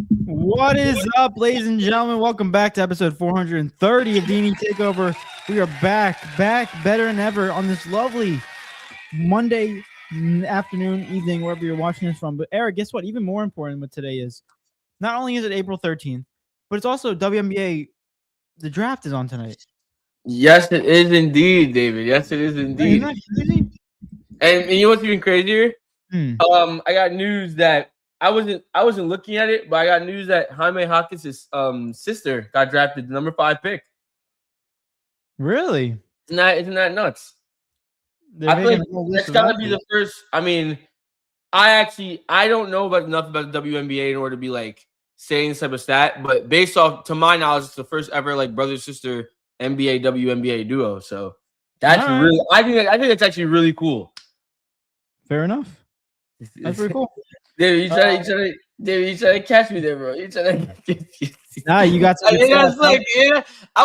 What is up, ladies and gentlemen? Welcome back to episode 430 of D&E Takeover. We are back better than ever on this lovely Monday afternoon, evening, wherever you're watching this from. But Eric, guess what? Even more important what today is, not only is it April 13th, but it's also WNBA. The draft is on tonight. Yes, it is indeed, David. Yes, it is indeed. Isn't that crazy? And you know what's even crazier? Hmm. I got news that I wasn't looking at it, but I got news that Jaime Hawkins' sister got drafted the number 5 pick. Really? Isn't that nuts? They're I feel like making a list that's of gotta be athletes. the first. I mean, I don't know enough about the WNBA in order to be like saying this type of stat, but based off to my knowledge, it's the first ever like brother sister NBA WNBA duo. So that's All right. really I think that's actually really cool. Fair enough. That's pretty cool. Dude, you trying to catch me there, bro. You trying to Nah, you got to. I'm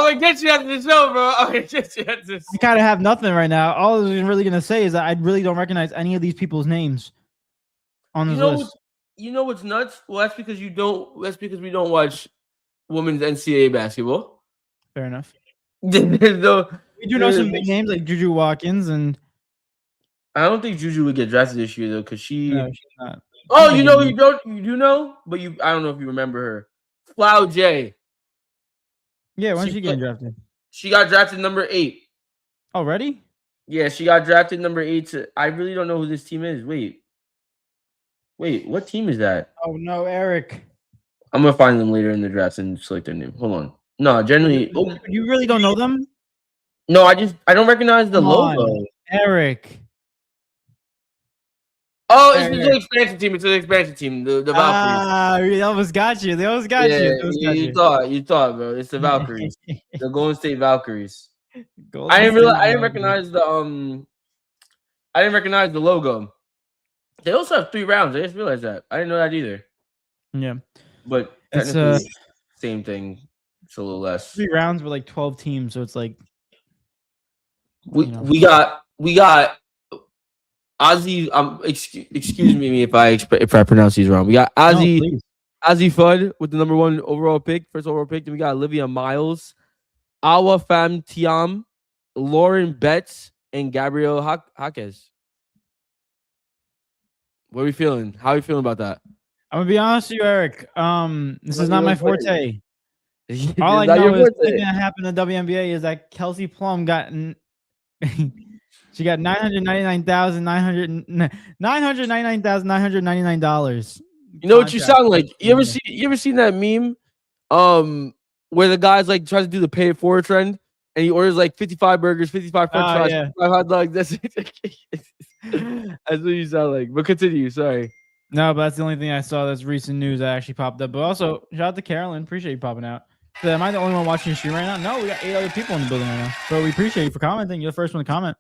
gonna get you after the show, bro. I'm gonna get you after the show. I kind of have nothing right now. All I was really gonna say is that I really don't recognize any of these people's names on this list. You know what's nuts? Well, that's because we don't watch women's NCAA basketball. Fair enough. We do know some big names like Juju Watkins, and I don't think Juju would get drafted this year though, because she's not. Oh, you do know, but I don't know if you remember her. Flow J. Yeah, when did she get drafted? She got drafted number 8. Already? Yeah, she got drafted number 8. I really don't know who this team is. Wait, what team is that? Oh no, Eric. I'm gonna find them later in the draft and select their name. Hold on. No, generally, you really don't know them? No, I don't recognize the logo. Eric. Oh, it's the expansion team. It's the expansion team. The Valkyries. Ah, they almost got you. You thought, bro. It's the Valkyries. The Golden State Valkyries. I didn't recognize the logo. They also have 3 rounds. I just realized that. I didn't know that either. Yeah. But technically same thing. It's a little less. 3 rounds with like 12 teams, so it's like we got Ozzy. Excuse me if I pronounce these wrong. We got Ozzy Fudd with the number 1 overall pick, first overall pick. Then we got Olivia Miles, Awa Pham Thiam, Lauren Betts, and Gabrielle Jaquez. What are we feeling? How are you feeling about that? I'm gonna be honest with you, Eric. This is not my forte. All I know is what's gonna happen in the WNBA is that Kelsey Plum got she got $999,999. You know what you sound like? You ever seen that meme? Where the guy's like tries to do the pay it forward trend and he orders like 55 burgers, 55 french fries, 55 hot dogs. That's what you sound like. But continue, sorry. No, but that's the only thing I saw that's recent news that actually popped up. But also, shout out to Carolyn. Appreciate you popping out. So am I the only one watching the stream right now? No, we got 8 other people in the building right now. But we appreciate you for commenting. You're the first one to comment.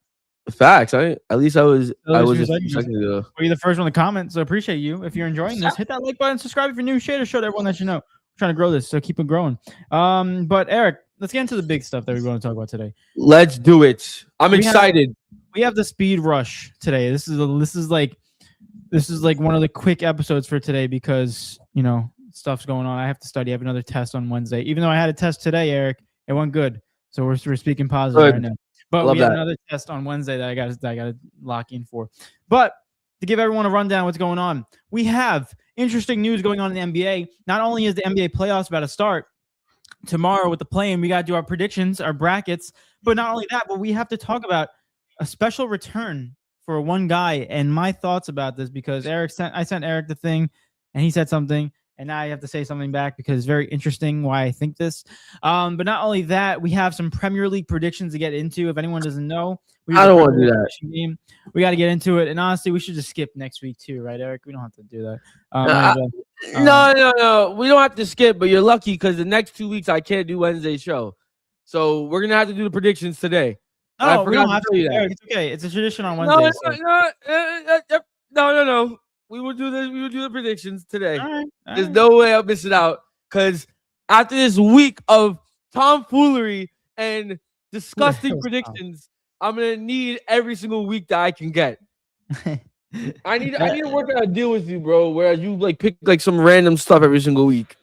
Facts. At least I was Were you the first one to comment? So appreciate you. If you're enjoying this, hit that like button, subscribe if you're new, share to show everyone that you know. We're trying to grow this, so keep it growing. But Eric, let's get into the big stuff that we're going to talk about today. Let's do it. I'm excited. We have the speed rush today. This is like one of the quick episodes for today because stuff's going on. I have to study. I have another test on Wednesday. Even though I had a test today, Eric, it went good. So we're speaking positive right now. But we have another test on Wednesday that I got to lock in for. But to give everyone a rundown of what's going on, we have interesting news going on in the NBA. Not only is the NBA playoffs about to start tomorrow with the play-in, we got to do our predictions, our brackets. But not only that, but we have to talk about a special return for one guy and my thoughts about this because I sent Eric the thing and he said something. And now I have to say something back because it's very interesting why I think this. But not only that, we have some Premier League predictions to get into. If anyone doesn't know, I don't want to do that. We got to get into it. And honestly, we should just skip next week too, right, Eric? We don't have to do that. No. We don't have to skip, but you're lucky because the next 2 weeks I can't do Wednesday's show. So we're going to have to do the predictions today. No, we don't have to do that. It's okay. It's a tradition on Wednesday. No. We will do this. We will do the predictions today. All right. There's no way I'll miss it out because after this week of tomfoolery and disgusting predictions, I'm gonna need every single week that I can get. I need to work out a deal with you, bro. Whereas you like pick like some random stuff every single week.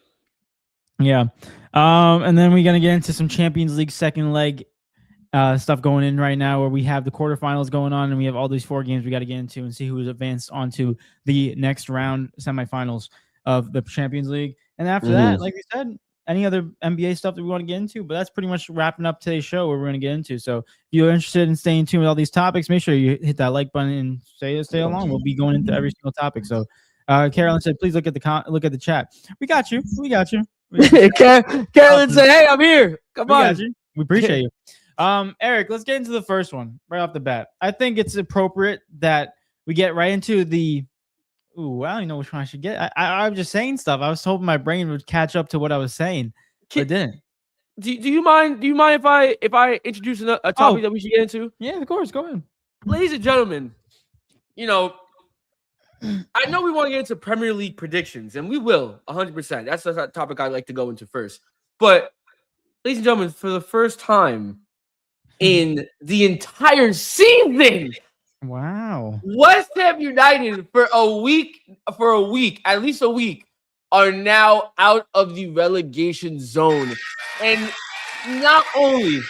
Yeah. And then we're gonna get into some Champions League second leg stuff going in right now, where we have the quarterfinals going on, and we have all these 4 games we got to get into and see who's advanced onto the next round semifinals of the Champions League. And after that, like we said, any other NBA stuff that we want to get into, but that's pretty much wrapping up today's show where we're going to get into. So if you're interested in staying tuned with all these topics, make sure you hit that like button and stay along. We'll be going into every single topic. So Carolyn said, please look at the chat. We got you. Carolyn said, hey, I'm here. Come on. We appreciate you. Eric, let's get into the first one right off the bat. I think it's appropriate that we get right into the. Ooh, I don't even know which one I should get. I was just saying stuff. I was hoping my brain would catch up to what I was saying, but it didn't. Do you mind? Do you mind if I introduce a topic that we should get into? Yeah, of course. Go ahead, ladies and gentlemen. You know, I know we want to get into Premier League predictions, and we will 100%. That's the topic I'd like to go into first. But, ladies and gentlemen, for the first time in the entire season. Wow. West Ham United for a week, at least a week, are now out of the relegation zone. And not only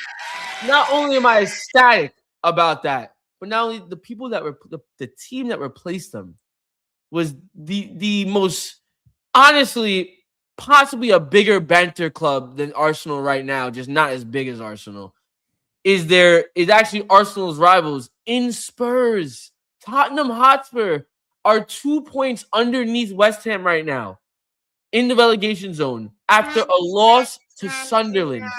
am I ecstatic about that, but not only the people that were the team that replaced them was the most, honestly, possibly a bigger banter club than Arsenal right now, just not as big as Arsenal. Is actually Arsenal's rivals in Spurs. Tottenham Hotspur are 2 points underneath West Ham right now in the relegation zone after a loss to Sunderland.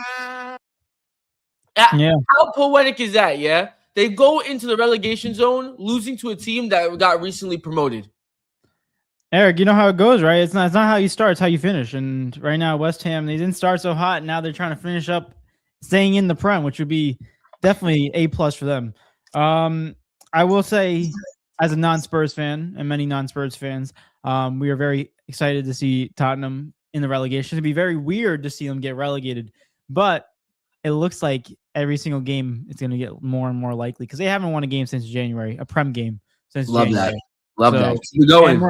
Yeah. How poetic is that, yeah? They go into the relegation zone losing to a team that got recently promoted. Eric, you know how it goes, right? It's not how you start, it's how you finish. And right now, West Ham, they didn't start so hot, and now they're trying to finish up staying in the Prem, which would be definitely A+ for them. I will say, as a non-Spurs fan and many non-Spurs fans, we are very excited to see Tottenham in the relegation. It'd be very weird to see them get relegated, but it looks like every single game it's going to get more and more likely because they haven't won a game since January, a Prem game since January. Love that. We're going.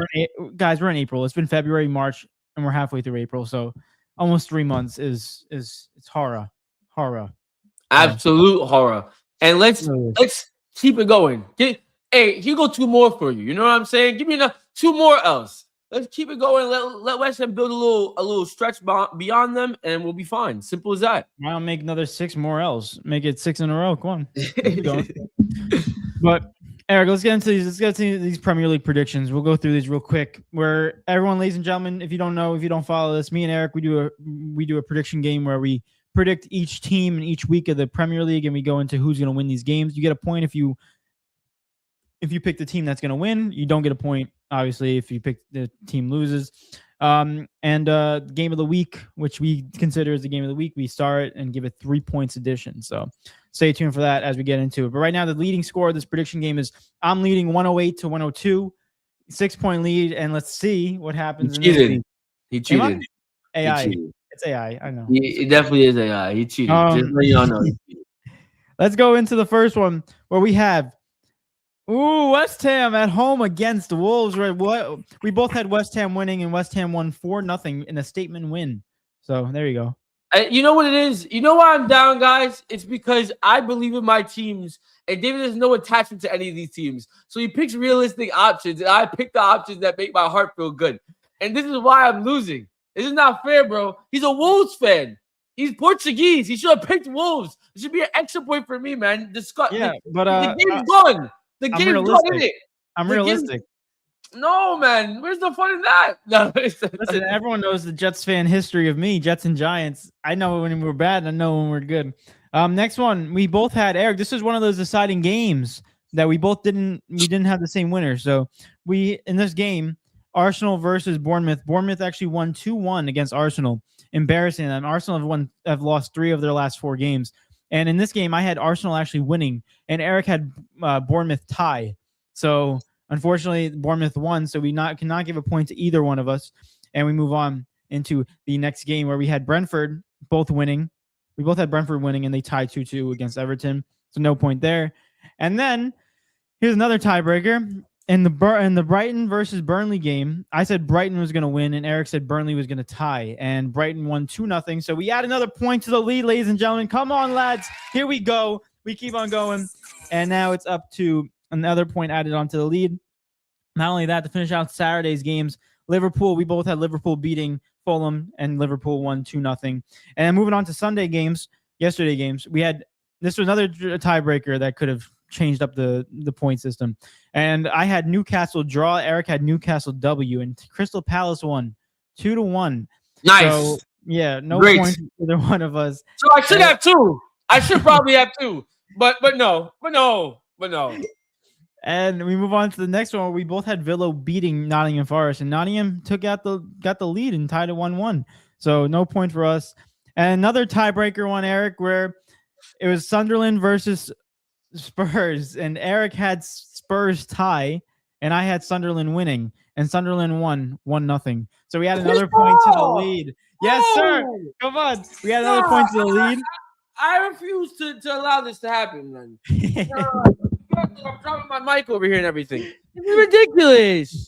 Guys, we're in April. It's been February, March, and we're halfway through April. So almost 3 months is it's horror. Absolute horror. And let's keep it going. Hey, here go 2 more for you. You know what I'm saying? Give me 2 more else. Let's keep it going. Let West Ham build a little stretch beyond them, and we'll be fine. Simple as that. I'll make another 6 more L's. Make it 6 in a row. Come on. But Eric, let's get into these Premier League predictions. We'll go through these real quick. Where everyone, ladies and gentlemen, if you don't follow this, me and Eric, we do a prediction game where we predict each team in each week of the Premier League, and we go into who's going to win these games. You get a point if you pick the team that's going to win. You don't get a point, obviously, if you pick the team loses. And game of the week, which we consider as the game of the week, we start and give it 3 points addition. So stay tuned for that as we get into it. But right now, the leading score of this prediction game is I'm leading 108 to 102, 6-point lead, and let's see what happens. He cheated. AI. He cheated. It's AI. I know. It definitely is AI. He cheated. Just let y'all know. Let's go into the first one where we have West Ham at home against the Wolves. Right? What we both had West Ham winning, and West Ham won 4-0 in a statement win. So there you go. You know what it is? You know why I'm down, guys? It's because I believe in my teams, and David has no attachment to any of these teams. So he picks realistic options, and I pick the options that make my heart feel good. And this is why I'm losing. This is not fair, bro. He's a Wolves fan. He's Portuguese. He should have picked Wolves. It should be an extra point for me, man. Yeah, but the game's gone. The game's gone, isn't it? I'm realistic. No, man. Where's the fun in that? No, listen, everyone knows the Jets fan history of me, Jets and Giants. I know when we're bad, and I know when we're good. Next one, we both had Eric. This is one of those deciding games that we didn't have the same winner. So in this game, Arsenal versus Bournemouth. Bournemouth actually won 2-1 against Arsenal, embarrassing them. Arsenal have lost 3 of their last 4 games. And in this game, I had Arsenal actually winning, and Eric had Bournemouth tie. So unfortunately, Bournemouth won, so we cannot give a point to either one of us. And we move on into the next game where we had Brentford both winning. We both had Brentford winning, and they tied 2-2 against Everton. So no point there. And then here's another tiebreaker. in the Brighton versus Burnley game, I said Brighton was going to win, and Eric said Burnley was going to tie, and Brighton won 2-0. So we add another point to the lead, ladies and gentlemen. Come on, lads. Here we go. We keep on going, and now it's up to another point added onto the lead. Not only that, to finish out Saturday's games, Liverpool, we both had Liverpool beating Fulham, and Liverpool won 2-0. And moving on to Sunday games, yesterday games, this was another tiebreaker that could have changed up the point system. And I had Newcastle draw. Eric had Newcastle W, and Crystal Palace won 2-1. Nice. So, yeah, no Great. points for either one of us. So I should have 2. I should probably have 2. But no. And we move on to the next one where we both had Villa beating Nottingham Forest, and Nottingham got the lead and tied at 1-1. So no point for us. And another tiebreaker one, Eric, where it was Sunderland versus Spurs, and Eric had Spurs tie, and I had Sunderland winning, and Sunderland won 1-0. So we had another point to the lead. Yes, sir. Come on. We had another point to the lead. I refuse to allow this to happen, man. I'm dropping my mic over here and everything. It's ridiculous.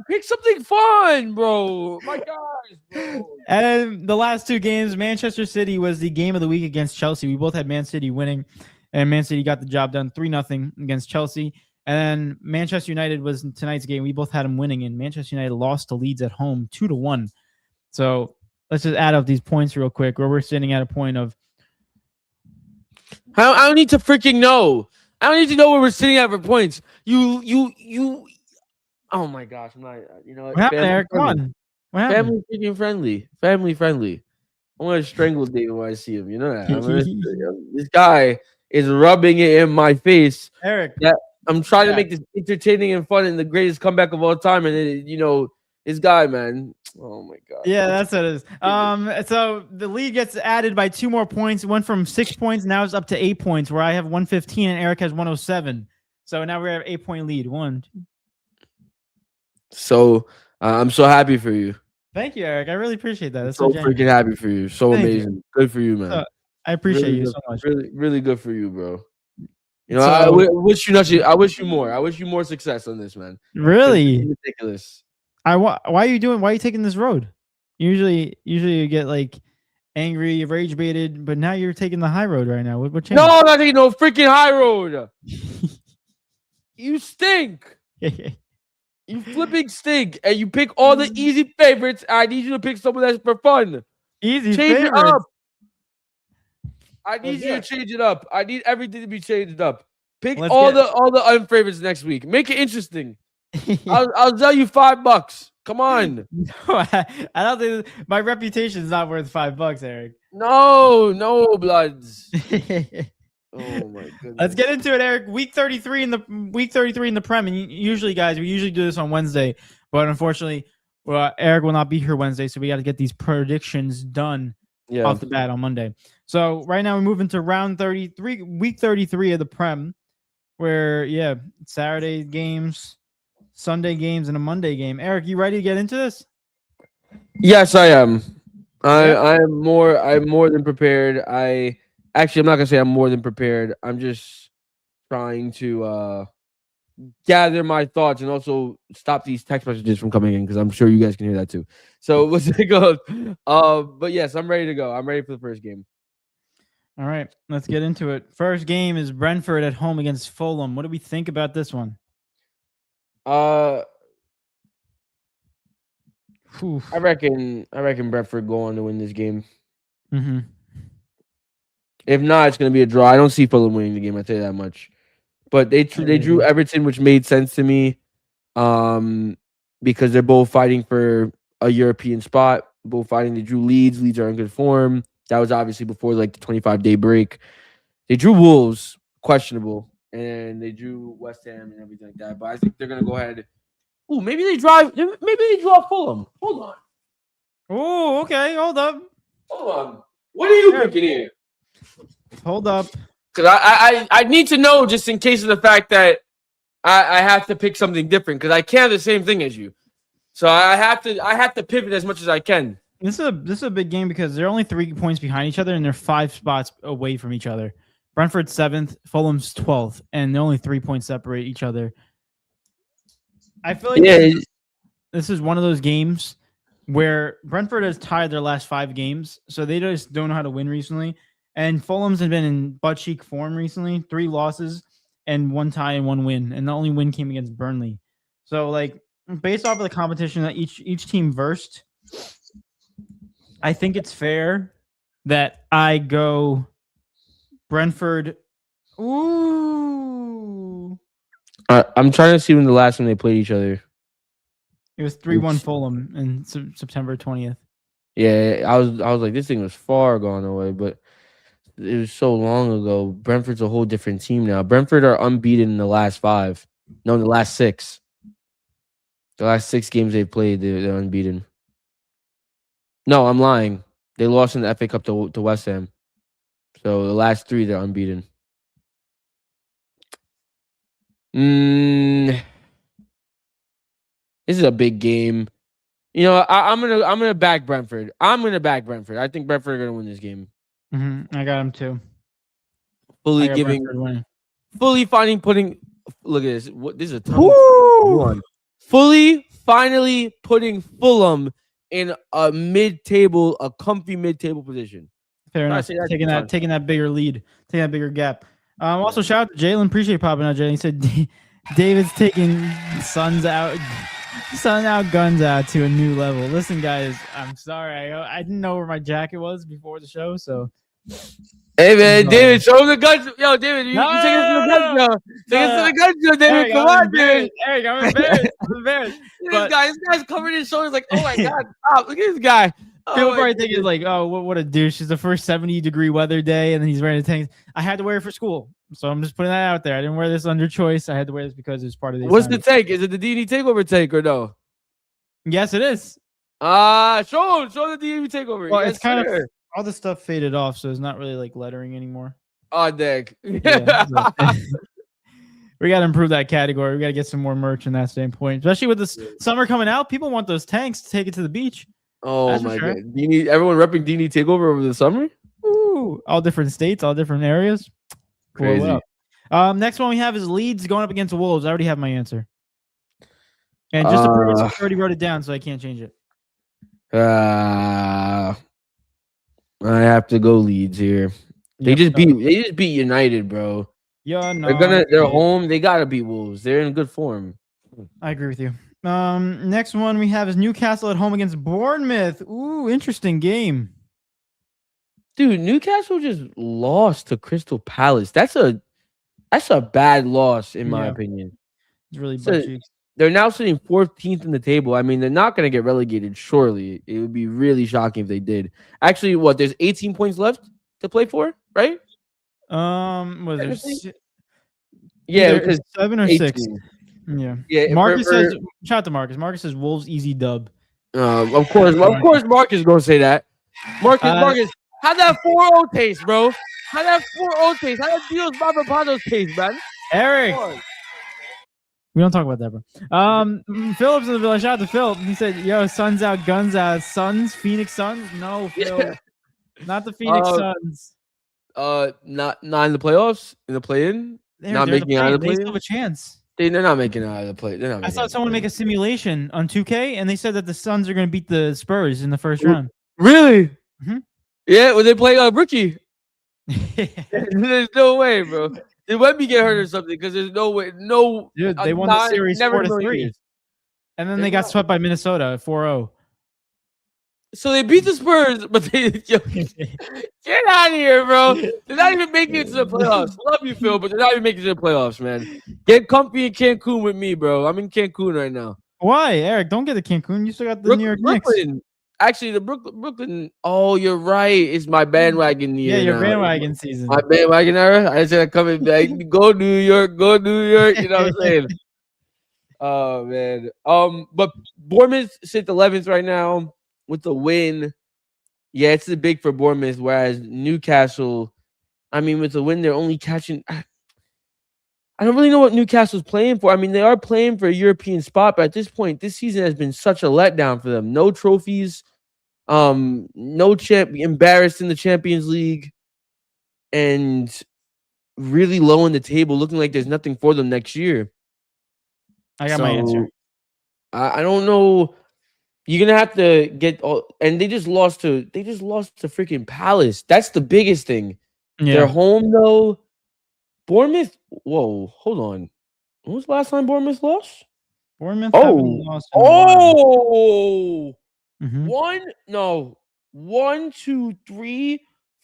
Pick something fun, bro. My gosh, bro. And the last 2 games, Manchester City was the game of the week against Chelsea. We both had Man City winning, and Man City got the job done 3-0 against Chelsea. And then Manchester United was tonight's game. We both had them winning, and Manchester United lost to Leeds at home 2-1. So let's just add up these points real quick, where we're sitting at a point of. I don't need to freaking know. I don't need to know where we're sitting at for points. You. Oh my gosh, I'm not. You know What happened, Eric? Come on. What happened? Family friendly. I want to strangle David when I see him. You know that. This guy is rubbing it in my face. Eric. That I'm trying to make this entertaining and fun and the greatest comeback of all time. And this guy, man. Oh my god. Yeah, that's what it is. So the lead gets added by 2 more points. It went from 6 points, now it's up to 8 points, where I have 115 and Eric has 107. So now we have 8-point lead. 1, 2. So I'm so happy for you. Thank you, Eric. I really appreciate that. That's so freaking happy for you. So Thank amazing. You. Good for you, man. I appreciate really you good, so much. Really, really good for you, bro. You know, I wish you more. I wish you more success on this, man. Really? It's ridiculous. Why are you taking this road? Usually you get like angry, rage baited, but now you're taking the high road right now. What changed? No, I'm not taking no freaking high road. You stink. You flipping stink, and you pick all the easy favorites. I need you to pick someone that's for fun. Easy change favorites. It up. I need you to change it up. I need everything to be changed up. Pick all the unfavorites next week. Make it interesting. I'll tell you $5. Come on. No, I don't think my reputation is not worth $5, Eric. No, bloods. Oh my goodness. Let's get into it, Eric. Week 33 in the Prem. And usually, guys, we usually do this on Wednesday, but unfortunately, Eric will not be here Wednesday, so we got to get these predictions done off the bat on Monday. So right now we're moving to round 33, week 33 of the Prem, where Saturday games, Sunday games, and a Monday game. Eric, you ready to get into this? Yes, I am. I'm more than prepared. I'm not gonna say I'm more than prepared. I'm just trying to gather my thoughts and also stop these text messages from coming in, because I'm sure you guys can hear that too. So what's it go? But yes, I'm ready to go. I'm ready for the first game. All right, let's get into it. First game is Brentford at home against Fulham. What do we think about this one? I reckon Brentford go on to win this game. Mm-hmm. If not, it's going to be a draw. I don't see Fulham winning the game. I tell you that much. But they drew Everton, which made sense to me, because they're both fighting for a European spot. They drew Leeds. Leeds are in good form. That was obviously before the 25-day break. They drew Wolves, questionable, and they drew West Ham and everything like that. But I think they're going to go ahead. Ooh, maybe they draw Fulham. Hold on. Oh, okay. Hold up. Hold on. What are you picking here? Hold up. Because I need to know, just in case of the fact that I have to pick something different, because I can't have the same thing as you. So I have to pivot as much as I can. This is a big game because they're only 3 points behind each other, and they're 5 spots away from each other. Brentford's 7th, Fulham's 12th, and they're only 3 points separate each other. I feel like this is one of those games where Brentford has tied their last 5 games, so they just don't know how to win recently. And Fulham's have been in butt cheek form recently, 3 losses and 1 tie and 1 win, and the only win came against Burnley. So, like, based off of the competition that each team versed, I think it's fair that I go Brentford. Ooh. I'm trying to see when the last time they played each other. It was 3-1 Fulham in September 20th. Yeah, I was like, this thing was far gone away, but it was so long ago. Brentford's a whole different team now. Brentford are unbeaten in the last 5. No, in the last 6. The last 6 games they've played, they're unbeaten. No, I'm lying. They lost in the FA Cup to West Ham. So the last 3, they're unbeaten. This is a big game. You know, I'm gonna back Brentford. I think Brentford are gonna win this game. I got him too. Fully putting. Look at this. This is a tough. Fully finally putting Fulham in a comfy mid-table position. Fair enough. Taking that bigger lead, taking that bigger gap. Also, shout out to Jalen. Appreciate you popping out, Jalen. He said David's taking guns out to a new level. Listen, guys, I'm sorry. I didn't know where my jacket was before the show, so. Hey man, David, show him the guns. Yo, David, you take us to the guns, yo. Take us to the guns, yo, David. Come on, David. Eric, I'm embarrassed. This guy's covering his shoulders like, oh my god, stop. Look at this guy. People probably think it's like, oh, what a douche. It's the first 70-degree weather day, and then he's wearing a tank. I had to wear it for school, so I'm just putting that out there. I didn't wear this under choice. I had to wear this because it's part of the What's the tank? Is it the D&E Takeover tank or no? Yes, it is. Show the D&E Takeover. Well, it's kind of all the stuff faded off, so it's not really like lettering anymore. Oh, Dick. Yeah, we got to improve that category. We got to get some more merch in that standpoint, especially with this summer coming out. People want those tanks to take it to the beach. Oh that's my god! Everyone repping D&E Takeover over the summer. Ooh, all different states, all different areas. Crazy. Cool. Next one we have is Leeds going up against Wolves. I already have my answer. And just to prove it, I already wrote it down, so I can't change it. I have to go Leeds here. They just beat United, bro. Yeah, no. They're home. They gotta beat Wolves. They're in good form. I agree with you. Next one we have is Newcastle at home against Bournemouth. Ooh, interesting game. Dude, Newcastle just lost to Crystal Palace. That's a bad loss in my opinion. It's really butt cheeks. They're now sitting 14th in the table. I mean, they're not going to get relegated, surely. It would be really shocking if they did. Actually, there's 18 points left to play for, right? Yeah, because 7 or 6. Yeah. Marcus says, shout out to Marcus. Marcus says Wolves easy dub. Of course, Marcus is going to say that. Marcus, how that 4-0 taste, bro? How that 4-0 taste? How that Dios Papapados taste, man? Eric. We don't talk about that, bro. Phillips in the village. Shout out to Phil. He said, yo, Suns out, guns out. Phoenix Suns? No, Phil. Not the Phoenix Suns. Not in the playoffs, in the play-in. Not making it out of the play-in. They still have a chance. They're not making it out of the play. I saw someone make a simulation on 2K, and they said that the Suns are going to beat the Spurs in the first round. Really? Mm-hmm. Yeah, when they play rookie. There's no way, bro. Did Wemby get hurt or something? Because there's no way. No. Dude, they won the series 4-3. And then they got swept by Minnesota 4-0. So they beat the Spurs, but they get out of here, bro. They're not even making it to the playoffs. Love you, Phil, but they're not even making it to the playoffs, man. Get comfy in Cancun with me, bro. I'm in Cancun right now. Why, Eric? Don't get to Cancun. You still got the New York Knicks. Actually, the Brooklyn. Oh, you're right. It's my bandwagon year. Yeah, your bandwagon season. My bandwagon era. I said I'm coming back. Go New York. Go New York. You know what I'm saying? Oh man. But Bournemouth sits 11th right now with the win. Yeah, it's big for Bournemouth. Whereas Newcastle, I mean, with the win, they're only catching. I don't really know what Newcastle's playing for. I mean, they are playing for a European spot, but at this point, this season has been such a letdown for them. No trophies, no embarrassed in the Champions League, and really low in the table, looking like there's nothing for them next year. I got my answer. I don't know. You're gonna have to get all, and they just lost to freaking Palace. That's the biggest thing. They're Yeah. home though. Bournemouth. Whoa, hold on. When was the last time Bournemouth lost? Bournemouth haven't Oh, lost in a while. oh, Hmm. one, no, 1, 2, 3,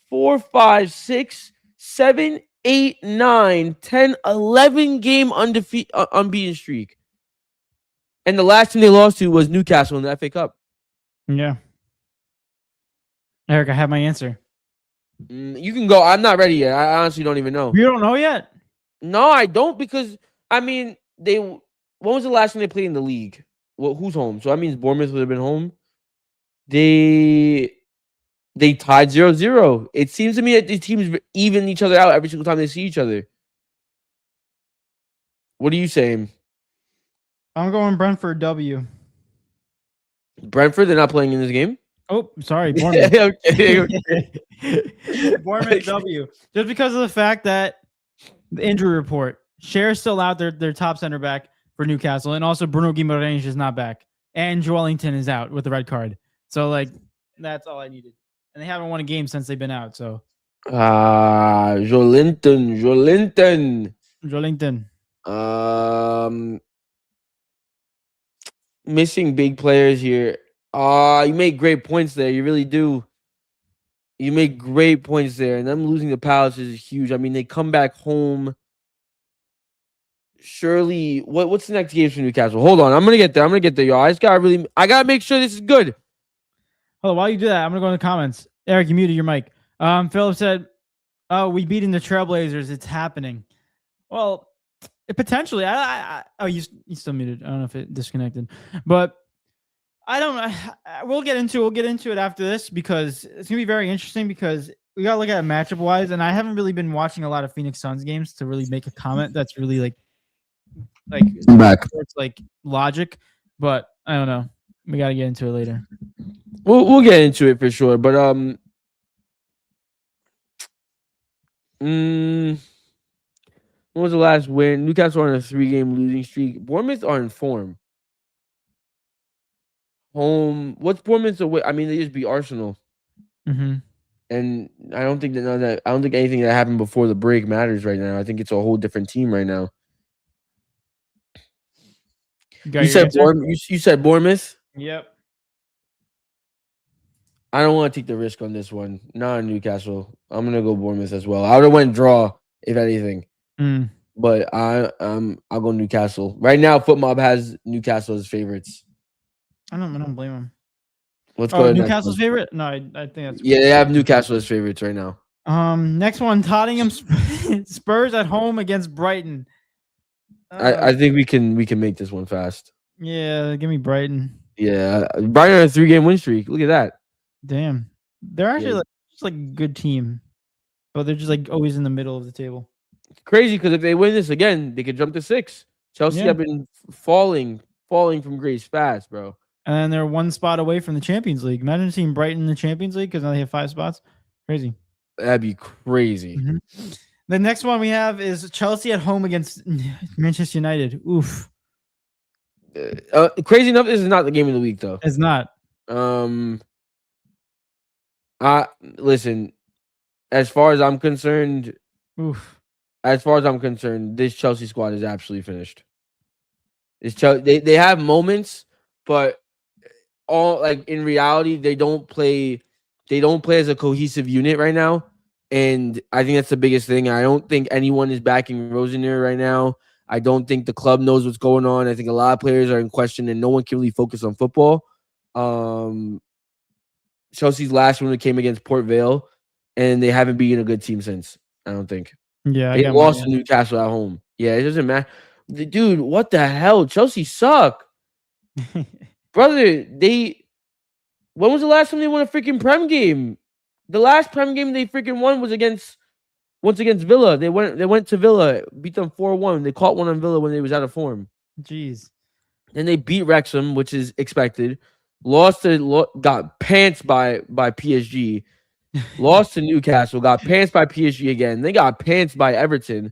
4, 5, 6, 7, 8, 9, 10, 11 game unbeaten streak. And the last team they lost to was Newcastle in the FA Cup. Yeah. Eric, I have my answer. You can go. I'm not ready yet. I honestly don't even know. You don't know yet? No, I don't because I mean they. When was the last time they played in the league? Well, who's home? So that means Bournemouth would have been home. They tied 0-0. It seems to me that these teams even each other out every single time they see each other. What are you saying? I'm going Brentford W. Brentford, they're not playing in this game? Oh, sorry, Bournemouth. Okay. Bournemouth W. Just because of the fact that the injury report, Cher's still out there, their top center back for Newcastle, and also Bruno Guimaraes is not back, and Joelinton is out with the red card. So like, that's all I needed, and they haven't won a game since they've been out. So Joelinton. Joelinton. Missing big players here. You make great points there. You really do. You make great points there. And them losing the Palace is huge. I mean, they come back home. Surely, what's the next game for Newcastle? Hold on. I'm gonna get there, y'all. I gotta make sure this is good. Hold on, while you do that, I'm gonna go in the comments. Eric, you muted your mic. Philip said, "Oh, we beating the Trailblazers. It's happening." Well, potentially. Oh, you still muted. I don't know if it disconnected, but I don't. We'll get into it after this because it's gonna be very interesting because we gotta look at it matchup wise, and I haven't really been watching a lot of Phoenix Suns games to really make a comment that's really like back. it's like logic, but I don't know. We gotta get into it later. We'll get into it for sure, but when was the last win? Newcastle are on a 3-game losing streak. Bournemouth are in form. Home. What's Bournemouth's away? I mean, they just beat Arsenal. Mm-hmm. And I don't think anything that happened before the break matters right now. I think it's a whole different team right now. You said Bournemouth? Yep. I don't want to take the risk on this one. Not on Newcastle. I'm gonna go Bournemouth as well. I would have went draw if anything. But I'll go Newcastle. Right now, FootMob has Newcastle as favorites. I don't blame them. Let's go to Newcastle's favorite? No, I think that's they have Newcastle as favorites right now. Next one, Tottenham Spurs at home against Brighton. I think we can make this one fast. Yeah, give me Brighton. Yeah, Brighton on a 3-game win streak. Look at that. Damn, they're actually just like a good team, but they're just like always in the middle of the table. It's crazy because if they win this again, they could jump to 6. Chelsea have been falling from grace fast, bro. And they're one spot away from the Champions League. Imagine seeing Brighton in the Champions League because now they have 5 spots. Crazy. That'd be crazy. Mm-hmm. The next one we have is Chelsea at home against Manchester United. Oof. Crazy enough, this is not the game of the week though. It's not. Listen. As far as I'm concerned, oof. This Chelsea squad is absolutely finished. They have moments, but all like in reality, they don't play as a cohesive unit right now. And I think that's the biggest thing. I don't think anyone is backing Rosenberg right now. I don't think the club knows what's going on. I think a lot of players are in question and no one can really focus on football. Chelsea's last win came against Port Vale, and they haven't beaten a good team since, I don't think. Yeah, they lost to Newcastle at home. Yeah, it doesn't matter. Dude, what the hell? Chelsea suck. Brother, when was the last time they won a freaking Prem game? The last Prem game they freaking won was against Villa. They went to Villa, beat them 4-1. They caught one on Villa when they was out of form. Jeez. Then they beat Wrexham, which is expected. Got pants by PSG. Lost to Newcastle, got pants by PSG again. They got pants by Everton.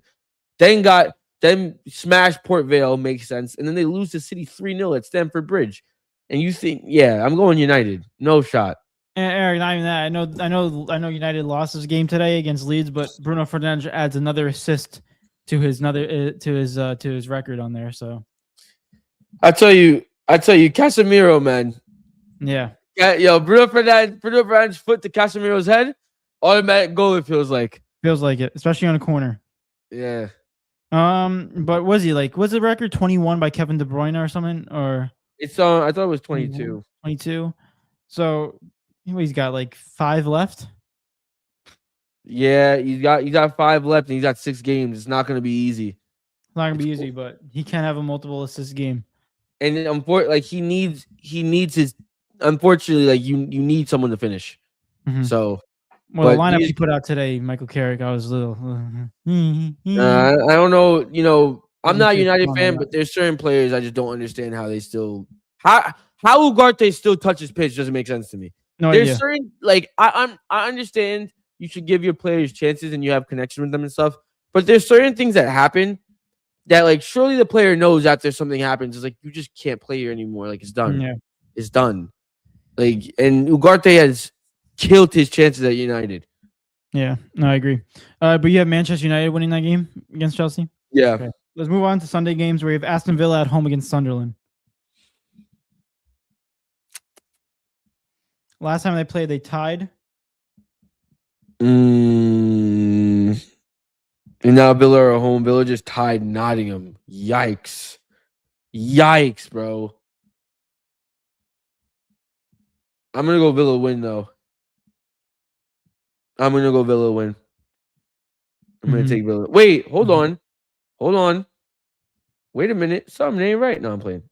Then got Then smash Port Vale makes sense, and then they lose to City 3-0 at Stamford Bridge. And you think, yeah, I'm going United. No shot. Eric, not even that. I know. United lost this game today against Leeds, but Bruno Fernandes adds another assist to his to his record on there. So I tell you, Casemiro, man. yeah, Yo, Bruno Fernandes foot to Casemiro's head, automatic goal. It feels like. feels like it, especially on a corner. Yeah. But was he like? Was the record 21 by Kevin De Bruyne or something? Or It's I thought it was 22. 22. So he's got like 5 left. Yeah, he's got 5 left, and he's got 6 games. It's not going to be easy. It's not gonna be easy, but he can have a multiple assist game. And like he needs his. Unfortunately, like you need someone to finish. Mhm. So. Well, the But lineup he put out today, Michael Carrick, I was a little. I don't know. I'm not a United Wasn't fan, but there's certain players I just don't understand how they still how Ugarte still touches pitch doesn't make sense to me. No There's idea. certain like I understand you should give your players chances and you have connection with them and stuff, but there's certain things that happen that like surely the player knows after something happens. It's like you just can't play here anymore. Like it's done. Yeah. It's done. Like and Ugarte has killed his chances at United. Yeah, no, I agree. But you have Manchester United winning that game against Chelsea. Yeah. Okay. Let's move on to Sunday games where you have Aston Villa at home against Sunderland. Last time they played, they tied. And now Villa are home. Villa just tied Nottingham. Yikes, bro. I'm gonna go Villa win though. I'm gonna go Villa win. I'm gonna take Villa. Wait, hold on. Wait a minute. Something ain't right. No, I'm playing.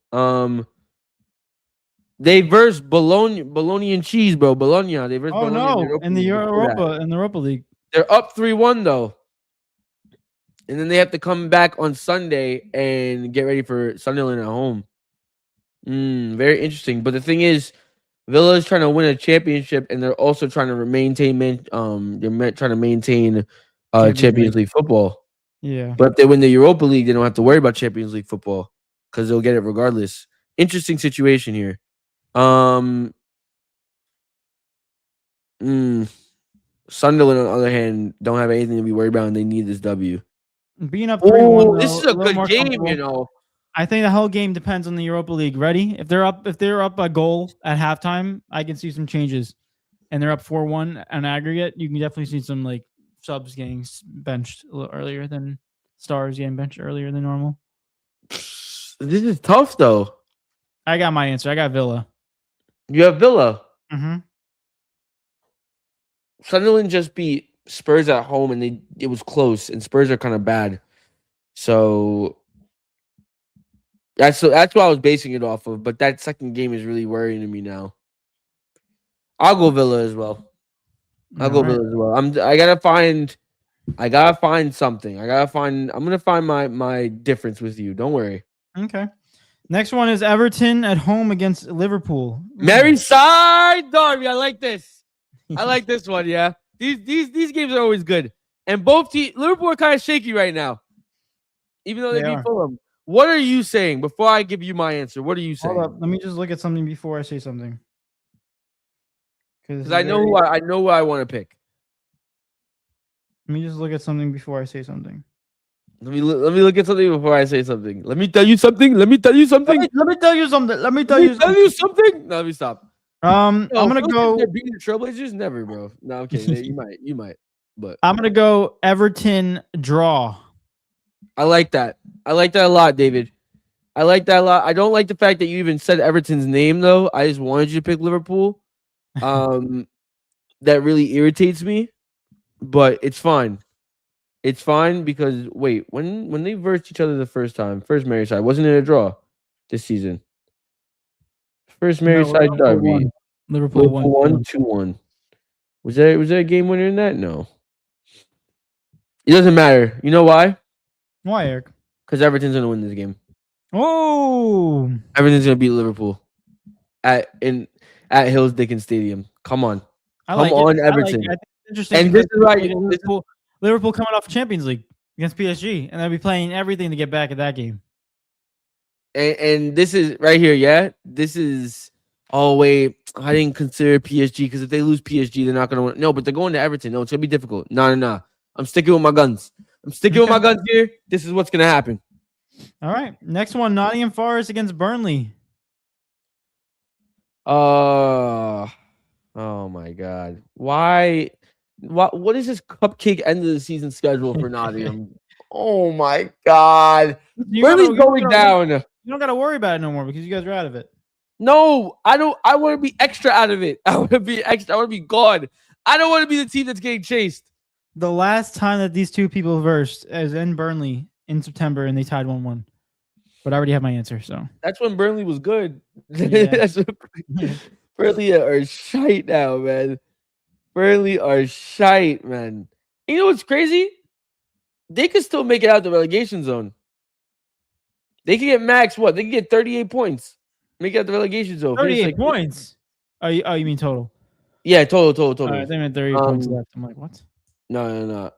They versed Bologna and cheese, bro. Bologna. They versed Oh Bologna no! In the Europa League. They're up 3-1 though. And then they have to come back on Sunday and get ready for Sunderland at home. Very interesting. But the thing is, Villa is trying to win a championship, and they're also trying to maintain Champions League football. Yeah. But if they win the Europa League, they don't have to worry about Champions League football because they'll get it regardless. Interesting situation here. Sunderland, on the other hand, don't have anything to be worried about, and they need this W. Being up 3-1, this is a good game, you know. I think the whole game depends on the Europa League. Ready? If they're up a goal at halftime, I can see some changes. And they're up 4-1 on aggregate, you can definitely see some like subs getting benched a little earlier than stars getting benched earlier than normal. This is tough though. I got my answer. I got Villa. You have Villa. Mm-hmm. Sunderland just beat Spurs at home, and it was close, and Spurs are kind of bad. So that's what I was basing it off of. But that second game is really worrying me now. I'll go Villa as well. Villa as well. I gotta find something. I'm gonna find my difference with you. Don't worry. Okay. Next one is Everton at home against Liverpool. Merseyside derby. I like this. I like this one. Yeah. These games are always good. And both teams, Liverpool are kind of shaky right now, even though they beat Fulham. What are you saying? Before I give you my answer, what are you saying? Hold up. Let me just look at something before I say something. Because I know who I want to pick. Let me just look at something before I say something. Let me look at something before I say something. Let me tell you something. Let me tell you something. No, let me stop. I'm gonna go. Beating the Trailblazers, never, bro. No, I'm kidding. You might, but I'm gonna go Everton draw. I like that. I like that a lot, David. I like that a lot. I don't like the fact that you even said Everton's name though. I just wanted you to pick Liverpool. That really irritates me, but it's fine. It's fine because wait, when they versed each other the first Merseyside, wasn't it a draw this season? First Merseyside derby. Liverpool won 2-1. Was there a game winner in that? No. It doesn't matter. You know why? Why, Eric? Because Everton's gonna win this game. Oh, Everton's gonna beat Liverpool at Hills Dickens Stadium. Come on. Everton. Interesting. And this is right. Liverpool coming off Champions League. against PSG, and they'll be playing everything to get back at that game. And this is right here, yeah. This is. Oh wait, I didn't consider PSG because if they lose PSG, they're not gonna win. No, but they're going to Everton. No, it's gonna be difficult. No. I'm sticking with my guns. Here. This is what's gonna happen. All right, next one: Nottingham Forest against Burnley. Oh my God! Why? What is this cupcake end of the season schedule for Nottingham? Oh my God! Burnley's going down. You don't got to worry about it no more because you guys are out of it. No, I don't. I want to be extra out of it. I want to be extra. I want to be gone. I don't want to be the team that's getting chased. The last time that these two people versed is in Burnley in September, and they tied 1-1. But I already have my answer, so that's when Burnley was good. Yeah. Burnley are shite now, man. Burnley are shite, man. You know what's crazy? They could still make it out the relegation zone. They could get max what? They could get 38 points. Make it out the relegation zone. 38 points. Oh, you mean total? Yeah, total. They meant 38 points left. I'm like, what? No.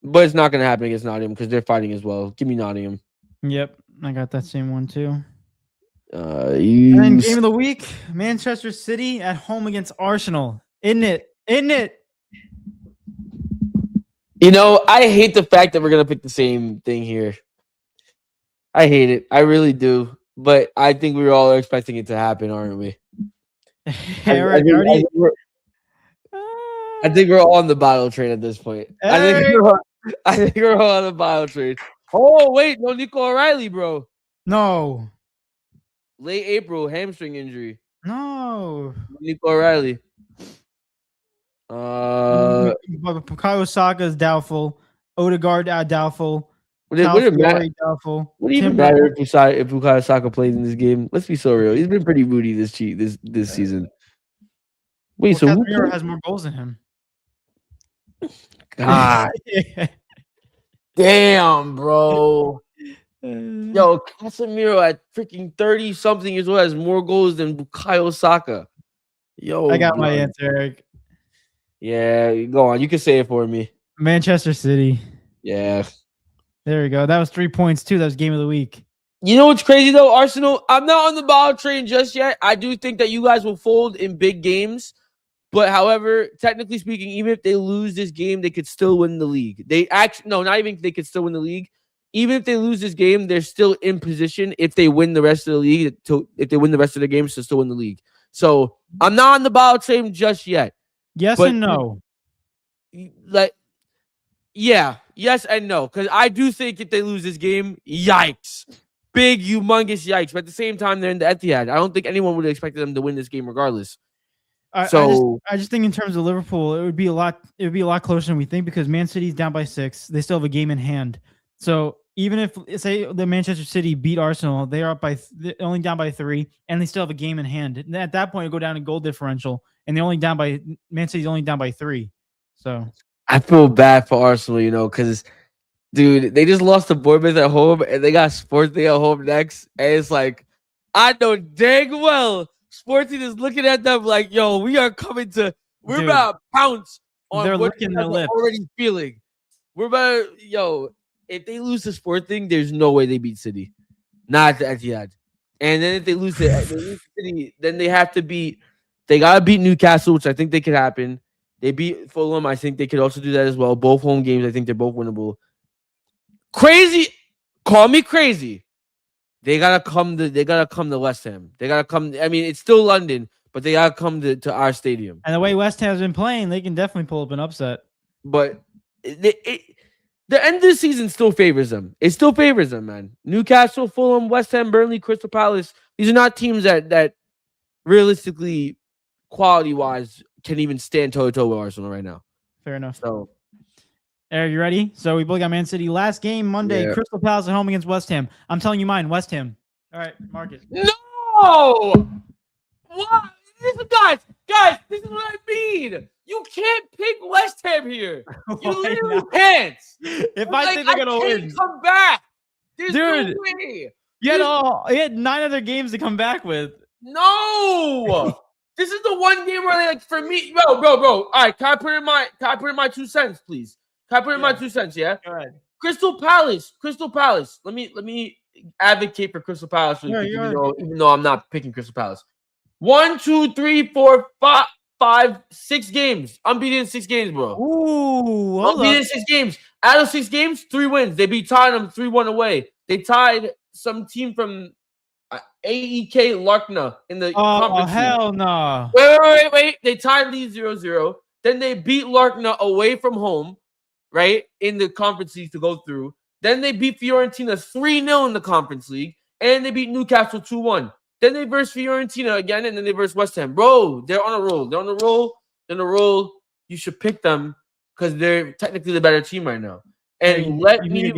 But it's not gonna happen against Nottingham because they're fighting as well. Give me Nottingham. Yep, I got that same one too. And then game of the week: Manchester City at home against Arsenal. Isn't it? You know, I hate the fact that we're gonna pick the same thing here. I hate it. I really do. But I think we were all expecting it to happen, aren't we? I think we're all on the bottle train at this point. I think we're all on the bottle train. Oh, wait. No Nico O'Reilly, bro. No. Late April, hamstring injury. No. Nico O'Reilly. Bukayo Saka is doubtful. Odegaard doubtful. Would it even matter if Bukayo Saka plays in this game? Let's be so real. He's been pretty moody this season. Wait, so Casemiro has more goals than him. God. Damn, bro. Yo, Casemiro at freaking 30-something years old has more goals than Bukayo Saka. Yo, I got my answer, Eric. Yeah, go on. You can say it for me. Manchester City. Yeah. There we go. That was 3 points, too. That was game of the week. You know what's crazy, though? Arsenal, I'm not on the ball train just yet. I do think that you guys will fold in big games. But, however, technically speaking, even if they lose this game, they could still win the league. Not even they could still win the league. Even if they lose this game, they're still in position if they win the rest of the league. If they win the rest of the games, to still win the league. So, I'm not on the ball train just yet. Yes and no. Yes and no. Because I do think if they lose this game, yikes. Big, humongous yikes. But at the same time, they're in the Etihad. I don't think anyone would have expected them to win this game regardless. I just think in terms of Liverpool, it would be a lot closer than we think because Man City's down by 6. They still have a game in hand. So even if say the Manchester City beat Arsenal, they are they're only down by 3, and they still have a game in hand. And at that point, it go down to goal differential, and Man City's only down by 3. So I feel bad for Arsenal, because dude, they just lost to Bournemouth at home, and they got Sporting at home next, and it's like I know dang well Sporting is looking at them like, yo, we're about to pounce on they're what licking their lips. Already feeling. We're about if they lose the Sporting, there's no way they beat City. Not the Etihad. And then if they lose City, then they gotta beat Newcastle, which I think they could happen. They beat Fulham, I think they could also do that as well. Both home games, I think they're both winnable. Crazy. Call me crazy. They gotta come to West Ham. They gotta come. I mean, it's still London, but they gotta come to our stadium. And the way West Ham's been playing, they can definitely pull up an upset. But the end of the season still favors them. It still favors them, man. Newcastle, Fulham, West Ham, Burnley, Crystal Palace. These are not teams that realistically, quality-wise, can even stand toe-to-toe with Arsenal right now. Fair enough. So, Eric, you ready? So we both got Man City. Last game Monday, yeah. Crystal Palace at home against West Ham. I'm telling you mine, West Ham. All right, mark it. No! What? Guys, this is what I mean. You can't pick West Ham here. You literally can't. If I think they're gonna win, come back. There's no way. You had 9 other games to come back with. No. This is the one game where, for me, bro. All right, can I put in my 2 cents, please? Can I put in my 2 cents? Yeah. Go ahead. Crystal Palace. Let me advocate for Crystal Palace really quick, even though I'm not picking Crystal Palace. 1, 2, 3, 4, 5, 6 games. Unbeaten in 6 games, bro. Ooh, unbeaten in 6 games. Out of 6 games, 3 wins. They beat Tottenham 3-1 away. They tied some team from AEK Larkna in the conference. Oh, hell no. Wait. They tied Leeds 0-0. Then they beat Larkna away from home, right, in the conference league to go through. Then they beat Fiorentina 3-0 in the conference league. And they beat Newcastle 2-1. Then they verse Fiorentina again, and then they verse West Ham. Bro, they're on a roll. They're on a roll. You should pick them because they're technically the better team right now. And let me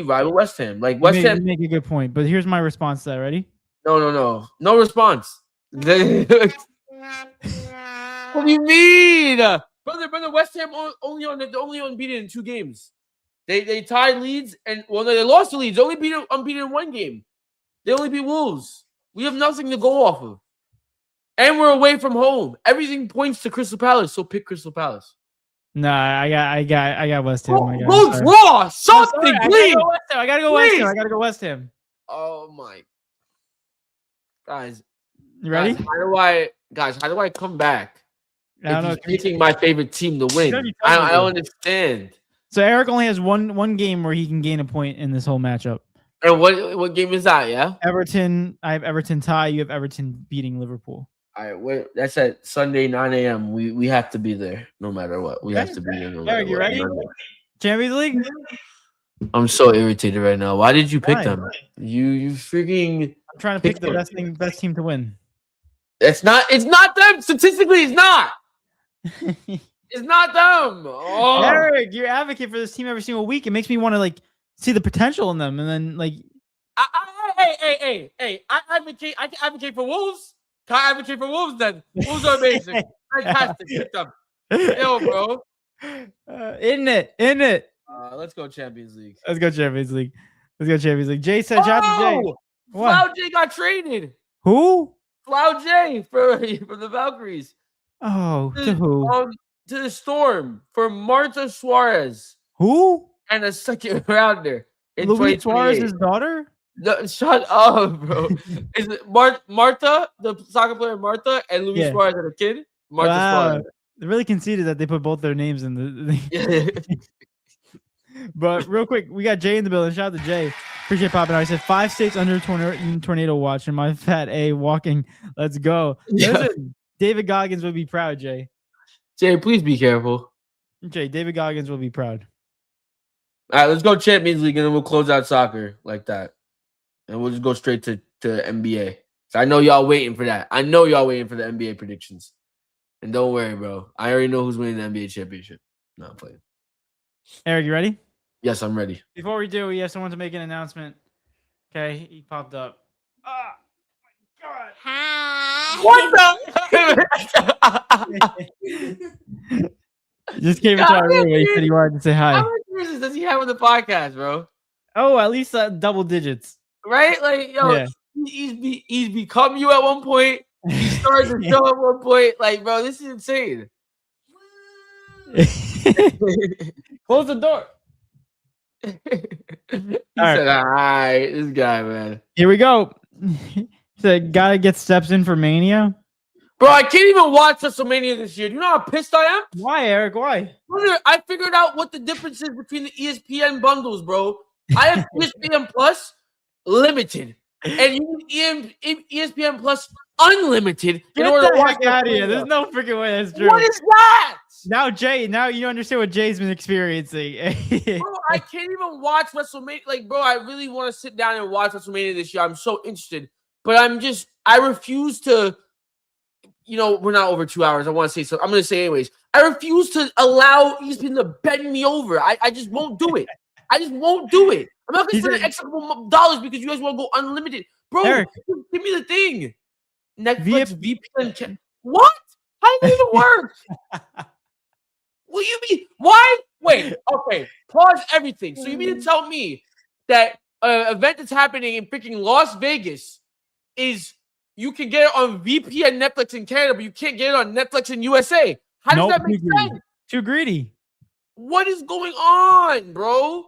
ride with West Ham. Like West Ham, you make a good point. But here's my response to that. Ready? No response. What do you mean, brother? West Ham only unbeaten in 2 games. They tied Leeds and they lost to Leeds. Only unbeaten in 1 game. They only beat Wolves. We have nothing to go off of. And we're away from home. Everything points to Crystal Palace, so pick Crystal Palace. Nah, I got West Ham. Go draw something, please. I gotta go West Ham. Oh my. Guys. You ready? How do I come back? I don't know. Picking my favorite team to win. I don't understand. So Eric only has one game where he can gain a point in this whole matchup. And what game is that? Yeah, Everton. I have Everton tie. You have Everton beating Liverpool. All right, that's at Sunday 9 a.m. We have to be there no matter what. We have to be there. No matter Eric, you ready? Champions League. I'm so irritated right now. Why did you pick them? You freaking. I'm trying to pick the best team to win. It's not them. Statistically, it's not. It's not them. Oh. Eric, you advocate for this team every single week. It makes me want to see the potential in them, and then Hey! I advocate for Wolves. Can I advocate for Wolves then? Wolves are amazing, fantastic. Yo, bro. In it. Let's go Champions League. Let's go Champions League. Jay said, "Shout out to Jay." Flau J got traded. Who? Flau J from the Valkyries. Oh, to who? To the Storm for Marta Suarez. Who? And a second rounder. Luis Suarez's daughter? No, shut up, bro. Is it Marta, the soccer player Marta, and Luis Suarez had a kid? Marta Suarez. They really conceded that they put both their names in the But real quick, we got Jay in the building. Shout out to Jay. Appreciate popping out. I said 5 states under tornado watch, and my fat A walking. Let's go. Listen, David Goggins would be proud, Jay. Jay, please be careful. Jay, David Goggins will be proud. All right, let's go Champions League, and then we'll close out soccer like that. And we'll just go straight to NBA. So I know y'all waiting for that. I know y'all waiting for the NBA predictions. And don't worry, bro. I already know who's winning the NBA championship. No, I'm playing. Eric, you ready? Yes, I'm ready. Before we do, we have someone to make an announcement. Okay, he popped up. Oh, my God. Hi. What the? Just came into our room. He said he wanted to say hi. How many years does he have on the podcast, bro? Oh, at least double digits. Right? Like, yo, he's become you at one point. He started the show at one point. Like, bro, this is insane. Close the door. Said, all right, this guy, man. Here we go. He said, gotta get steps in for Mania. Bro, I can't even watch WrestleMania this year. Do you know how pissed I am? Why, Eric? Why? Brother, I figured out what the difference is between the ESPN bundles, bro. I have ESPN Plus Limited, and you need ESPN Plus Unlimited in order to watch out of here. There's no freaking way that's true. What is that? Now you understand what Jay's been experiencing. Bro, I can't even watch WrestleMania. Like, bro, I really want to sit down and watch WrestleMania this year. I'm so interested, but I refuse to. You know, we're not over 2 hours. I want to say something. I'm going to say anyways. I refuse to allow ESPN to bend me over. I just won't do it. I just won't do it. I'm not going to spend an extra couple dollars because you guys want to go unlimited. Bro, Eric, give me the thing. Netflix VPN. What? How does it even work? What do you mean? Why? Wait, okay. Pause everything. So you mean to tell me that an event that's happening in freaking Las Vegas is... You can get it on VPN Netflix in Canada, but you can't get it on Netflix in USA. How does that make sense? Too greedy. What is going on, bro?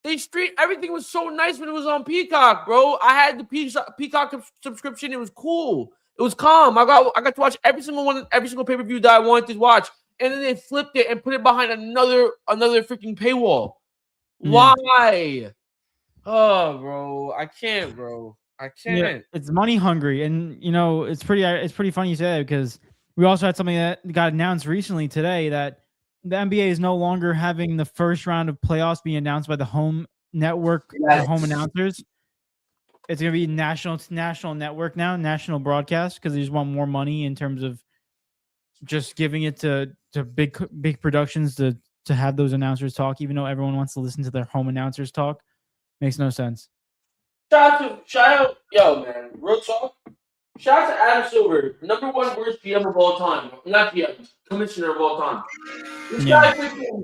They everything was so nice when it was on Peacock, bro. I had the Peacock subscription. It was cool. It was calm. I got to watch every single pay-per-view that I wanted to watch. And then they flipped it and put it behind another freaking paywall. Yeah. Why? Oh, bro. I can't, bro. I can't. Yeah, it's money hungry. And it's pretty funny you say that, because we also had something that got announced recently today, that the NBA is no longer having the first round of playoffs be announced by the home network, the home announcers. It's going to be national network now, national broadcast, because they just want more money in terms of just giving it to big productions to have those announcers talk, even though everyone wants to listen to their home announcers talk. Makes no sense. Shout out, yo, man. Real talk. Shout out to Adam Silver, number 1 worst GM of all time. Not GM, commissioner of all time. This guy freaking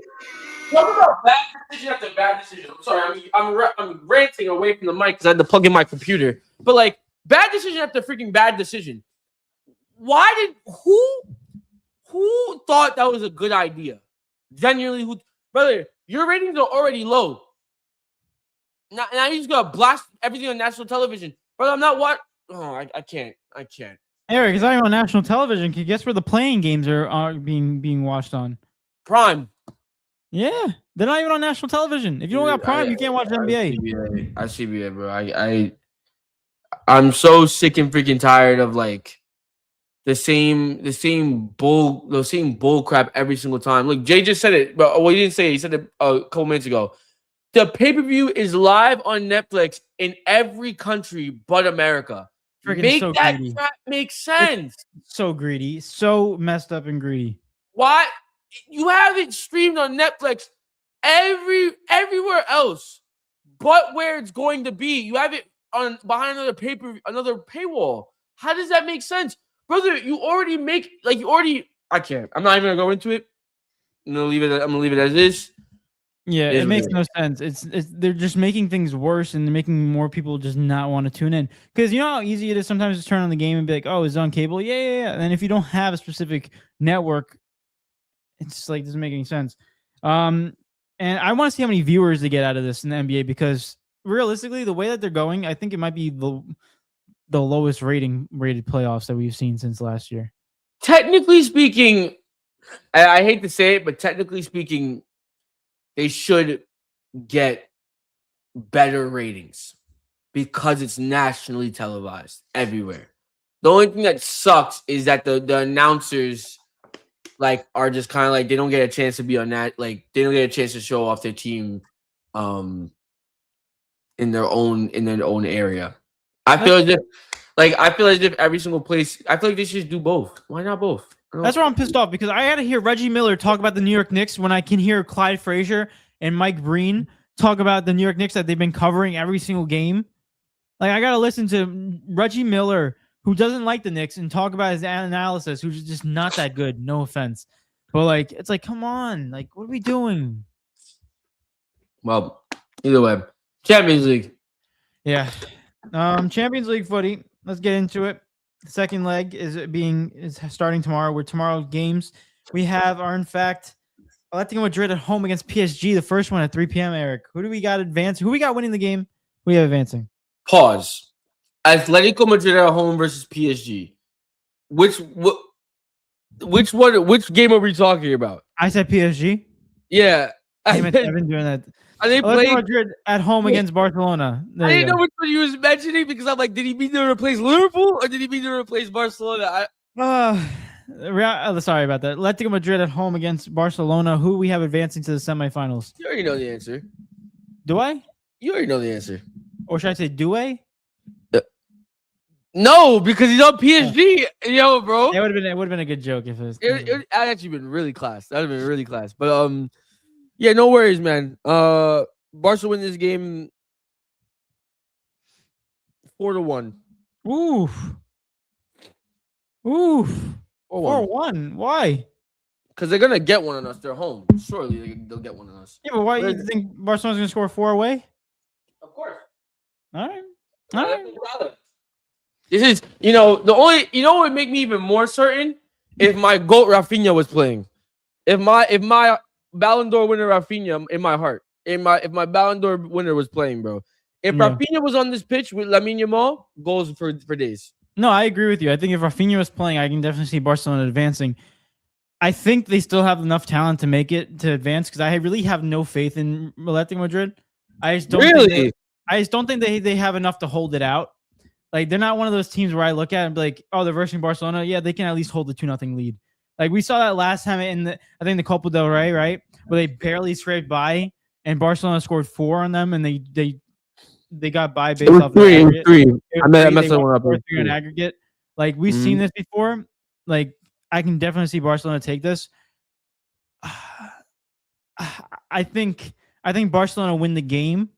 talk about bad decision after bad decision. I'm sorry, I'm ranting away from the mic because I had to plug in my computer. But like, bad decision after freaking bad decision. Who thought that was a good idea? Genuinely, brother, your ratings are already low. Now you just gotta blast everything on national television. Brother, I'm not what. Oh, I can't. Eric, it's not even on national television. Can you guess where the playing games are being watched on? Prime. Yeah, they're not even on national television. If you don't got Prime, you can't watch NBA. I CBA, bro. I'm so sick and freaking tired of like the same bull crap every single time. Look, Jay just said it, but he didn't say it. He said it a couple minutes ago. The pay-per-view is live on Netflix in every country but America. Make that crap make sense. It's so greedy, so messed up and greedy. Why? You have it streamed on Netflix everywhere else but where it's going to be. You have it on behind another paywall. How does that make sense? Brother, I can't. I'm not even gonna go into it. I'm gonna leave it as is. Yeah, it makes no sense. It's they're just making things worse, and they're making more people just not want to tune in. Because you know how easy it is sometimes to turn on the game and be like, "Oh, it's on cable." Yeah. And then if you don't have a specific network, it's like doesn't make any sense. And I want to see how many viewers they get out of this in the NBA, because realistically, the way that they're going, I think it might be the lowest rated playoffs that we've seen since last year. Technically speaking, I hate to say it, but technically speaking, they should get better ratings because it's nationally televised everywhere. The only thing that sucks is that the announcers like are just kind of like they don't get a chance to be on that, like they don't get a chance to show off their team in their own area. I feel as if every single place, I feel like they should do both. Why not both? That's why I'm pissed off, because I had to hear Reggie Miller talk about the New York Knicks when I can hear Clyde Frazier and Mike Breen talk about the New York Knicks that they've been covering every single game. Like, I got to listen to Reggie Miller, who doesn't like the Knicks, and talk about his analysis, who's just not that good. No offense. But, like, it's like, come on. Like, what are we doing? Well, either way, Champions League. Yeah. Champions League footy. Let's get into it. The second leg is starting tomorrow. With tomorrow's games, we are in fact Atletico Madrid at home against PSG. The first one at 3 p.m. Eric, who do we got advancing? Who we got winning the game? Who we have advancing? Pause. Atletico Madrid at home versus PSG. Which game are we talking about? I said PSG. Yeah, I've been doing that. Are they playing Madrid at home against Barcelona? I didn't know which one you was mentioning, because I'm like, did he mean to replace Liverpool or did he mean to replace Barcelona? Sorry about that. Atletico Madrid at home against Barcelona. Who we have advancing to the semifinals? You already know the answer. Do I? You already know the answer. Or should I say do I? No, because he's on PSG. Yo, bro. It would have been a good joke if it was. It would actually been really class. That would have been really class. But yeah, no worries, man. Barca win this game 4-1. Oof. 4-1. Why? Because they're gonna get one on us. They're home. Surely they'll get one on us. Yeah, but why do you think Barcelona's gonna score 4 away? Of course. All right. This is, what would make me even more certain if my GOAT Rafinha was playing. If my Ballon d'Or winner Rafinha in my heart, if my Ballon d'Or winner was playing, bro. If Rafinha was on this pitch with Lamine Yamal, goals for days. No, I agree with you. I think if Rafinha was playing, I can definitely see Barcelona advancing. I think they still have enough talent to make it to advance because I really have no faith in Atletico Madrid. I just don't think they have enough to hold it out. Like they're not one of those teams where I look at and be like, oh, they're versing Barcelona. Yeah, they can at least hold the 2-0 lead. Like we saw that last time in I think the Copa del Rey, right? Where they barely scraped by and Barcelona scored 4 on them and they got by based off three. I messed that one up. 4-3 on aggregate. Like we've seen this before. Like I can definitely see Barcelona take this. I think Barcelona win the game,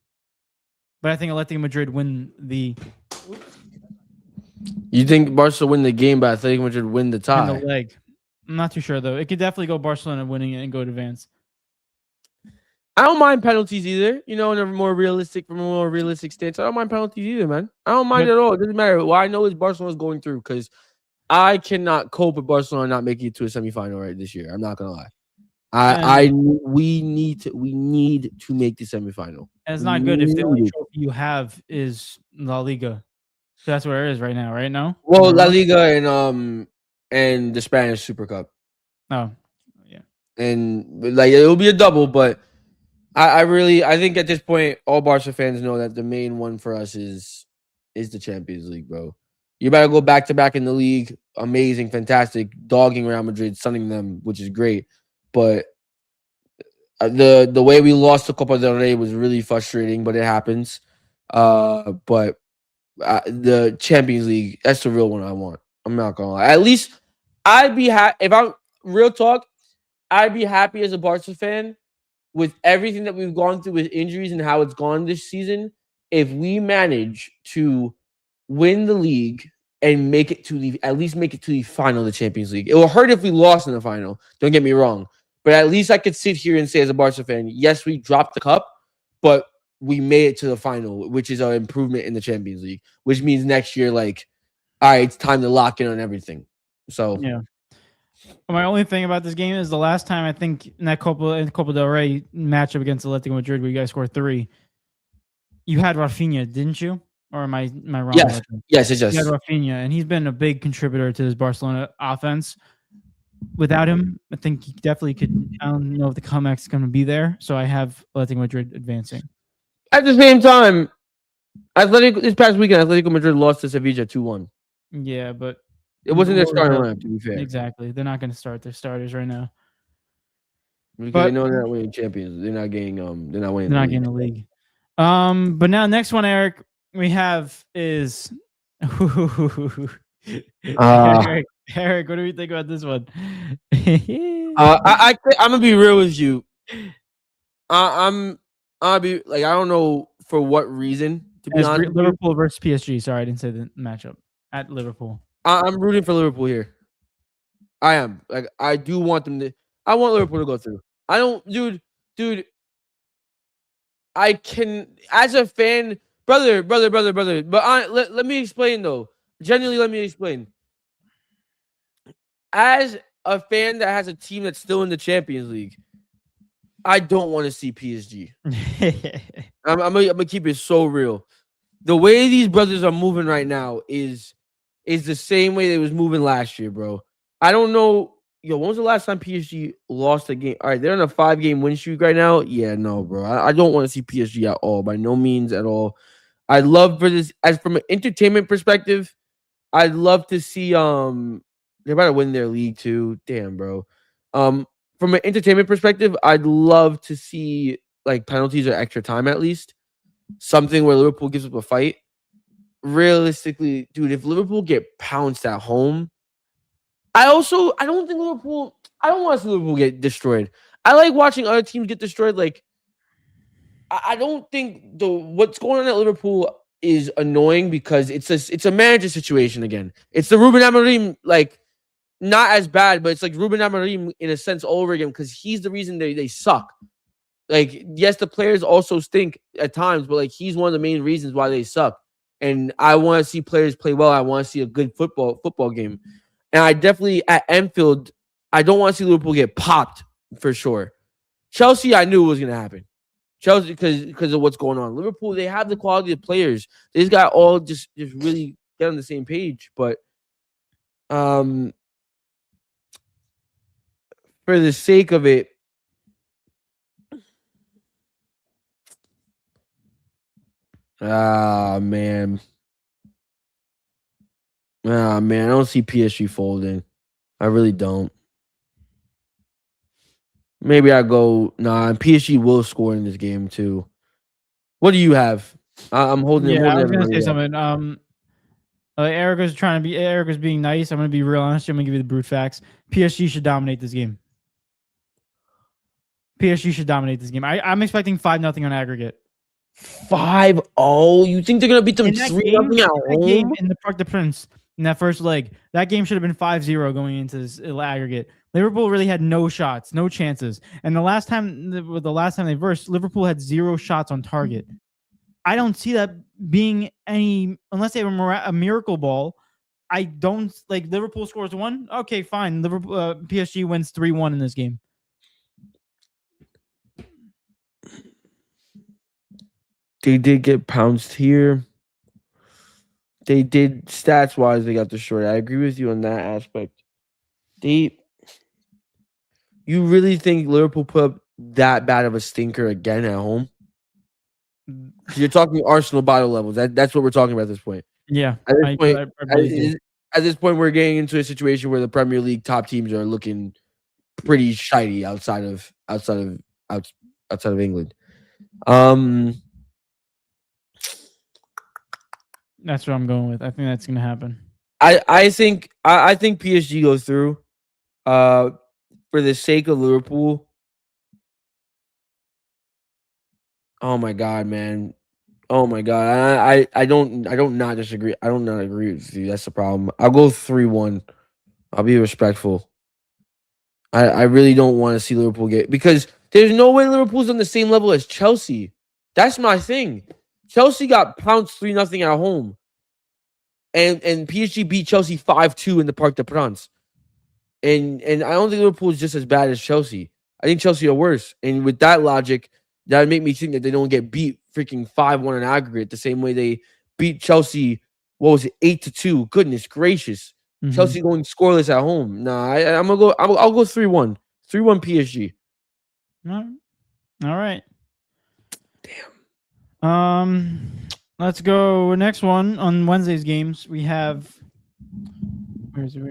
but I think Atletico Madrid win the. You think Barcelona win the game, but Atletico Madrid win the tie? Win the leg. I'm not too sure though. It could definitely go Barcelona winning it and go to advance. I don't mind penalties either. You know, from a more realistic stance, I don't mind penalties either, man. I don't mind at all. It doesn't matter. What I know is Barcelona's going through because I cannot cope with Barcelona not making it to a semifinal right this year. I'm not gonna lie. We need to make the semifinal. And it's not good if the only trophy you have is La Liga. So that's where it is right now, right now. Well, La Liga and the Spanish Super Cup. Oh, yeah. And like it'll be a double, but I think at this point all Barca fans know that the main one for us is the Champions League, bro. You better go back to back in the league. Amazing, fantastic, dogging Real Madrid, stunning them, which is great. But the way we lost the Copa del Rey was really frustrating, but it happens. But the Champions League, that's the real one I want. I'm not gonna lie. At least I'd be happy if I'm real talk. I'd be happy as a Barca fan with everything that we've gone through with injuries and how it's gone this season. If we manage to win the league and make it to at least make it to the final of the Champions League, it will hurt if we lost in the final. Don't get me wrong, but at least I could sit here and say as a Barca fan, yes, we dropped the cup, but we made it to the final, which is an improvement in the Champions League, which means next year, like, all right, it's time to lock in on everything. So yeah. My only thing about this game is the last time I think in that Copa del Rey matchup against Atletico Madrid where you guys scored 3, you had Rafinha, didn't you? Or am I wrong? Yes. You had Rafinha, and he's been a big contributor to this Barcelona offense. Without him, I think he definitely could. I don't know if the comeback's going to be there, so I have Atletico Madrid advancing. At the same time, this past weekend, Atletico Madrid lost to Sevilla 2-1. Yeah, but it wasn't their starting lineup, to be fair. Exactly. They're not going to start their starters right now. Because they know they're not winning champions. They're not getting the league. But now next one, Eric, we have is Eric, what do we think about this one? I'm gonna be real with you. I'll be like, I don't know for what reason, to be honest. Liverpool versus PSG. Sorry, I didn't say the matchup at Liverpool. I'm rooting for Liverpool here. I am. Like, I do want them to. I want Liverpool to go through. I don't, dude. I can, as a fan, brother. But let me explain though. Genuinely, let me explain. As a fan that has a team that's still in the Champions League, I don't want to see PSG. I'm gonna keep it so real. The way these brothers are moving right now is the same way they was moving last year, bro. I don't know. Yo, when was the last time PSG lost a game? All right, they're on a 5-game win streak right now. Yeah, no, bro. I don't want to see PSG at all, by no means at all. I'd love for this, as from an entertainment perspective, I'd love to see they're about to win their league too. Damn, bro. From an entertainment perspective, I'd love to see like penalties or extra time at least. Something where Liverpool gives up a fight. Realistically, dude, if Liverpool get pounced at home, I don't want to see Liverpool get destroyed. I like watching other teams get destroyed. Like, I don't think what's going on at Liverpool is annoying because it's a manager situation again. It's the Ruben Amorim, like, not as bad, but it's like Ruben Amorim in a sense all over again because he's the reason they suck. Like, yes, the players also stink at times, but like he's one of the main reasons why they suck. And I want to see players play well. I want to see a good football game. And I definitely, at Anfield, I don't want to see Liverpool get popped for sure. Chelsea, I knew it was gonna happen. Chelsea, because of what's going on. Liverpool, they have the quality of players. They just got all just really get on the same page. But for the sake of it, man. I don't see PSG folding. I really don't. Maybe I go. Nah, PSG will score in this game too. What do you have? I'm holding. I'm Yeah, holding I was gonna everybody say up. something. Erica's being nice. I'm gonna be real honest. I'm gonna give you the brute facts. PSG should dominate this game. PSG should dominate this game. I'm expecting 5-0 on aggregate. 5-0. You think they're gonna beat them In that 3-0 at home? in the Parc des Princes, in that first leg, that game should have been 5-0 going into this aggregate. Liverpool really had no shots, no chances. And the last time they versed, Liverpool had 0 shots on target. I don't see that being any, unless they have a miracle ball. I don't like Liverpool scores 1. Okay, fine. Liverpool PSG wins 3-1 in this game. They did get pounced here. They did stats wise. They got destroyed. I agree with you on that aspect. You really think Liverpool put up that bad of a stinker again at home? You're talking Arsenal bottle levels. That's what we're talking about at this point. Yeah, At this point, I really do. at this point, we're getting into a situation where the Premier League top teams are looking pretty shiny outside of England. That's what I'm going with. I think that's going to happen. I think PSG goes through. For the sake of Liverpool. Oh my god, man. Oh my god. I don't not disagree. I don't not agree with you. That's the problem. I'll go 3-1. I'll be respectful. I really don't want to see Liverpool get, because there's no way Liverpool's on the same level as Chelsea. That's my thing. Chelsea got pounced 3-0 at home. And PSG beat Chelsea 5-2 in the Parc des Princes. And I don't think Liverpool is just as bad as Chelsea. I think Chelsea are worse. And with that logic, that would make me think that they don't get beat freaking 5-1 in aggregate the same way they beat Chelsea. What was it, 8-2? Goodness gracious. Mm-hmm. Chelsea going scoreless at home. Nah, I'm gonna go. I'll go 3-1. 3-1 PSG. All right. Damn. Let's go next one on Wednesday's games. We have. Where is it?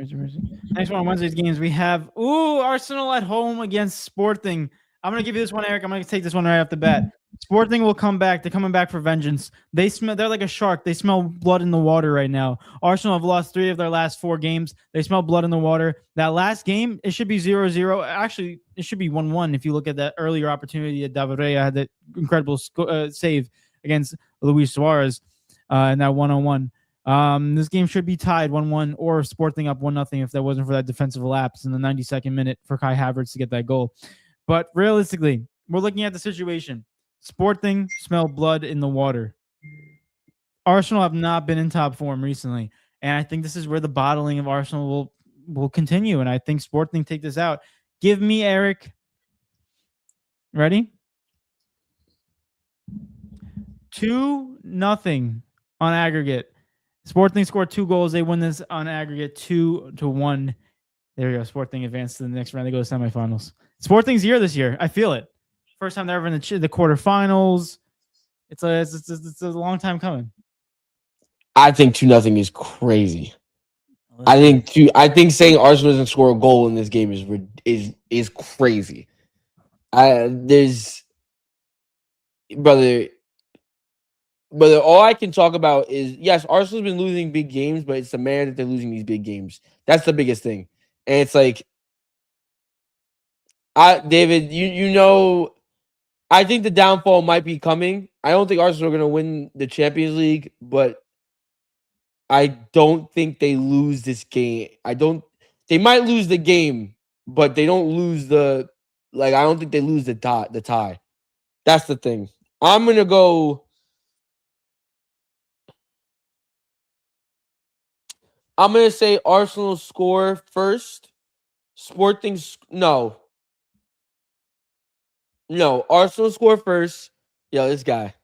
Next one on Wednesday's games. We have Arsenal at home against Sporting. I'm gonna give you this one, Eric. I'm gonna take this one right off the bat. Sporting will come back. They're coming back for vengeance. They're like a shark. They smell blood in the water right now. Arsenal have lost 3 of their last 4 games. They smell blood in the water. That last game, it should be 0-0. Actually, it should be 1-1 if you look at that earlier opportunity that David Raya had that incredible save against Luis Suarez in that 1-on-1. This game should be tied 1-1 or Sporting up 1-0 if that wasn't for that defensive lapse in the 92nd minute for Kai Havertz to get that goal. But realistically, we're looking at the situation. Sporting smell blood in the water. Arsenal have not been in top form recently, and I think this is where the bottling of Arsenal will continue, and I think Sporting take this out. Give me Eric. Ready? 2-0 on aggregate. Sporting scored 2 goals. They win this on aggregate 2-1. There we go. Sporting advanced to the next round. They go to semifinals. Sporting's year this year. I feel it. First time they're ever in the quarterfinals. It's a long time coming. I think 2-0 is crazy. I think saying Arsenal doesn't score a goal in this game is crazy. Brother, all I can talk about is, yes, Arsenal's been losing big games, but it's the manner that they're losing these big games. That's the biggest thing. And it's like, David, you know, I think the downfall might be coming. I don't think Arsenal are going to win the Champions League, but I don't think they lose this game. They might lose the game, but they don't lose I don't think they lose the tie. That's the thing. I'm going to go. I'm going to say Arsenal score first. Sporting, no. No, Arsenal score first. Yo, this guy.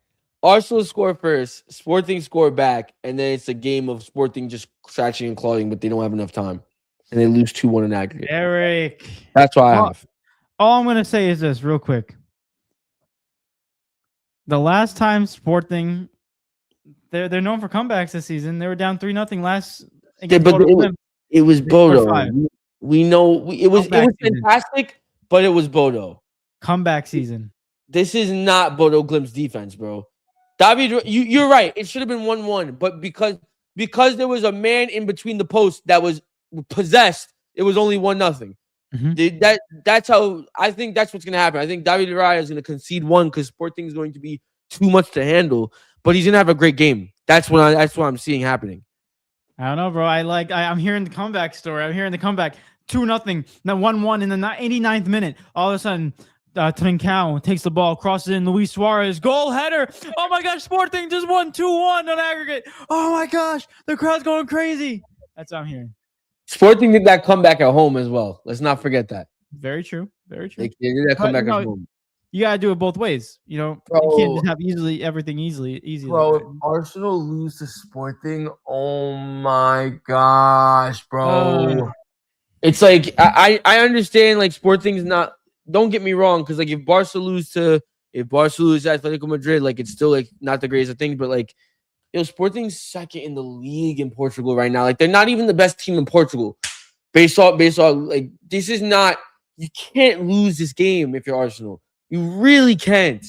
Arsenal score first. Sporting score back, and then it's a game of Sporting just scratching and clawing, but they don't have enough time, and they lose 2-1 in aggregate. Eric. That's what I have. All I'm gonna say is this, real quick. The last time Sporting, they're known for comebacks this season. They were down 3-0 last against But Bodo. it was Bodo. We know it was Comeback fantastic, but it was Bodo. Comeback season. This is not Bodo Glimt's defense, bro. David, you're right. It should have been 1-1, but because there was a man in between the posts that was possessed, it was only 1-0. That's how I think that's what's gonna happen. I think David Raya is gonna concede one because Sporting is going to be too much to handle, but he's gonna have a great game. That's what I'm seeing happening. I don't know, bro. I'm hearing the comeback story. I'm hearing the comeback 2-0, now 1-1 in the 89th minute. All of a sudden, Trincao takes the ball, crosses in. Luis Suarez, goal header. Oh my gosh, Sporting just won 2-1 on aggregate. Oh my gosh, the crowd's going crazy. That's what I'm hearing. Sporting did that comeback at home as well. Let's not forget that. Very true. Very true. They did that comeback at home. You gotta do it both ways. You know, you can't just have everything easy. Bro, if Arsenal lose to Sporting, oh my gosh, bro. It's like I understand like Sporting's not. Don't get me wrong, because like if Barca lose to Atletico Madrid, like it's still like not the greatest of things, but like Sporting's second in the league in Portugal right now. Like they're not even the best team in Portugal. Based off like this is not. You can't lose this game if you're Arsenal. You really can't.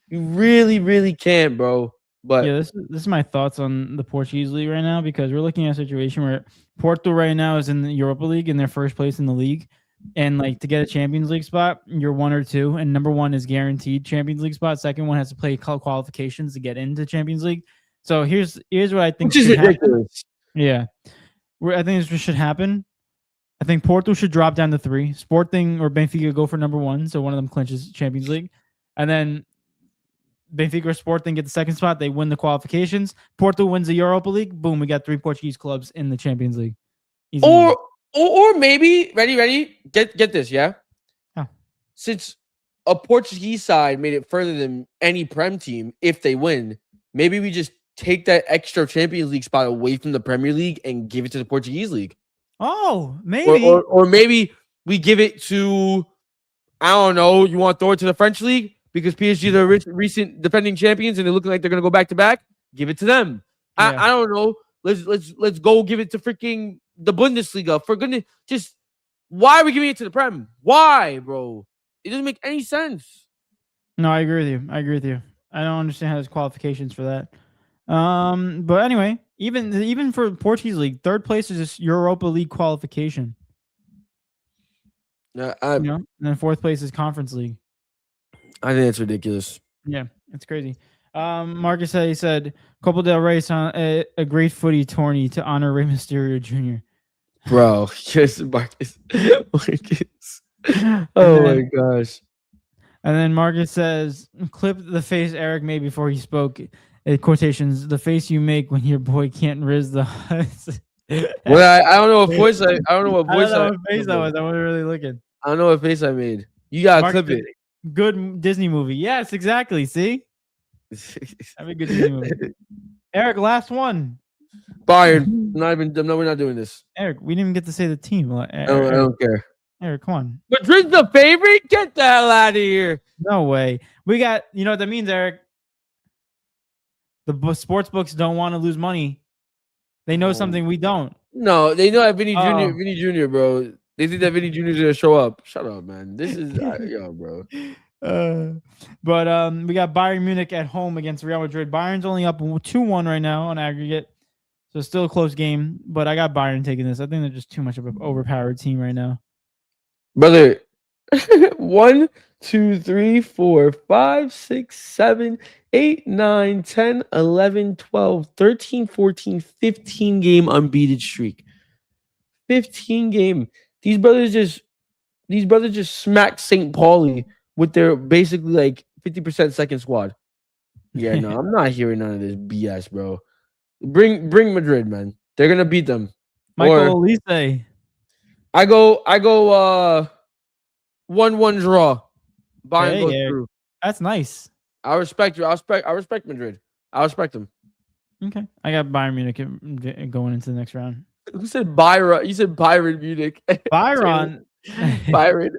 You really can't, bro. But yeah, this is my thoughts on the Portuguese league right now, because we're looking at a situation where Porto right now is in the Europa League in their first place in the league. And like to get a Champions League spot, you're 1 or 2, and number 1 is guaranteed Champions League spot. Second one has to play qualifications to get into Champions League. So here's what I think should happen. Yeah, I think this should happen. I think Porto should drop down to 3. Sporting or Benfica go for number 1, so one of them clinches Champions League, and then Benfica or Sporting get the second spot. They win the qualifications. Porto wins the Europa League. Boom, we got 3 Portuguese clubs in the Champions League. Easy or maybe ready. Get this, yeah. Oh. Since a Portuguese side made it further than any Prem team, if they win, maybe we just take that extra Champions League spot away from the Premier League and give it to the Portuguese league. Oh, maybe. Or maybe we give it to, I don't know, you want to throw it to the French league because PSG are the recent defending champions and they're looking like they're going to go back to back. Give it to them. Yeah. I don't know. Let's go give it to freaking the Bundesliga. For goodness, just why are we giving it to the Prem? Why, bro? It doesn't make any sense. No, I agree with you. I don't understand how there's qualifications for that. But anyway, even for Portuguese league, third place is just Europa League qualification. And then fourth place is Conference League. I think it's ridiculous. Yeah, it's crazy. Marcus said Copa del Rey on a great footy tourney to honor Rey Mysterio Jr. Bro, yes, Marcus. Oh my gosh. And then Marcus says, clip the face Eric made before he spoke. Quotations, the face you make when your boy can't riz the Well, I don't know what voice I don't know what voice I don't know what face that was. I wasn't really looking. I don't know what face I made. You gotta clip it. Good Disney movie. Yes, exactly. See? Have a good Disney movie. Eric, last one. Bayern. We're not doing this. Eric, we didn't even get to say the team. I don't care. Eric, come on. Madrid's the favorite? Get the hell out of here. No way. We got, you know what that means, Eric? The sports books don't want to lose money. They know something we don't. No, they know that Vinny Jr., bro. They think that Vinny Jr. is gonna show up. Shut up, man. This is yo, bro. But we got Bayern Munich at home against Real Madrid. Bayern's only up 2-1 right now on aggregate, so still a close game. But I got Bayern taking this. I think they're just too much of an overpowered team right now. Brother, 1, 2, 3, 4, 5, 6, 7, 8, 9, 10, 11, 12, 13, 14, 15 game unbeaten streak. 15 game. These brothers just smacked St. Pauli with their basically like 50% second squad. Yeah, no, I'm not hearing none of this BS, bro. Bring Madrid, man. They're gonna beat them. Michael Olise. I go 1-1 draw. Bayern Hey, goes Eric. through. That's nice. I respect you. I respect Madrid. I respect them. Okay. I got Bayern Munich going into the next round. Who said Byron? You said Byron Munich. Byron. Byron.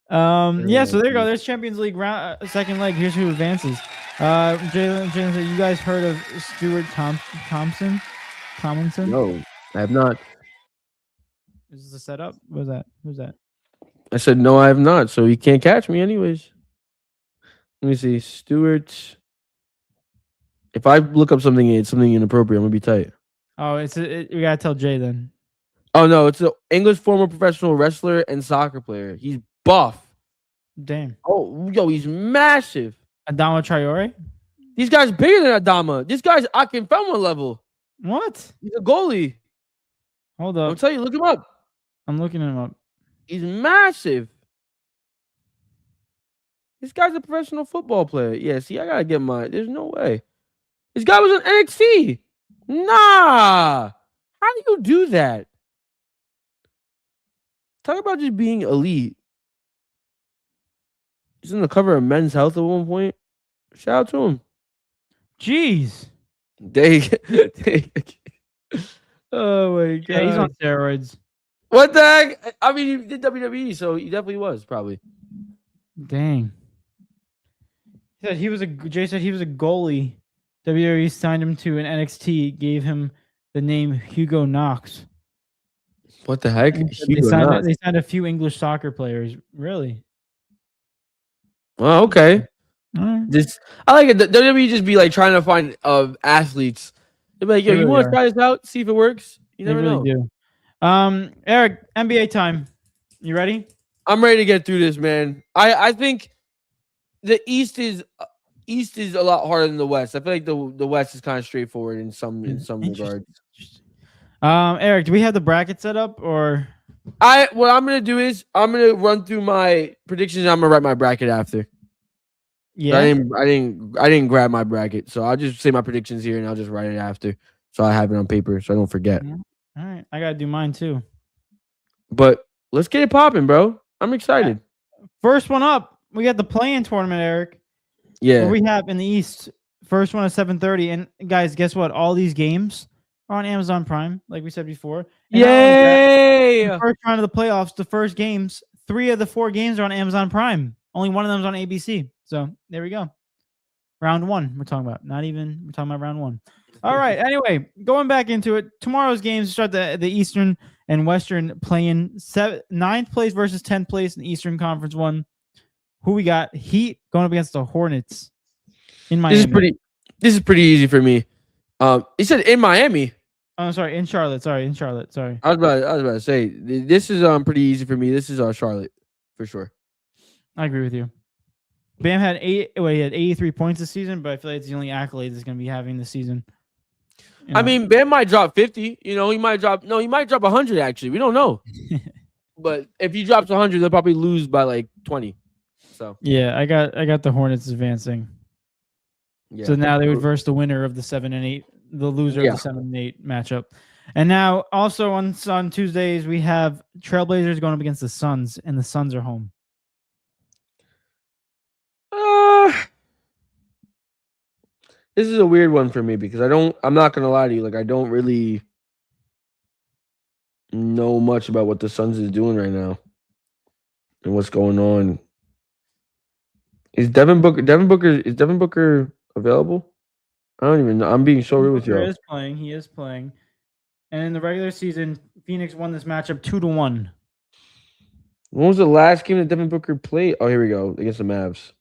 Yeah, so there you go. There's Champions League round, second leg. Here's who advances. Jalen said, you guys heard of Stuart Tomlinson? No, I have not. Is this a setup? What was that? Who's that? I said no, I have not. So you can't catch me, anyways. Let me see, Stuart. If I look up something, it's something inappropriate. I'm gonna be tight. Oh, we gotta tell Jay then. Oh no, it's an English former professional wrestler and soccer player. He's buff. Damn. Oh, yo, he's massive. Adama Traore? These guys bigger than Adama. This guy's Akinfenwa level. What? He's a goalie. Hold I'll up. tell you, look him up. I'm looking him up. He's massive. This guy's a professional football player. Yeah, see, I gotta get mine. There's no way. This guy was on NXT. Nah. How do you do that? Talk about just being elite. He's on the cover of Men's Health at one point. Shout out to him. Jeez. Oh my god. Yeah, he's on steroids. What the heck? I mean, he did WWE, so he definitely was, probably. Dang. Jay said he was a goalie. WWE signed him to an NXT, gave him the name Hugo Knox. What the heck? They signed a few English soccer players. Really? Oh, okay. All right. I like it. WWE just be like trying to find athletes. They're like, yo, They you really want to are. try this out? See if it works. You They never really know. do. Eric, NBA time. You ready? I'm ready to get through this, man. I think the East is a lot harder than the West. I feel like the West is kind of straightforward in some regards. Eric, do we have the bracket set up or? What I'm gonna do is I'm gonna run through my predictions. And I'm gonna write my bracket after. Yeah. I didn't grab my bracket, so I'll just say my predictions here and I'll just write it after, so I have it on paper so I don't forget. All right, I gotta do mine too. But let's get it popping, bro. I'm excited. First one up, we got the play-in tournament, Eric. Yeah. What we have in the East, first one at 7:30, and guys, guess what? All these games are on Amazon Prime, like we said before. And yay! the first round of the playoffs, the first games, 3 of the 4 games are on Amazon Prime. Only one of them is on ABC. So there we go. Round 1, we're talking about. We're talking about round 1. All right. Anyway, going back into it, tomorrow's games start the Eastern and Western play-in. 9th place versus 10th place in the Eastern Conference 1. Who we got? Heat going up against the Hornets in Miami. This is pretty easy for me. He said in Miami. Oh, sorry, in Charlotte. Sorry. I was about to say this is pretty easy for me. This is Charlotte for sure. I agree with you. Bam had he had 83 points this season, but I feel like it's the only accolade he's going to be having this season. You know? I mean, Bam might drop 50. You know, he might drop 100 actually. We don't know. But if he drops 100, they'll probably lose by like 20. So yeah, I got the Hornets advancing. Yeah. So now they would verse the winner of the 7 and 8, the loser of the 7 and 8 matchup. And now also on Tuesdays we have Trailblazers going up against the Suns, and the Suns are home. This is a weird one for me because I'm not gonna lie to you, like I don't really know much about what the Suns is doing right now and what's going on. Is Devin Booker available? I don't even know. I'm being so rude with you. He is playing. And in the regular season, Phoenix won this matchup 2-1. When was the last game that Devin Booker played? Oh, here we go. Against the Mavs.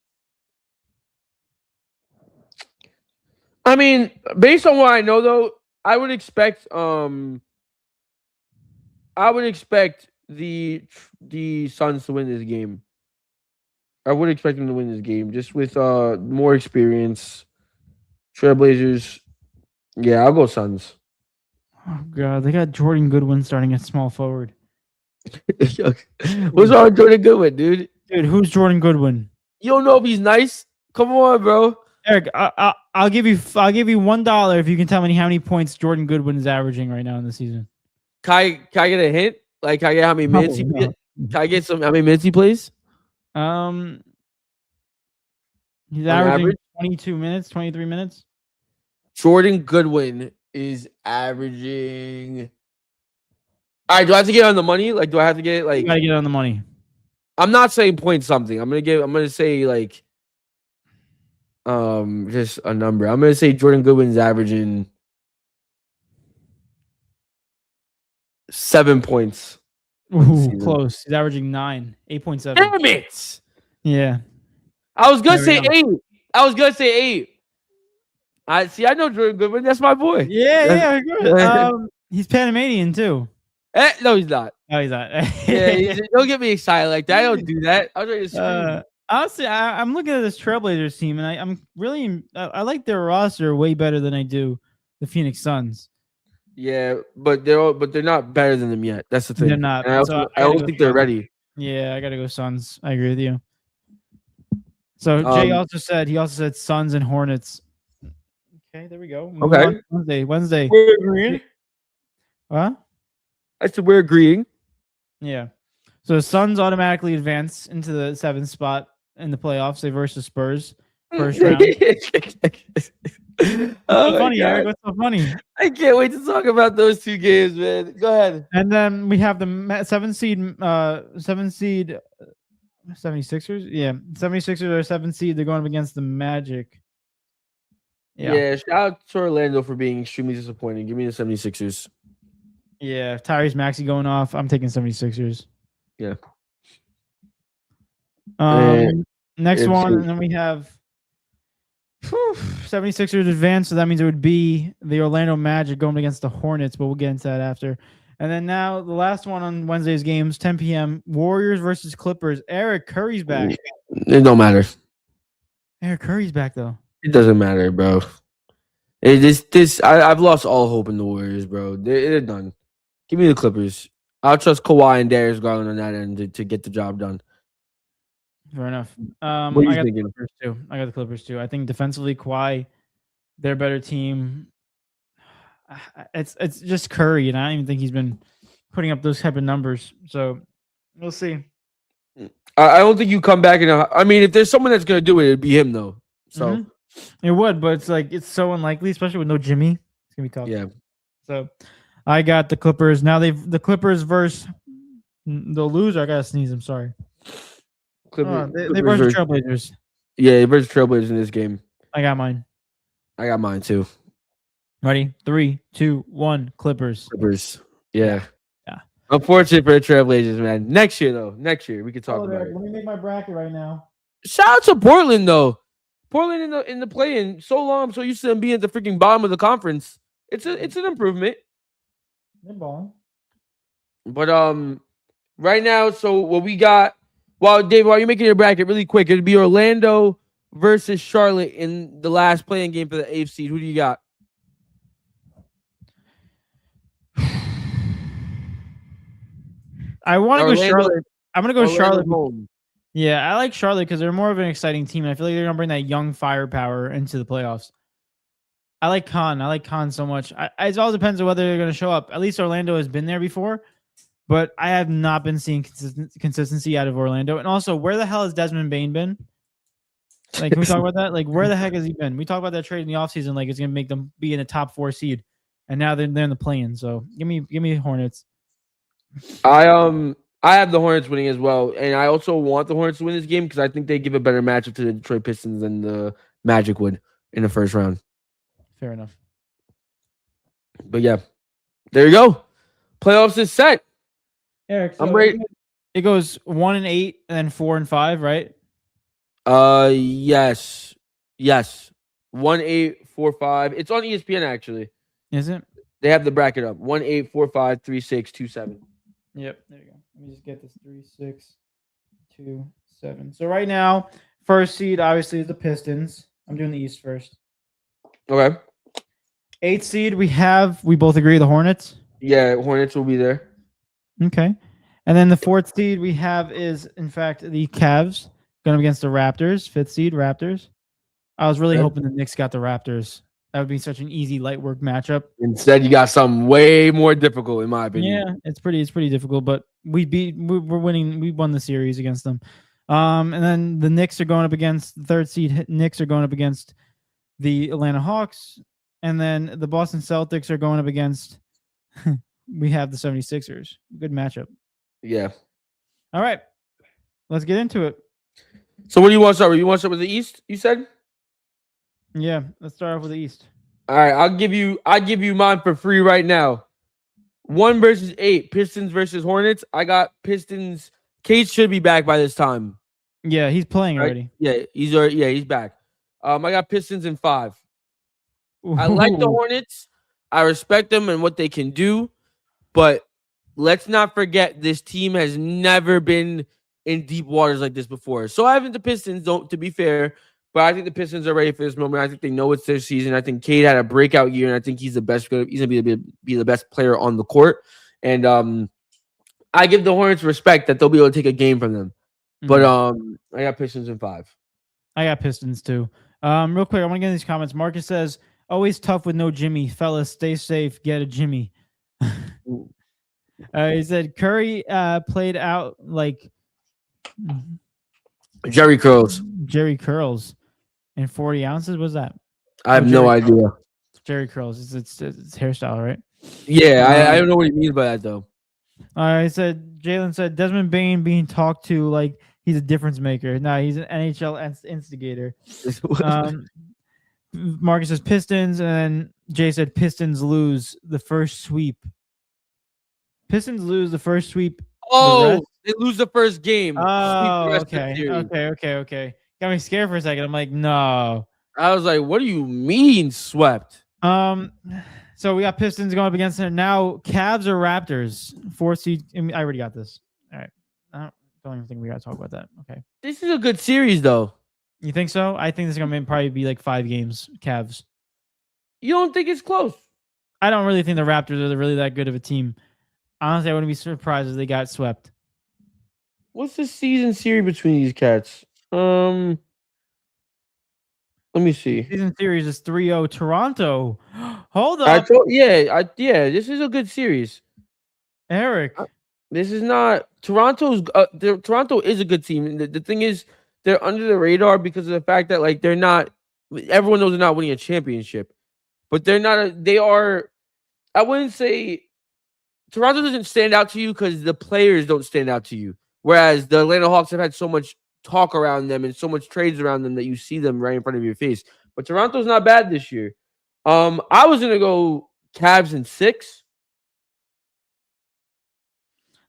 I mean, based on what I know, though, I would expect the Suns to win this game. I would expect them to win this game just with more experience. Trailblazers, yeah, I'll go Suns. Oh god, they got Jordan Goodwin starting at small forward. What's wrong with Jordan Goodwin, dude? Dude, who's Jordan Goodwin? You don't know if he's nice? Come on, bro. Eric, I'll give you $1 if you can tell me how many points Jordan Goodwin is averaging right now in the season. Can I get a hint? Like, can I get how many minutes he plays? Can I get how many minutes he plays? He's On averaging average? 22 minutes, 23 minutes. Jordan Goodwin is averaging. All right, do I have to get on the money? Like, do I have to get You like? gotta get on the money. I'm not saying point something. I'm gonna say like just a number. I'm gonna say Jordan Goodwin's averaging 7 points. Ooh, close. He's averaging 8.7. Damn it! Yeah. I was gonna There we say go. 8. I was gonna say 8. I see. I know Jordan Goodwin. That's my boy. Yeah, good. He's Panamanian too. No, he's not. No, he's not. Yeah, don't get me excited like that. I don't do that. I was ready to scream. Honestly, I'm looking at this Trailblazers team, and I'm really I like their roster way better than I do the Phoenix Suns. Yeah, but they're not better than them yet. That's the thing. They're not. And I don't think they're ready. Yeah, I gotta go Suns. I agree with you. So Jay he also said Suns and Hornets. Okay, there we go. Okay. Wednesday. We're agreeing. Huh? I said we're agreeing. Yeah. So the Suns automatically advance into the 7th spot in the playoffs. They versus Spurs first round. Oh funny, Eric. What's so funny? I can't wait to talk about those two games, man. Go ahead. And then we have the 7th seed 76ers. Yeah, 76ers are 7th seed. They're going up against the Magic. Yeah, shout out to Orlando for being extremely disappointing. Give me the 76ers. Yeah, Tyrese Maxey going off. I'm taking 76ers. Yeah. Next one, and then we have 76ers advance, so that means it would be the Orlando Magic going against the Hornets, but we'll get into that after. And then now the last one on Wednesday's games, 10 p.m. Warriors versus Clippers. Eric Curry's back. It don't matter. Eric Curry's back though. It doesn't matter, bro. I've lost all hope in the Warriors, bro. They're done. Give me the Clippers. I'll trust Kawhi and Darius Garland on that end to get the job done. Fair enough. What are you thinking? I got the Clippers too. I think defensively, Kawhi, they're a better team. It's just Curry, and I don't even think he's been putting up those type of numbers. So we'll see. I don't think you come back I mean, if there's someone that's gonna do it, it'd be him though. So it would, but it's so unlikely, especially with no Jimmy. It's gonna be tough. Yeah. So I got the Clippers. Now the Clippers versus the loser. I gotta sneeze. I'm sorry. They versus Trailblazers. Yeah, they versus Trailblazers in this game. I got mine. I got mine too. Ready? 3, 2, 1. Clippers. Yeah. Yeah. Unfortunate for the Trailblazers, man. Next year though. We can talk about it. Let me make my bracket right now. Shout out to Portland though. Portland in the play-in so long. I'm so used to them being at the freaking bottom of the conference. It's an improvement. They're balling. But right now, so what we got. Well, Dave, while you're making your bracket really quick, it'd be Orlando versus Charlotte in the last playing game for the 8th seed. Who do you got? I want to go Charlotte. I'm gonna go Charlotte. Home. Yeah, I like Charlotte because they're more of an exciting team. And I feel like they're gonna bring that young firepower into the playoffs. I like Khan so much. It all depends on whether they're gonna show up. At least Orlando has been there before, but I have not been seeing consistency out of Orlando. And also, where the hell has Desmond Bane been? Like, can we talk about that? Like, where the heck has he been? We talked about that trade in the offseason. Like, it's gonna make them be in the top 4 seed, and now they're in the play-in. So give me Hornets. I have the Hornets winning as well, and I also want the Hornets to win this game because I think they give a better matchup to the Detroit Pistons than the Magic would in the first round. Fair enough. But yeah, there you go. Playoffs is set. Eric, so I'm ready. It goes 1-8 and then 4-5, right? Yes. 1-8, 4-5. It's on ESPN actually. Is it? They have the bracket up. 1-8, 4-5, 3-6, 2-7. Yep. There you go. Let me just get this 3-6, 2-7. So right now, first seed obviously is the Pistons. I'm doing the East first. Okay. 8th seed we both agree the Hornets. Yeah, Hornets will be there. Okay. And then the 4th seed we have is in fact the Cavs going up against the Raptors. 5th seed Raptors. I was really hoping the Knicks got the Raptors. That would be such an easy light work matchup. Instead, you got something way more difficult, in my opinion. Yeah, it's pretty difficult, but we're winning. We won the series against them. And then the Knicks are going up against the third seed. Knicks are going up against the Atlanta Hawks. And then the Boston Celtics are going up against, we have the 76ers. Good matchup. Yeah. All right. Let's get into it. So what do you want to start with? You want to start with the East, you said? Yeah, let's start off with the East. All right, I'll give you mine for free right now. 1 versus 8, Pistons versus Hornets. I got Pistons. Cade should be back by this time. Yeah, he's playing Right? already. Yeah, he's back. I got Pistons in 5. I like the Hornets. I respect them and what they can do, but let's not forget this team has never been in deep waters like this before. So I haven't the Pistons, don't to be fair, but I think the Pistons are ready for this moment. I think they know it's their season. I think Cade had a breakout year, and I think he's the best. He's gonna be the best player on the court. And I give the Hornets respect that they'll be able to take a game from them. But I got Pistons in 5. I got Pistons too. Real quick, I want to get in these comments. Marcus says, "Always tough with no Jimmy, fellas. Stay safe. Get a Jimmy." He said Curry played out like Jerry curls. in 40 ounces. What's that? I have no idea. Jerry curls. It's hairstyle, right? Yeah, I don't know what he means by that though. Jalen said Desmond Bain being talked to like he's a difference maker. No, he's an NHL instigator. Marcus says Pistons, and then Jay said Pistons lose the first sweep. Pistons lose the first sweep. Oh, they lose the first game. Oh, okay. Got me scared for a second. I'm like, no. I was like, what do you mean swept? So we got Pistons going up against it. Now Cavs or Raptors. 4th seed. I already got this. All right. I don't even think we got to talk about that. Okay. This is a good series, though. You think so? I think this is going to probably be like 5 games, Cavs. You don't think it's close? I don't really think the Raptors are really that good of a team. Honestly, I wouldn't be surprised if they got swept. What's the season series between these cats? Let me see. Season series is 3-0 Toronto. Hold up. This is a good series. Eric. This is not Toronto's. Toronto is a good team. The thing is, they're under the radar because of the fact that like they're not. Everyone knows they're not winning a championship, but they're not. They are. I wouldn't say Toronto doesn't stand out to you because the players don't stand out to you. Whereas the Atlanta Hawks have had so much talk around them and so much trades around them that you see them right in front of your face. But Toronto's not bad this year. I was gonna go Cavs in 6.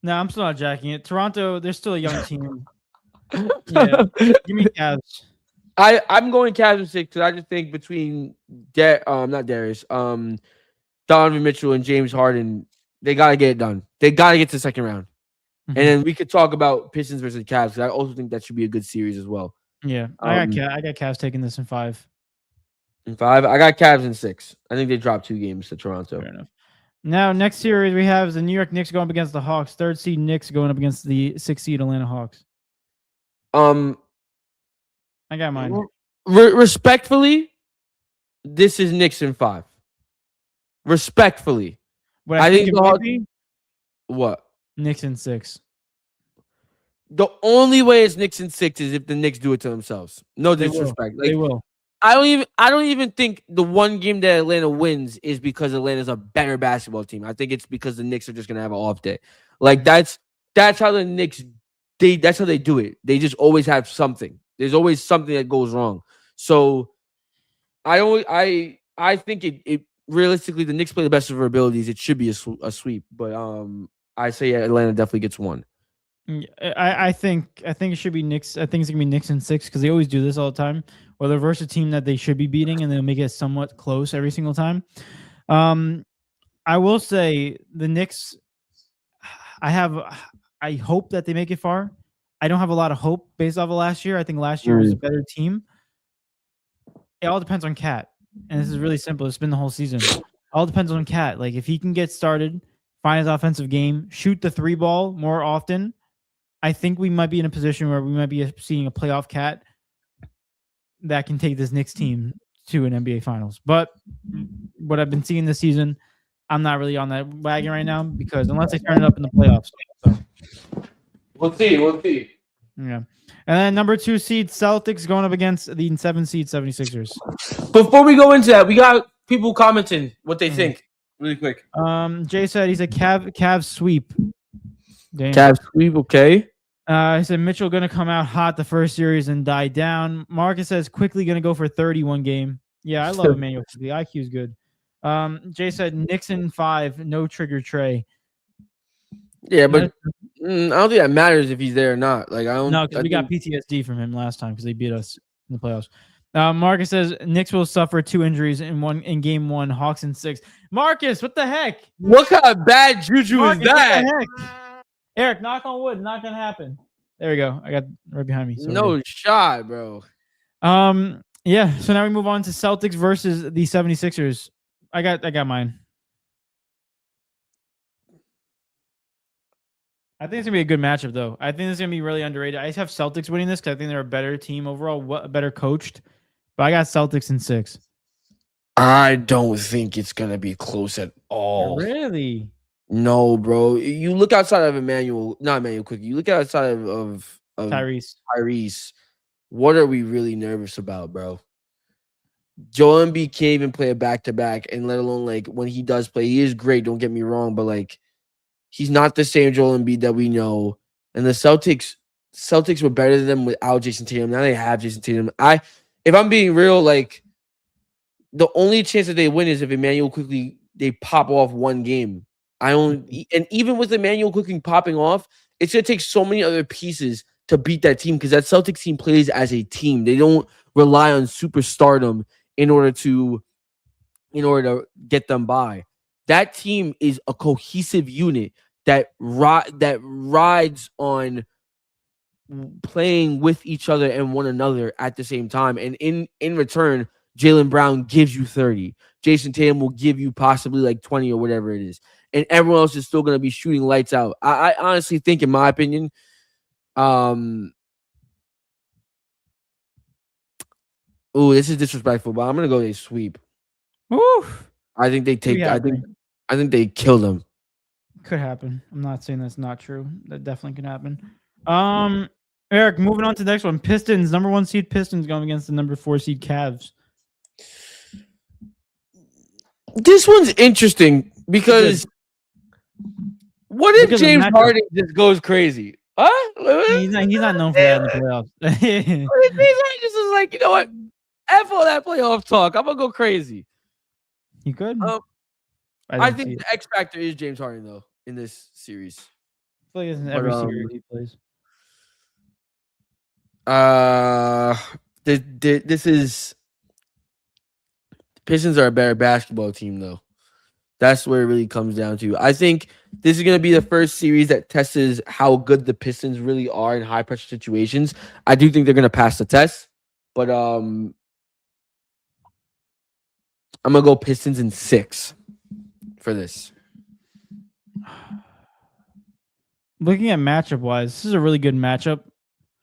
No, I'm still not jacking it. Toronto, they're still a young team. Yeah, give me Cavs. I'm going Cavs in 6 because I just think between not Darius, Donovan Mitchell and James Harden, they gotta get it done. They gotta get to the second round. And then we could talk about Pistons versus Cavs because I also think that should be a good series as well. Yeah, I got Cavs taking this in 5. In 5, I got Cavs in 6. I think they dropped 2 games to Toronto. Fair enough. Now, next series we have is the New York Knicks going up against the Hawks. 3rd seed Knicks going up against the 6th seed Atlanta Hawks. I got mine. Respectfully, this is Knicks in 5. Respectfully, What I think it might be? What? Knicks in 6. The only way it's Knicks in 6 is if the Knicks do it to themselves. No disrespect. They will. I don't even think the one game that Atlanta wins is because Atlanta's a better basketball team. I think it's because the Knicks are just gonna have an off day. Like that's how the Knicks that's how they do it. They just always have something. There's always something that goes wrong. So I think it realistically the Knicks play the best of their abilities. It should be a sweep, but I say Atlanta definitely gets 1. I think it should be Knicks. I think it's gonna be Knicks in 6 because they always do this all the time. Or they're versus a team that they should be beating, and they'll make it somewhat close every single time. I will say the Knicks. I hope that they make it far. I don't have a lot of hope based off of last year. I think last year was a better team. It all depends on Cat, and this is really simple. It's been the whole season. It all depends on Cat. Like if he can get started, find his offensive game, shoot the 3 ball more often. I think we might be in a position where we might be seeing a playoff Cat that can take this Knicks team to an NBA Finals. But what I've been seeing this season, I'm not really on that wagon right now because unless they turn it up in the playoffs. So. We'll see. Yeah. And then number 2 seed Celtics going up against the 7 seed 76ers. Before we go into that, we got people commenting what they think really quick. Jay said he's a Cavs sweep. Damn. Cavs sweep, okay. He said Mitchell going to come out hot the first series and die down. Marcus says quickly going to go for 31 game. Yeah, I love Emmanuel. The IQ is good. Jay said Nixon 5, no trigger Trey. Yeah, but I don't think that matters if he's there or not. Like I don't. No, because we got PTSD from him last time because they beat us in the playoffs. Marcus says Knicks will suffer 2 injuries in game 1. Hawks in 6. Marcus, what the heck? What kind of bad juju Marcus, is that? What the heck? Eric, knock on wood, not gonna happen. There we go. I got right behind me. So no shot, bro. Yeah. So now we move on to Celtics versus the 76ers. I got mine. I think it's gonna be a good matchup, though. I think it's gonna be really underrated. I just have Celtics winning this because I think they're a better team overall, better coached. But I got Celtics in 6. I don't think it's gonna be close at all. Really? No, bro. You look outside of not Emmanuel quick. You look outside of Tyrese. What are we really nervous about, bro? Joel Embiid can't even play a back-to-back, and let alone like when he does play, he is great. Don't get me wrong, but like he's not the same Joel Embiid that we know. And the Celtics were better than them without Jason Tatum. Now they have Jason Tatum. If I'm being real, like the only chance that they win is if Emmanuel quickly they pop off one game. And even with Emmanuel quickly popping off, it's gonna take so many other pieces to beat that team because that Celtics team plays as a team. They don't rely on superstardom in order to get them by. That team is a cohesive unit that rides on playing with each other and one another at the same time. And in return, Jaylen Brown gives you 30. Jason Tatum will give you possibly like 20 or whatever it is. And everyone else is still going to be shooting lights out. I honestly think, in my opinion, this is disrespectful, but I'm going to go with a sweep. Woo! I think they take. I think they kill them. Could happen. I'm not saying that's not true. That definitely could happen. Eric, moving on to the next one. Pistons, number 1 seed Pistons going against the number 4 seed Cavs. This one's interesting because what if James Harden just goes crazy? Huh? He's not known for that in the playoffs. James Harden just is like, you know what? F all that playoff talk. I'm gonna go crazy. He could. I think the X factor is James Harden though in this series. I feel like it's in every series he plays. This is Pistons are a better basketball team though. That's where it really comes down to. I think this is going to be the first series that tests how good the Pistons really are in high pressure situations. I do think they're going to pass the test, but I'm going to go Pistons in 6 for this. Looking at matchup wise, this is a really good matchup.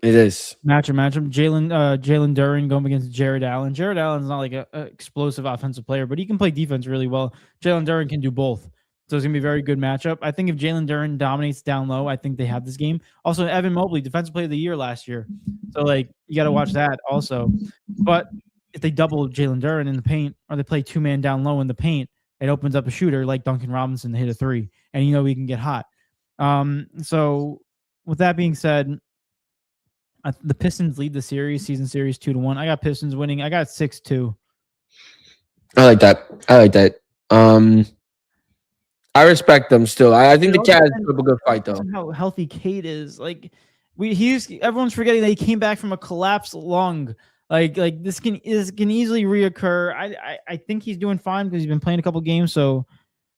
It is. Matchup. Jalen Duren going against Jared Allen. Jared Allen's not like an explosive offensive player, but he can play defense really well. Jalen Duren can do both. So it's going to be a very good matchup. I think if Jalen Duren dominates down low, I think they have this game. Also, Evan Mobley, defensive player of the year last year. So, like, you got to watch that also. But if they double Jalen Duren in the paint or they play 2-man down low in the paint, it opens up a shooter like Duncan Robinson to hit a 3. And, we can get hot. So, with that being said, the Pistons lead the season series 2-1. I got Pistons winning. I got 6-2. I like that. I respect them still. I think the Cavs put up a good fight though. How healthy Cade is. Like everyone's forgetting that he came back from a collapsed lung. Like this can easily reoccur. I think he's doing fine because he's been playing a couple games. So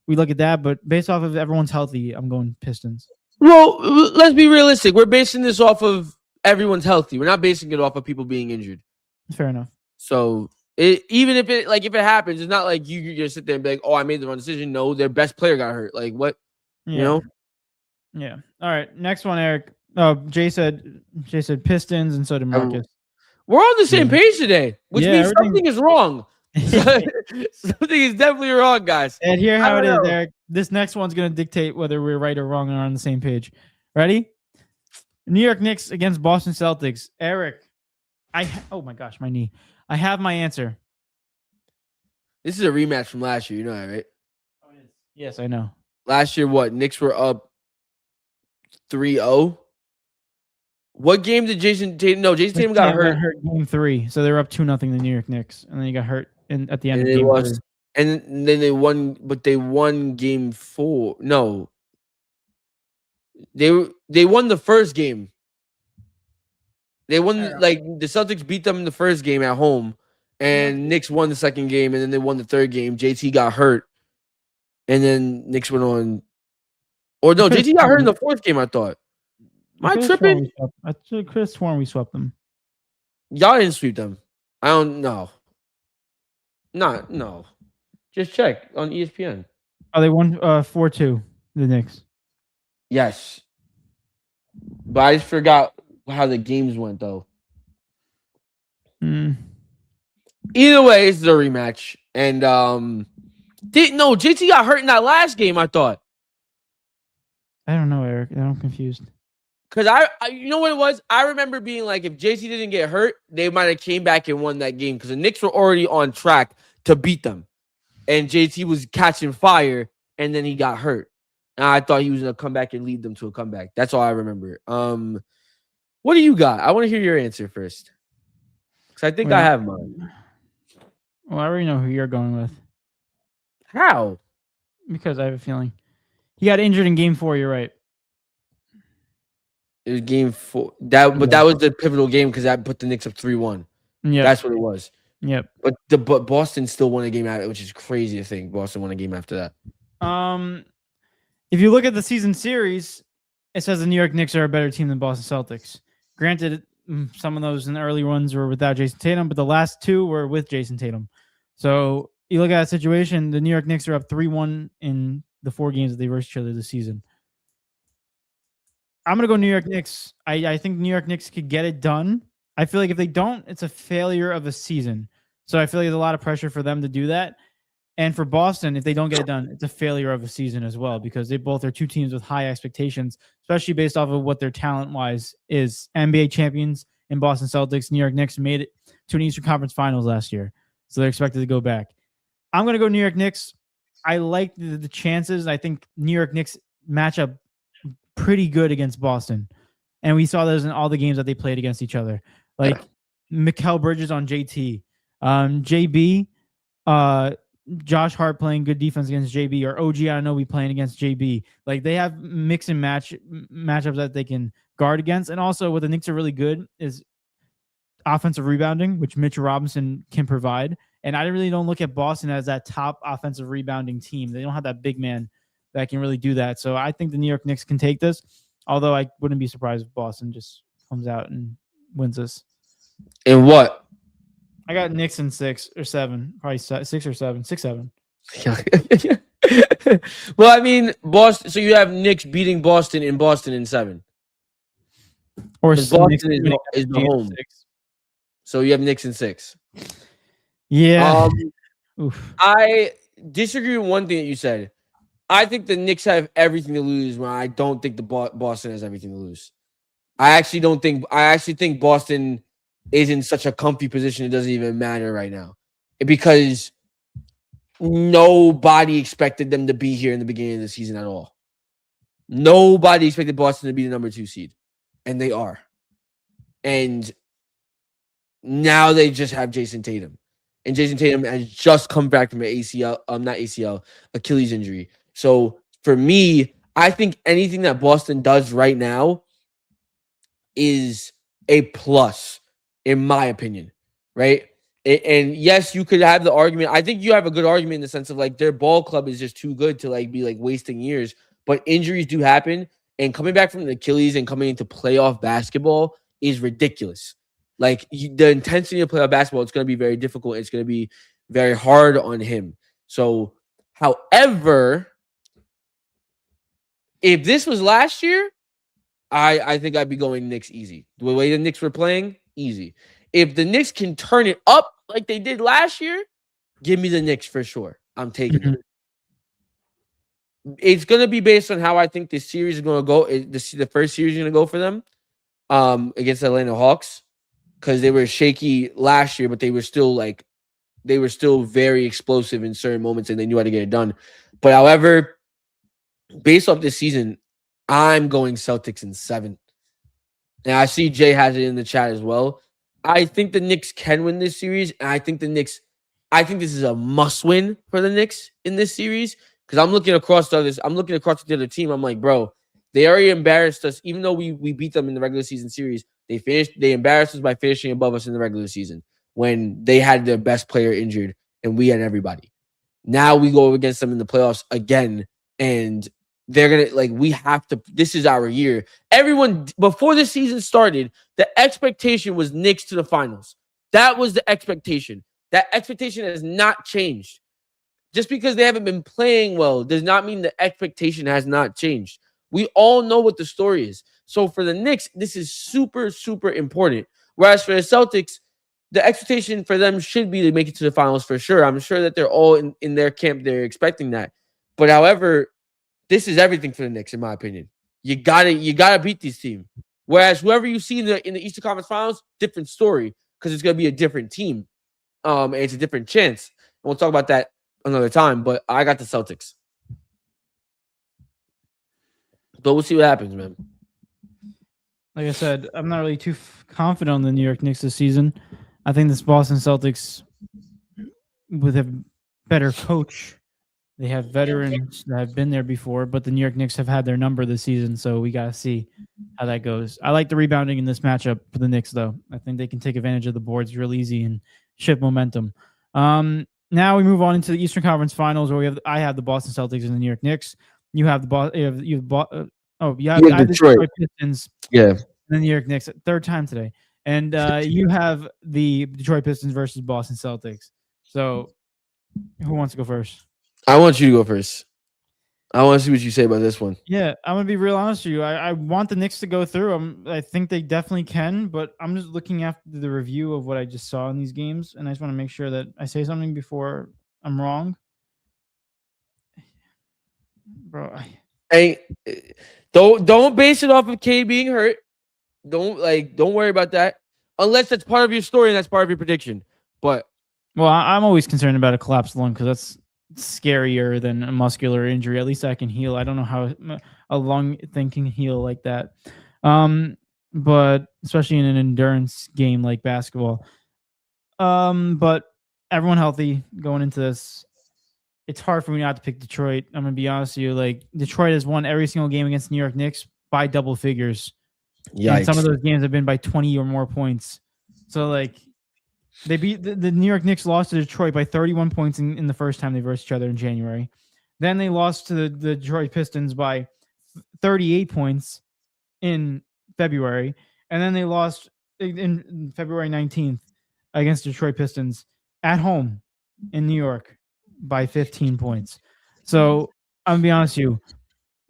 we look at that. But based off of everyone's healthy, I'm going Pistons. Well, let's be realistic. We're basing this off of everyone's healthy. We're not basing it off of people being injured. Fair enough. So even if it happens, it's not like you just sit there and be like, oh, I made the wrong decision. No, their best player got hurt. Like what? Yeah. You know? Yeah. All right. Next one, Eric. Jay said Pistons, and so did Marcus. We're on the same page today, which means something is wrong. Something is definitely wrong, guys. And here how it is, Eric. This next one's gonna dictate whether we're right or wrong and on the same page. Ready? New York Knicks against Boston Celtics. Eric, oh my gosh, my knee. I have my answer. This is a rematch from last year. You know that, right? Oh, it is. Yes, I know. Last year, what? Knicks were up 3-0. What game did Jason Tatum? No, Jason Tatum got hurt. Game 3, so they were up 2-0 the New York Knicks, and then he got hurt at the end And of they game lost. 3. And then they won, but they won game 4. No, they won the first game. They won, like, the Celtics beat them in the first game at home, and Knicks won the second game, and then they won the third game. JT got hurt, and then Knicks went on. Or no, JT got hurt in the fourth game, I thought. Am I tripping? I could have sworn we swept them. Y'all didn't sweep them. I don't know. No. Just check on ESPN. Oh, they won 4-2, the Knicks. Yes. But I just forgot how the games went, though. Either way, it's a rematch. And JT got hurt in that last game, I thought. I don't know, Eric. I'm confused. Because I you know what it was? I remember being like, if JT didn't get hurt, they might have came back and won that game because the Knicks were already on track to beat them. And JT was catching fire, and then he got hurt. And I thought he was going to come back and lead them to a comeback. That's all I remember. What do you got? I want to hear your answer first. Because I think I have mine. Well, I already know who you're going with. How? Because I have a feeling. He got injured in game 4, you're right. It was game 4. That was the pivotal game because that put the Knicks up 3-1. Yeah, that's what it was. Yep. But Boston still won a game out, which is crazy to think. Boston won a game after that. If you look at the season series, it says the New York Knicks are a better team than Boston Celtics. Granted, some of those in the early ones were without Jason Tatum, but the last 2 were with Jason Tatum. So you look at that situation, the New York Knicks are up 3-1 in the 4 games that they versed each other this season. I'm going to go New York Knicks. I think New York Knicks could get it done. I feel like if they don't, it's a failure of a season. So I feel like there's a lot of pressure for them to do that. And for Boston, if they don't get it done, it's a failure of a season as well because they both are 2 teams with high expectations, especially based off of what their talent-wise is. NBA champions in Boston Celtics, New York Knicks made it to an Eastern Conference Finals last year. So they're expected to go back. I'm going to go New York Knicks. I like the chances. I think New York Knicks match up pretty good against Boston. And we saw those in all the games that they played against each other. Like Mikal Bridges on JT. JB, Josh Hart playing good defense against JB, or OG Anunoby playing against JB. Like they have mix and matchups that they can guard against. And also what the Knicks are really good is offensive rebounding, which Mitch Robinson can provide. And I really don't look at Boston as that top offensive rebounding team. They don't have that big man that can really do that. So I think the New York Knicks can take this, although I wouldn't be surprised if Boston just comes out and wins this. And what? I got Knicks in 6 or 7, probably 6 or 7, 6-7. Well, I mean, Boston. So you have Knicks beating Boston in 7. Or Boston is the home. 6. So you have Knicks in 6. Yeah. I disagree with one thing that you said. I think the Knicks have everything to lose when I don't think the Boston has everything to lose. I actually think Boston is in such a comfy position it doesn't even matter right now. Because nobody expected them to be here in the beginning of the season at all. Nobody expected Boston to be the number 2 seed. And they are. And now they just have Jason Tatum. And Jason Tatum has just come back from an Achilles injury. So for me, I think anything that Boston does right now is a plus, in my opinion, right? And yes, you could have the argument. I think you have a good argument in the sense of like their ball club is just too good to like be like wasting years. But injuries do happen, and coming back from an Achilles and coming into playoff basketball is ridiculous. Like the intensity of playoff basketball, it's going to be very difficult. It's going to be very hard on him. So, however, if this was last year, I think I'd be going Knicks easy. The way the Knicks were playing, easy. If the Knicks can turn it up like they did last year, give me the Knicks for sure. I'm taking it. It's going to be based on how I think this series is going to go. The first series is going to go for them. against the Atlanta Hawks because they were shaky last year, but they were still very explosive in certain moments and they knew how to get it done. But however, based off this season, I'm going Celtics in 7. And I see Jay has it in the chat as well. I think the Knicks can win this series, and I think this is a must win for the Knicks in this series because I'm looking across the other team. I'm like, bro, they already embarrassed us, even though we beat them in the regular season series. They embarrassed us by finishing above us in the regular season when they had their best player injured and we had everybody. Now we go against them in the playoffs again, and they're gonna we have to. This is our year. Everyone before the season started, the expectation was Knicks to the finals. That was the expectation. That expectation has not changed. Just because they haven't been playing well does not mean the expectation has not changed. We all know what the story is. So for the Knicks, this is super, super important. Whereas for the Celtics, the expectation for them should be to make it to the finals for sure. I'm sure that they're all in their camp. They're expecting that. But however, this is everything for the Knicks, in my opinion. You gotta beat this team. Whereas whoever you see in the Eastern Conference Finals, different story because it's gonna be a different team. And it's a different chance. And we'll talk about that another time. But I got the Celtics. But we'll see what happens, man. Like I said, I'm not really too confident on the New York Knicks this season. I think this Boston Celtics, with a better coach, they have veterans that have been there before, but the New York Knicks have had their number this season, so we got to see how that goes. I like the rebounding in this matchup for the Knicks, though. I think they can take advantage of the boards real easy and shift momentum. Now we move on into the Eastern Conference Finals, where I have the Boston Celtics and the New York Knicks. You have the Detroit Pistons. Yeah. And the New York Knicks, third time today. And you have the Detroit Pistons versus Boston Celtics. So who wants to go first? I want you to go first. I want to see what you say about this one. Yeah, I'm going to be real honest with you. I want the Knicks to go through. I think they definitely can, but I'm just looking after the review of what I just saw in these games, and I just want to make sure that I say something before I'm wrong. Bro, don't base it off of Cade being hurt. Don't worry about that. Unless that's part of your story and that's part of your prediction. But I'm always concerned about a collapsed lung because that's scarier than a muscular injury. At least I can heal. I don't know how a lung thing can heal like that. But especially in an endurance game like basketball. But everyone healthy going into this. It's hard for me not to pick Detroit. I'm gonna be honest with you. Like Detroit has won every single game against New York Knicks by double figures. Yikes. And some of those games have been by 20 or more points. So like they beat the New York Knicks lost to Detroit by 31 points in the first time they versed each other in January. Then they lost to the Detroit Pistons by 38 points in February. And then they lost in February 19th against Detroit Pistons at home in New York by 15 points. So I'm gonna be honest with you.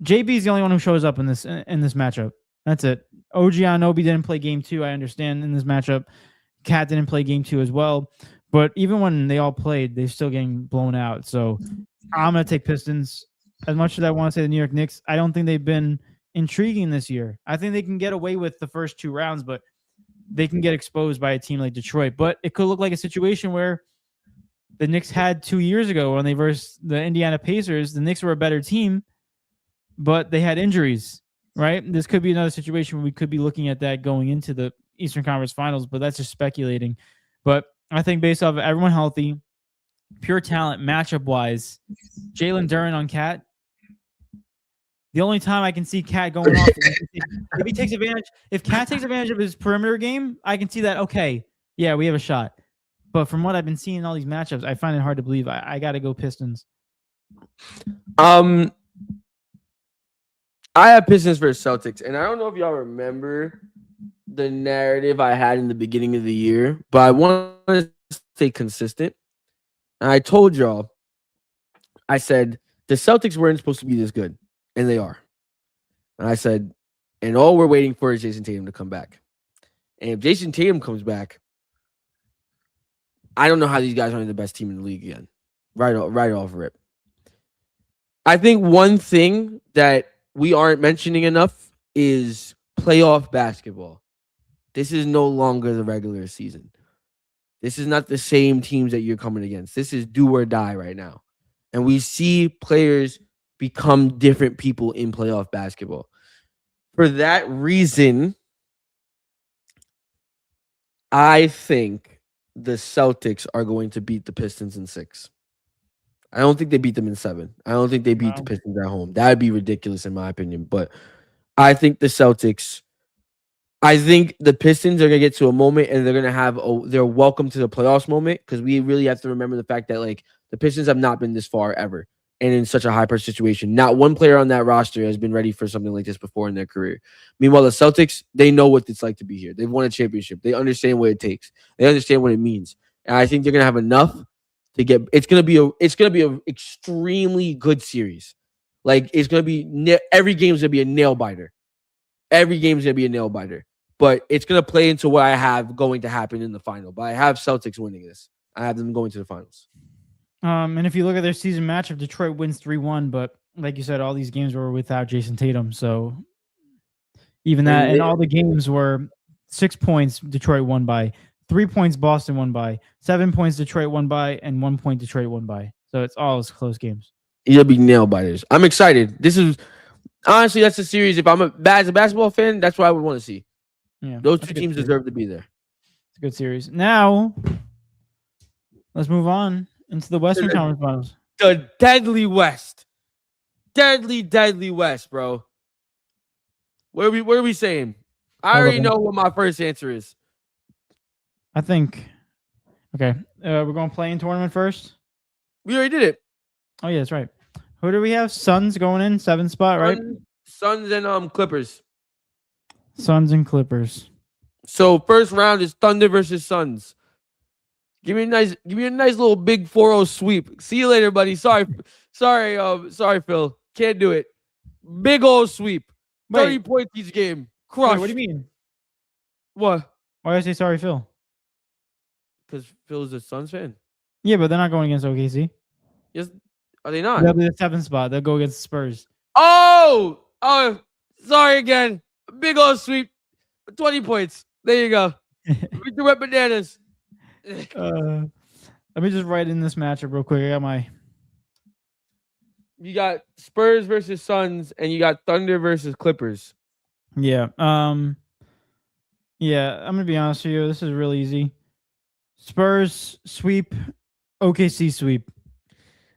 JB is the only one who shows up in this matchup. That's it. OG Anunoby didn't play game 2. I understand in this matchup. Cat didn't play game 2 as well. But even when they all played, they're still getting blown out. So I'm going to take Pistons. As much as I want to say the New York Knicks, I don't think they've been intriguing this year. I think they can get away with the first 2 rounds, but they can get exposed by a team like Detroit. But it could look like a situation where the Knicks had 2 years ago when they versed the Indiana Pacers. The Knicks were a better team, but they had injuries. Right? This could be another situation where we could be looking at that going into the Eastern Conference Finals, but that's just speculating. But I think based off of everyone healthy, pure talent, matchup-wise, Jalen Duren on Cat, the only time I can see Cat going off if he takes advantage, if Cat takes advantage of his perimeter game, I can see that, okay, yeah, we have a shot. But from what I've been seeing in all these matchups, I find it hard to believe. I got to go Pistons. I have Pistons versus Celtics, and I don't know if y'all remember the narrative I had in the beginning of the year, but I want to stay consistent. And I told y'all, I said, the Celtics weren't supposed to be this good, and they are. And I said, and all we're waiting for is Jason Tatum to come back. And if Jason Tatum comes back, I don't know how these guys aren't the best team in the league again. Right off rip. I think one thing that we aren't mentioning enough is playoff basketball. This is no longer the regular season. This is not the same teams that you're coming against. This is do or die right now. And we see players become different people in playoff basketball. For that reason, I think the Celtics are going to beat the Pistons in 6. I don't think they beat them in 7. I don't think they beat the Pistons at home. That would be ridiculous in my opinion. But I think the Celtics. I think the Pistons are going to get to a moment and they're going to have their welcome to the playoffs moment, because we really have to remember the fact that like the Pistons have not been this far ever and in such a high pressure situation. Not one player on that roster has been ready for something like this before in their career. Meanwhile, the Celtics, they know what it's like to be here. They've won a championship. They understand what it takes. They understand what it means. And I think they're going to have enough to get it's going to be a extremely good series. Like it's going to be every game's going to be a nail biter. Every game's going to be a nail biter. But it's going to play into what I have going to happen in the final. But I have Celtics winning this. I have them going to the finals. And if you look at their season matchup, Detroit wins 3-1. But like you said, all these games were without Jason Tatum. So even that, and all the games were 6 points Detroit won by, 3 points Boston won by, 7 points Detroit won by, and 1 point Detroit won by. So it's all close games. It'll be nail biters. I'm excited. This is honestly, that's a series. If I'm as a basketball fan, that's what I would want to see. Yeah, those two teams deserve to be there. It's a good series. Now, let's move on into the Western Conference Finals. The deadly West. Deadly West, bro. What are we saying? I already know what my first answer is. I think. Okay. We're going to play in tournament first? We already did it. Oh, yeah, that's right. Who do we have? Suns going in, 7th spot, right? Suns and Clippers. Suns and Clippers. So first round is Thunder versus Suns. Give me a nice little big 4-0 sweep. See you later, buddy. Sorry, Phil. Can't do it. Big old sweep. 30 points each game. Crush. Wait, what do you mean? What? Why did I say sorry, Phil? Because Phil's a Suns fan. Yeah, but they're not going against OKC. Yes, are they not? They'll be the 7th spot. They'll go against the Spurs. Oh, sorry again. Big old sweep. 20 points. There you go. Victor wet bananas. Let me just write in this matchup real quick. I got You got Spurs versus Suns, and you got Thunder versus Clippers. Yeah. Yeah, I'm gonna be honest with you. This is really easy. Spurs sweep, OKC sweep.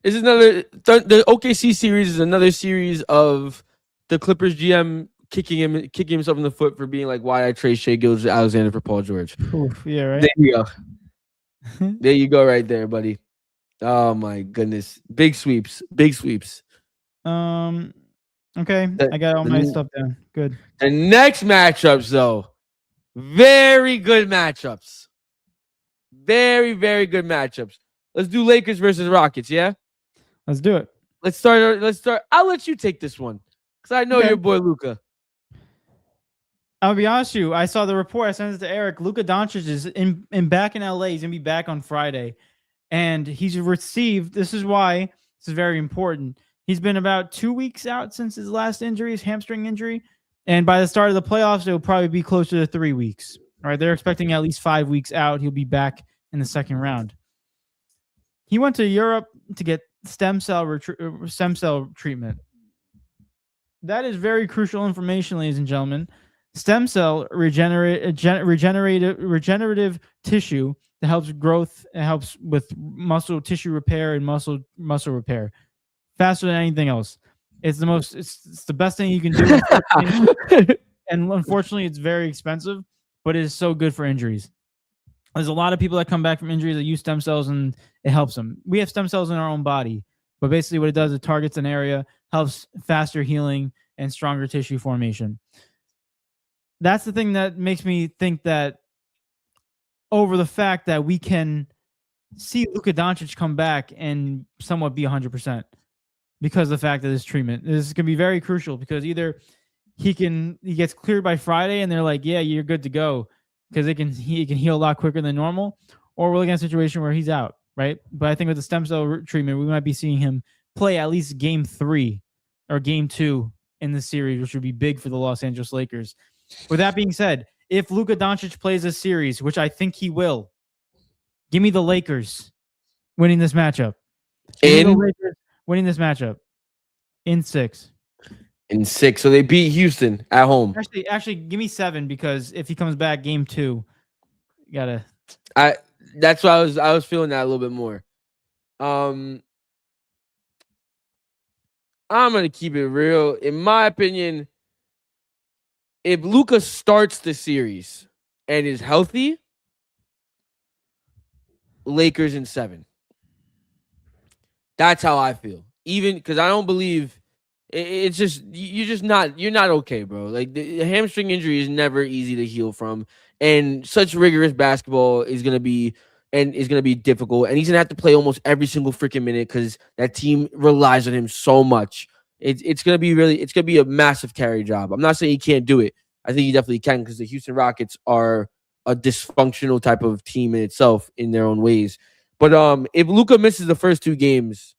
This is the OKC series is another series of the Clippers GM kicking himself in the foot for being like, why I trade Shai Gilgeous-Alexander for Paul George. Oof, yeah, right. There you go. There you go, right there, buddy. Oh my goodness, big sweeps. Okay, I got all my stuff down. Good. The next matchups, though, very good matchups. Very good matchups. Let's do Lakers versus Rockets. Yeah, let's do it. Let's start. I'll let you take this one because I know your boy Luka. I'll be honest with you. I saw the report. I sent it to Eric. Luka Doncic is back in LA. He's gonna be back on Friday, and he's received. This is why this is very important. He's been about 2 weeks out since his last injury, his hamstring injury, and by the start of the playoffs, it'll probably be closer to 3 weeks. All right, they're expecting at least 5 weeks out. He'll be back in the second round. He went to Europe to get stem cell treatment. That is very crucial information, ladies and gentlemen. Stem cell regenerative tissue that helps growth and helps with muscle tissue repair and muscle repair faster than anything else. It's the best thing you can do. And unfortunately, it's very expensive, but it is so good for injuries. There's a lot of people that come back from injuries that use stem cells and it helps them. We have stem cells in our own body, but basically what it does, it targets an area, helps faster healing and stronger tissue formation. That's the thing that makes me think that over the fact that we can see Luka Doncic come back and somewhat be 100% because of the fact of this treatment. This is going to be very crucial because either he gets cleared by Friday and they're like, yeah, you're good to go because he can heal a lot quicker than normal, or we're looking at a situation where he's out, right? But I think with the stem cell treatment, we might be seeing him play at least game 3 or game 2 in the series, which would be big for the Los Angeles Lakers. With that being said, if Luka Doncic plays a series, which I think he will, give me the Lakers winning this matchup. Give me the Lakers winning this matchup in 6. In 6, so they beat Houston at home. Actually, give me 7 because if he comes back game 2, you gotta. That's why I was feeling that a little bit more. I'm gonna keep it real. In my opinion, if Luka starts the series and is healthy, Lakers in 7. That's how I feel. Even because I don't believe it's just you're not okay, bro. Like the hamstring injury is never easy to heal from, and such rigorous basketball is gonna be difficult, and he's gonna have to play almost every single freaking minute because that team relies on him so much. It's gonna be a massive carry job. I'm not saying he can't do it. I think he definitely can because the Houston Rockets are a dysfunctional type of team in itself in their own ways. But if Luka misses the first 2 games,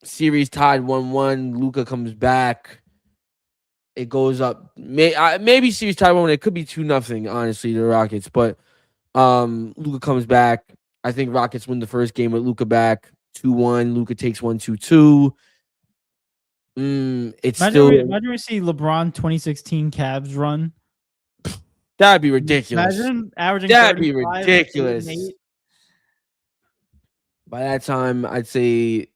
series tied 1-1. Luka comes back. It goes up. Maybe series tied 1-1. It could be 2-0. Honestly, the Rockets. But Luka comes back. I think Rockets win the first game with Luka back 2-1. Luka takes 1-2-2. Imagine we see LeBron 2016 Cavs run. That'd be ridiculous. Imagine averaging. That'd be ridiculous. By that time, I'd say.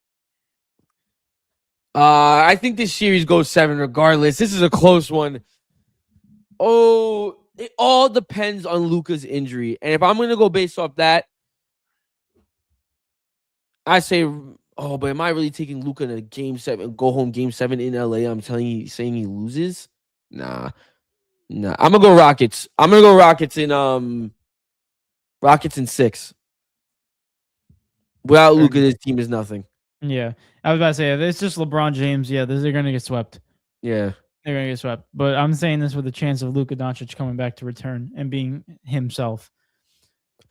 I think this series goes 7 regardless. This is a close one. Oh, it all depends on Luka's injury. And if I'm going to go based off that, I say, but am I really taking Luka in a game 7, go home game 7 in LA? I'm saying he loses? Nah. I'm going to go Rockets. I'm going to go Rockets in 6. Without Luka, this team is nothing. Yeah. I was about to say, if it's just LeBron James, they're going to get swept. Yeah. They're going to get swept. But I'm saying this with a chance of Luka Doncic coming back to return and being himself.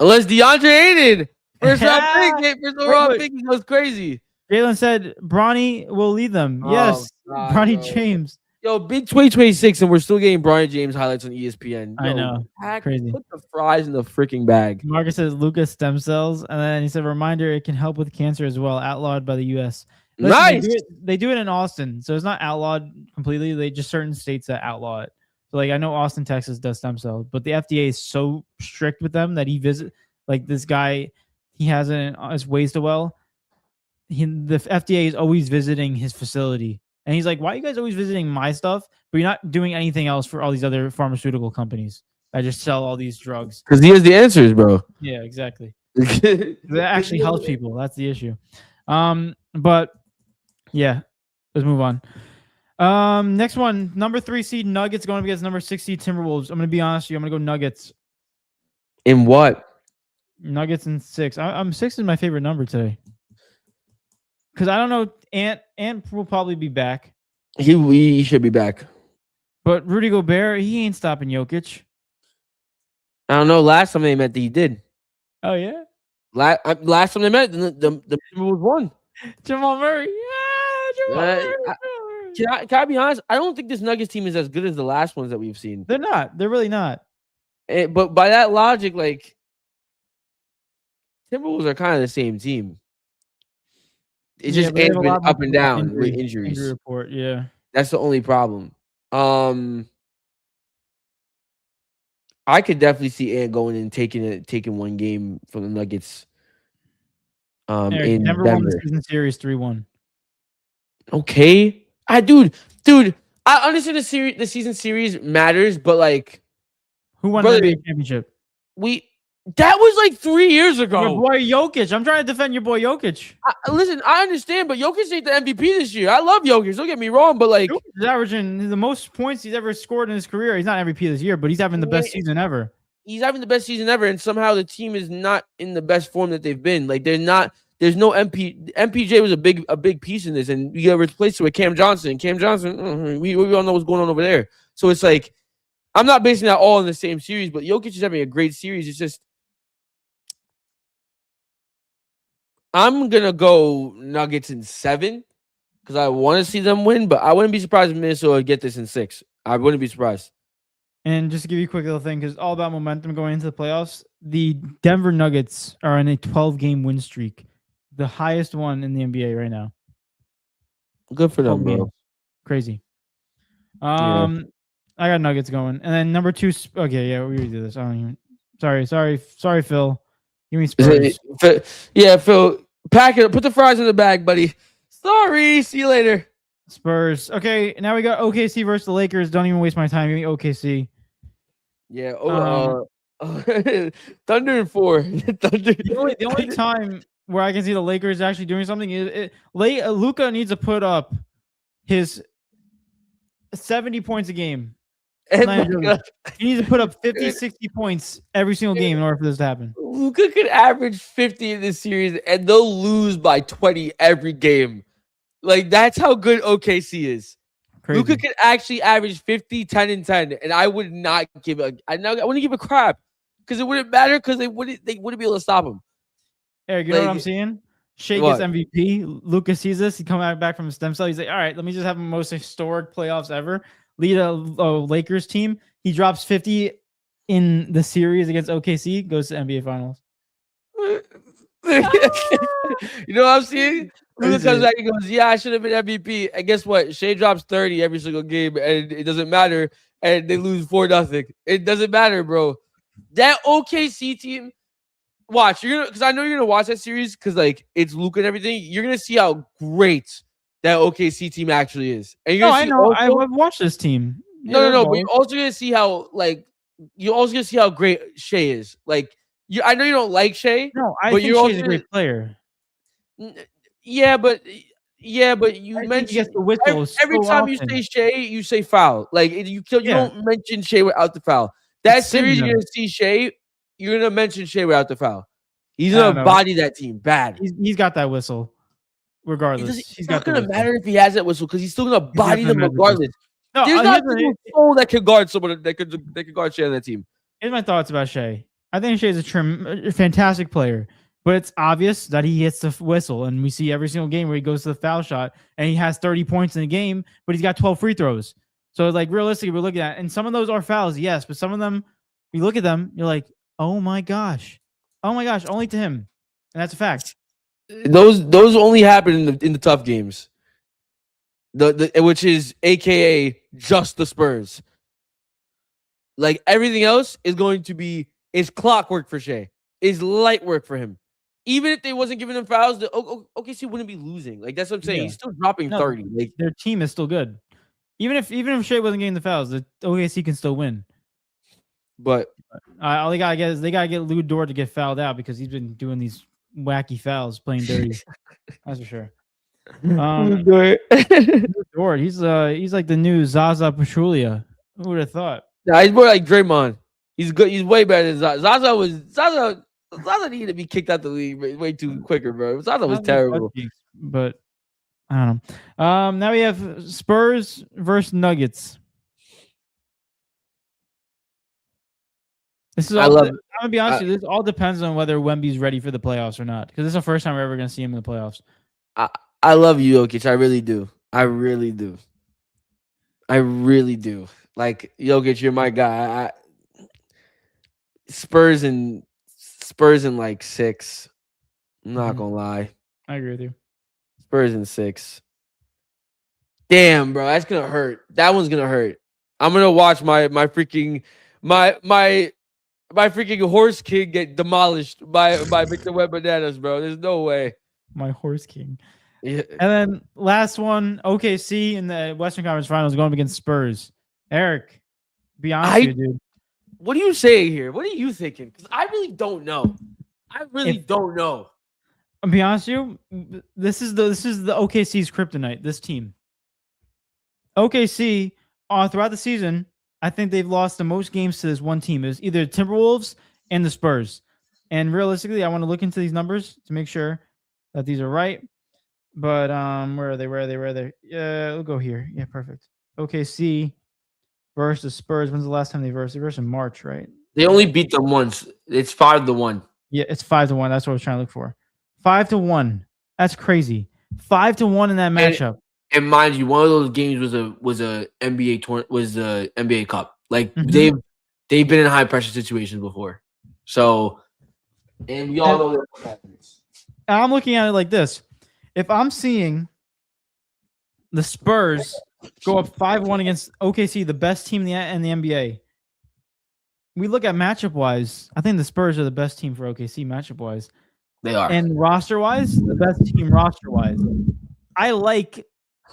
Unless DeAndre Ayton, first overall pick, he goes crazy. Jalen said Bronny will lead them. Yes, God, Bronny James. Yo, big 2026, and we're still getting Bronny James highlights on ESPN. I know. Crazy. Put the fries in the freaking bag. Marcus says Luka stem cells, and then he said, reminder, it can help with cancer as well, outlawed by the U.S. Listen, nice. They do it in Austin, so it's not outlawed completely. They just certain states that outlaw it. So, like, I know Austin, Texas does stem cells, but the FDA is so strict with them that this guy, he has it in his waste a well. The FDA is always visiting his facility. And he's like, why are you guys always visiting my stuff, but you're not doing anything else for all these other pharmaceutical companies that just sell all these drugs? Because he has the answers, bro. Yeah, exactly. That actually helps people. That's the issue. But yeah, let's move on. Next one, number 3 seed Nuggets going up against number 6 seed Timberwolves. I'm going to be honest with you. I'm going to go Nuggets. In what? Nuggets in 6. 6 is my favorite number today. Because I don't know, Ant will probably be back. He should be back. But Rudy Gobert, he ain't stopping Jokic. I don't know. Last time they met, he did. Oh, yeah? Last time they met, the Timberwolves won. Jamal Murray. Yeah, Jamal Murray. Can I be honest? I don't think this Nuggets team is as good as the last ones that we've seen. They're not. They're really not. But by that logic, like, Timberwolves are kind of the same team. It's just been up and down with injuries. Injury report, yeah. That's the only problem. I could definitely see Ant going and taking one game from the Nuggets. In Denver won the season series 3-1. Okay, dude, I understand the season series matters, but like, who won the NBA championship? That was like 3 years ago. Your boy Jokic. I'm trying to defend your boy Jokic. Listen, I understand, but Jokic ain't the MVP this year. I love Jokic. Don't get me wrong, but like, Jokic is averaging the most points he's ever scored in his career. He's not MVP this year, but he's having the best season ever. He's having the best season ever, and somehow the team is not in the best form that they've been. Like, there's no MPJ was a big piece in this, and you got replaced it with Cam Johnson. Cam Johnson, we all know what's going on over there. So it's like, I'm not basing that all in the same series, but Jokic is having a great series. It's just, I'm going to go Nuggets in 7 because I want to see them win, but I wouldn't be surprised if Minnesota get this in 6. I wouldn't be surprised. And just to give you a quick little thing, because all about momentum going into the playoffs, the Denver Nuggets are on a 12-game win streak, the highest one in the NBA right now. Good for them, 12 games. bro. Crazy. Yeah. I got Nuggets going, and then number 2. Okay, yeah, we already do this. I don't even. Sorry, Phil. Give me Spurs. Yeah, Phil. Pack it. Put the fries in the bag, buddy. Sorry. See you later. Spurs. Okay, now we got OKC versus the Lakers. Don't even waste my time. Give me OKC. Yeah. Thunder and 4. Thunder. The only time where I can see the Lakers actually doing something is Luka needs to put up his 70 points a game. He needs to put up 50, 60 points every single game in order for this to happen. Luka could average 50 in this series, and they'll lose by 20 every game. Like, that's how good OKC is. Crazy. Luka could actually average 50, 10, and 10, and I would not give I wouldn't give a crap because it wouldn't matter because they wouldn't be able to stop him. Eric, you know what I'm seeing? Shea gets MVP. Luka sees this. He comes back from a stem cell. He's like, all right, let me just have the most historic playoffs ever. Lead a Lakers team. He drops 50 in the series against OKC. Goes to NBA Finals. You know what I'm seeing? Luka comes back and goes, yeah, I should have been MVP. And guess what? Shea drops 30 every single game, and it doesn't matter. And they lose 4-0. It doesn't matter, bro. That OKC team, watch. Because I know you're gonna watch that series because like it's Luka and everything. You're gonna see how great that OKC team actually is. And you're I know. I've watched this team. No. But you're also gonna see how great Shea is. Like I know you don't like Shea. No, I think Shea's a great player. Yeah, but you mentioned the whistle every time you say Shea, you say foul. Like you don't mention Shea without the foul. That series you're gonna see Shea, you're gonna mention Shea without the foul. He's gonna body that team bad. He's got that whistle, regardless. It's not gonna matter if he has that whistle because he's still gonna body them regardless. No, there's not a soul that can guard someone that could guard Shea on that team. Here's my thoughts about Shea. I think Shea's a fantastic player. But it's obvious that he hits the whistle, and we see every single game where he goes to the foul shot, and he has 30 points in the game, but he's got 12 free throws. So, like, realistically, we're looking at, and some of those are fouls, yes, but some of them, you look at them, you're like, oh my gosh, only to him, and that's a fact. Those only happen in the tough games, which is AKA just the Spurs. Like everything else is going to be clockwork for Shea, is light work for him. Even if they wasn't giving them fouls, the OKC wouldn't be losing. Like that's what I'm saying. Yeah. He's still dropping 30. Like their team is still good. Even if Shea wasn't getting the fouls, the OKC can still win. But all they gotta get is they gotta get Lou Dort to get fouled out because he's been doing these wacky fouls, playing dirty. That's for sure. Dort, he's like the new Zaza Pachulia. Who would have thought? Nah, he's more like Draymond. He's good. He's way better than Zaza. Zaza needed to be kicked out the league way too quicker, bro. Zaza was terrible. But I don't know. Now we have Spurs versus Nuggets. This is all. I'm gonna be honest with you. This all depends on whether Wemby's ready for the playoffs or not. Because this is the first time we're ever gonna see him in the playoffs. I love you, Jokic. I really do. I really do. Like Jokic, you're my guy. Spurs in like 6. I'm not gonna lie. I agree with you. Spurs in 6. Damn, bro, that's gonna hurt. That one's gonna hurt. I'm gonna watch my freaking horse king get demolished by Victor Webb Bananas, bro. There's no way. My horse king. Yeah. And then last one, OKC in the Western Conference Finals going up against Spurs. Eric, be honest with you, dude. What are you saying here? What are you thinking? Because I really don't know. Don't know. I'll be honest with you. This is the OKC's kryptonite. This team. OKC throughout the season, I think they've lost the most games to this one team. It was either the Timberwolves and the Spurs. And realistically, I want to look into these numbers to make sure that these are right. But where are they? Yeah, we'll go here. Yeah, perfect. OKC versus Spurs. When's the last time they versed? They versed in March, right? They only beat them once. It's 5-1. Yeah, it's 5-1. That's what I was trying to look for. 5-1. That's crazy. 5-1 in that matchup. And mind you, one of those games was a NBA tournament, was the NBA Cup. Like Mhm. they've been in high pressure situations before. So, and we all And know that what happens. I'm looking at it like this: if I'm seeing the Spurs go up 5-1 against OKC, the best team in the NBA, we look at matchup wise. I think the Spurs are the best team for OKC matchup wise, They are. and roster wise, the best team roster wise. I like,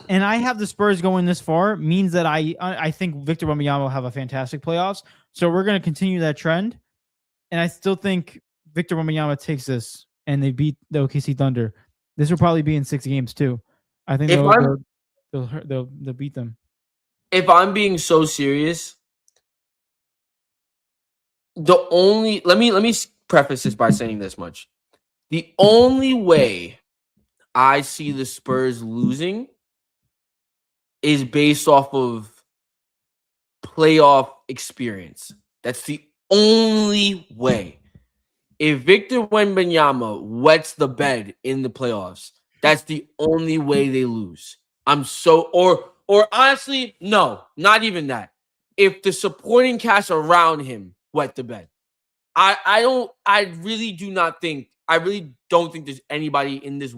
and I have the Spurs going this far means that I think Victor Wembanyama will have a fantastic playoffs. So we're going to continue that trend, and I still think Victor Wembanyama takes this, and they beat the OKC Thunder. This will probably be in 6 games too. I think If I'm they'll beat them. if I'm being so serious, let me preface this by saying this much. The only way I see the Spurs losing is based off of playoff experience. That's the only way. If Victor Wembanyama wets the bed in the playoffs, that's the only way they lose. Or honestly, no, not even that. If the supporting cast around him wet the bed, I really don't think there's anybody in this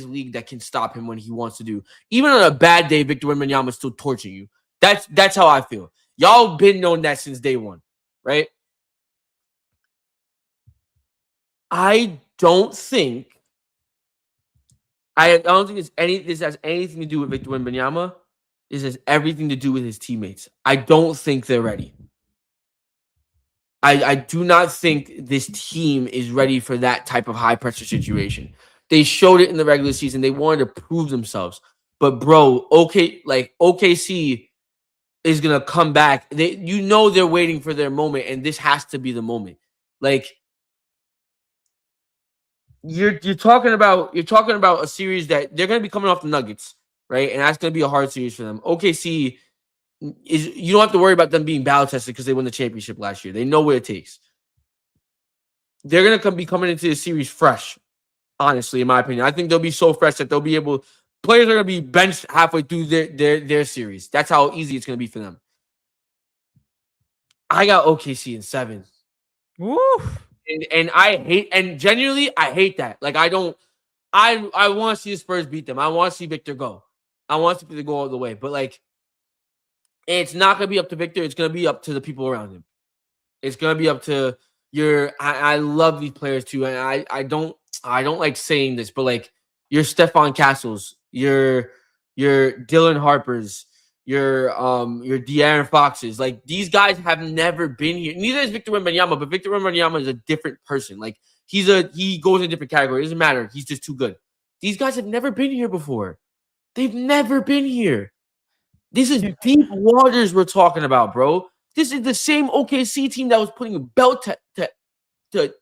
league that can stop him when he wants to do. Even on a bad day, Victor Wembanyama is still torching you. That's how I feel. Y'all been knowing that since day one, right? I don't think this has anything to do with Victor Wembanyama. This has everything to do with his teammates. I don't think they're ready. I do not think this team is ready for that type of high pressure situation. They showed it in the regular season. They wanted to prove themselves. But bro, OKC is gonna come back. They're waiting for their moment, and this has to be the moment. Like you're talking about a series that they're gonna be coming off the Nuggets, right? And that's gonna be a hard series for them. OKC you don't have to worry about them being battle tested because they won the championship last year. They know what it takes. They're gonna be coming into the series fresh. Honestly, in my opinion, I think they'll be so fresh that they'll be able. Players are gonna be benched halfway through their series. That's how easy it's gonna be for them. I got OKC in 7. Woo! And genuinely I hate that. Like I want to see the Spurs beat them. I want to see Victor go. I want to see Victor go all the way. But like, it's not gonna be up to Victor. It's gonna be up to the people around him. It's gonna be up to I love these players too, and I don't like saying this, but like your Stephon Castles, your Dylan Harpers, your De'Aaron Foxes, like these guys have never been here. Neither is Victor Wembanyama, but Victor Wembanyama is a different person. Like he goes in a different category. It doesn't matter. He's just too good. These guys have never been here before. They've never been here. This is deep waters we're talking about, bro. This is the same OKC team that was putting a belt to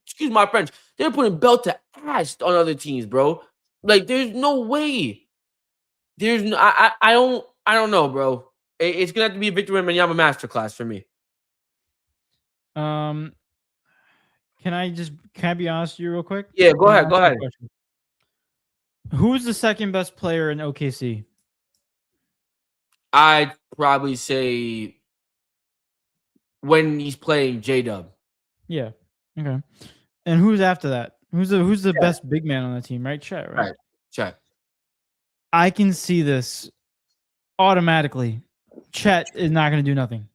excuse my French. They're putting belt to ass on other teams, bro. Like, there's no way. There's no, I don't know, bro. It's gonna have to be a Victor Wembanyama masterclass for me. Can I be honest with you real quick? Yeah, go ahead. Who's the second best player in OKC? I'd probably say when he's playing J-Dub. Yeah. Okay. And who's after that? Who's the best big man on the team? Right, Chet. Right. Chet. I can see this automatically. Chet is not going to do nothing.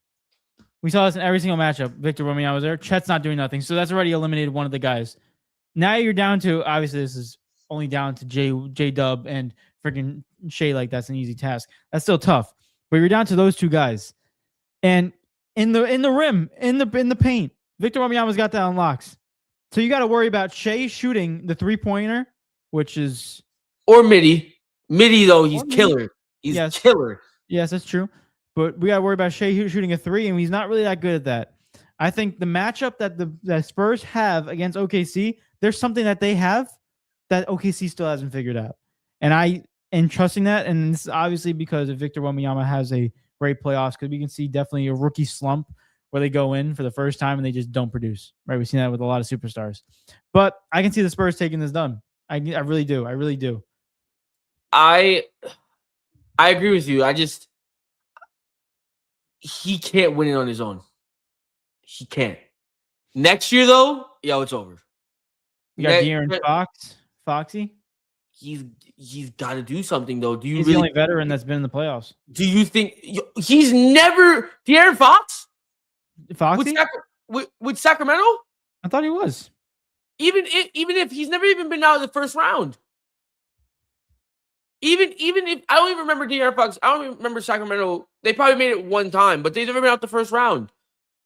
We saw this in every single matchup. Victor Wembanyama was there. Chet's not doing nothing, so that's already eliminated one of the guys. Now you're down to, obviously this is only down to J Dub and freaking Shea. Like, that's an easy task. That's still tough, but you're down to those two guys. And in the rim, in the paint, Victor Wembanyama's got that unlocks. So you got to worry about Shea shooting the 3-pointer, which is or Midi. Midi though, he's killer. He's killer. Yes, that's true. But we got to worry about Shea shooting a 3, and he's not really that good at that. I think the matchup that the Spurs have against OKC, there's something that they have that OKC still hasn't figured out. And I am trusting that, and this is obviously because of Victor Wembanyama has a great playoffs, because we can see definitely a rookie slump where they go in for the first time and they just don't produce. Right? We've seen that with a lot of superstars. But I can see the Spurs taking this done. I really do. I really do. I agree with you. He can't win it on his own. He can't. Next year though, yo, it's over. You got De'Aaron Foxy. He's got to do something though. He's the only veteran that's been in the playoffs. Do you think he's never De'Aaron Fox? Foxy with Sacramento? I thought he was. Even if he's never even been out of the first round. Even if I don't even remember De'Aaron Fox. I don't even remember Sacramento. They probably made it one time, but they've never been out the first round.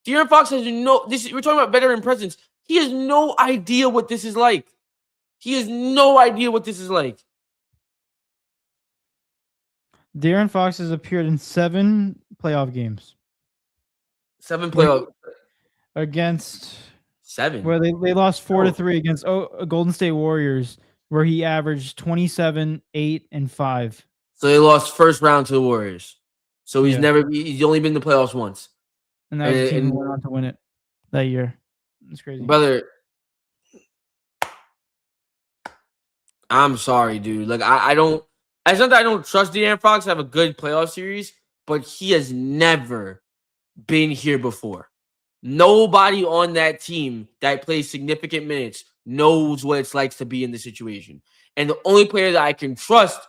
De'Aaron Fox has we're talking about veteran presence. He has no idea what this is like. He has no idea what this is like. De'Aaron Fox has appeared in 7 playoff games. 7 playoff against 7. Where they lost 4-3 against Golden State Warriors, where he averaged 27, 8, and 5. So they lost first round to the Warriors. So he's only been in the playoffs once. And that was the team who went on to win it that year. It's crazy. Brother, I'm sorry, dude. Like I don't. It's not that I don't trust De'Aaron Fox to have a good playoff series, but he has never been here before. Nobody on that team that plays significant minutes knows what it's like to be in the situation. And the only player that I can trust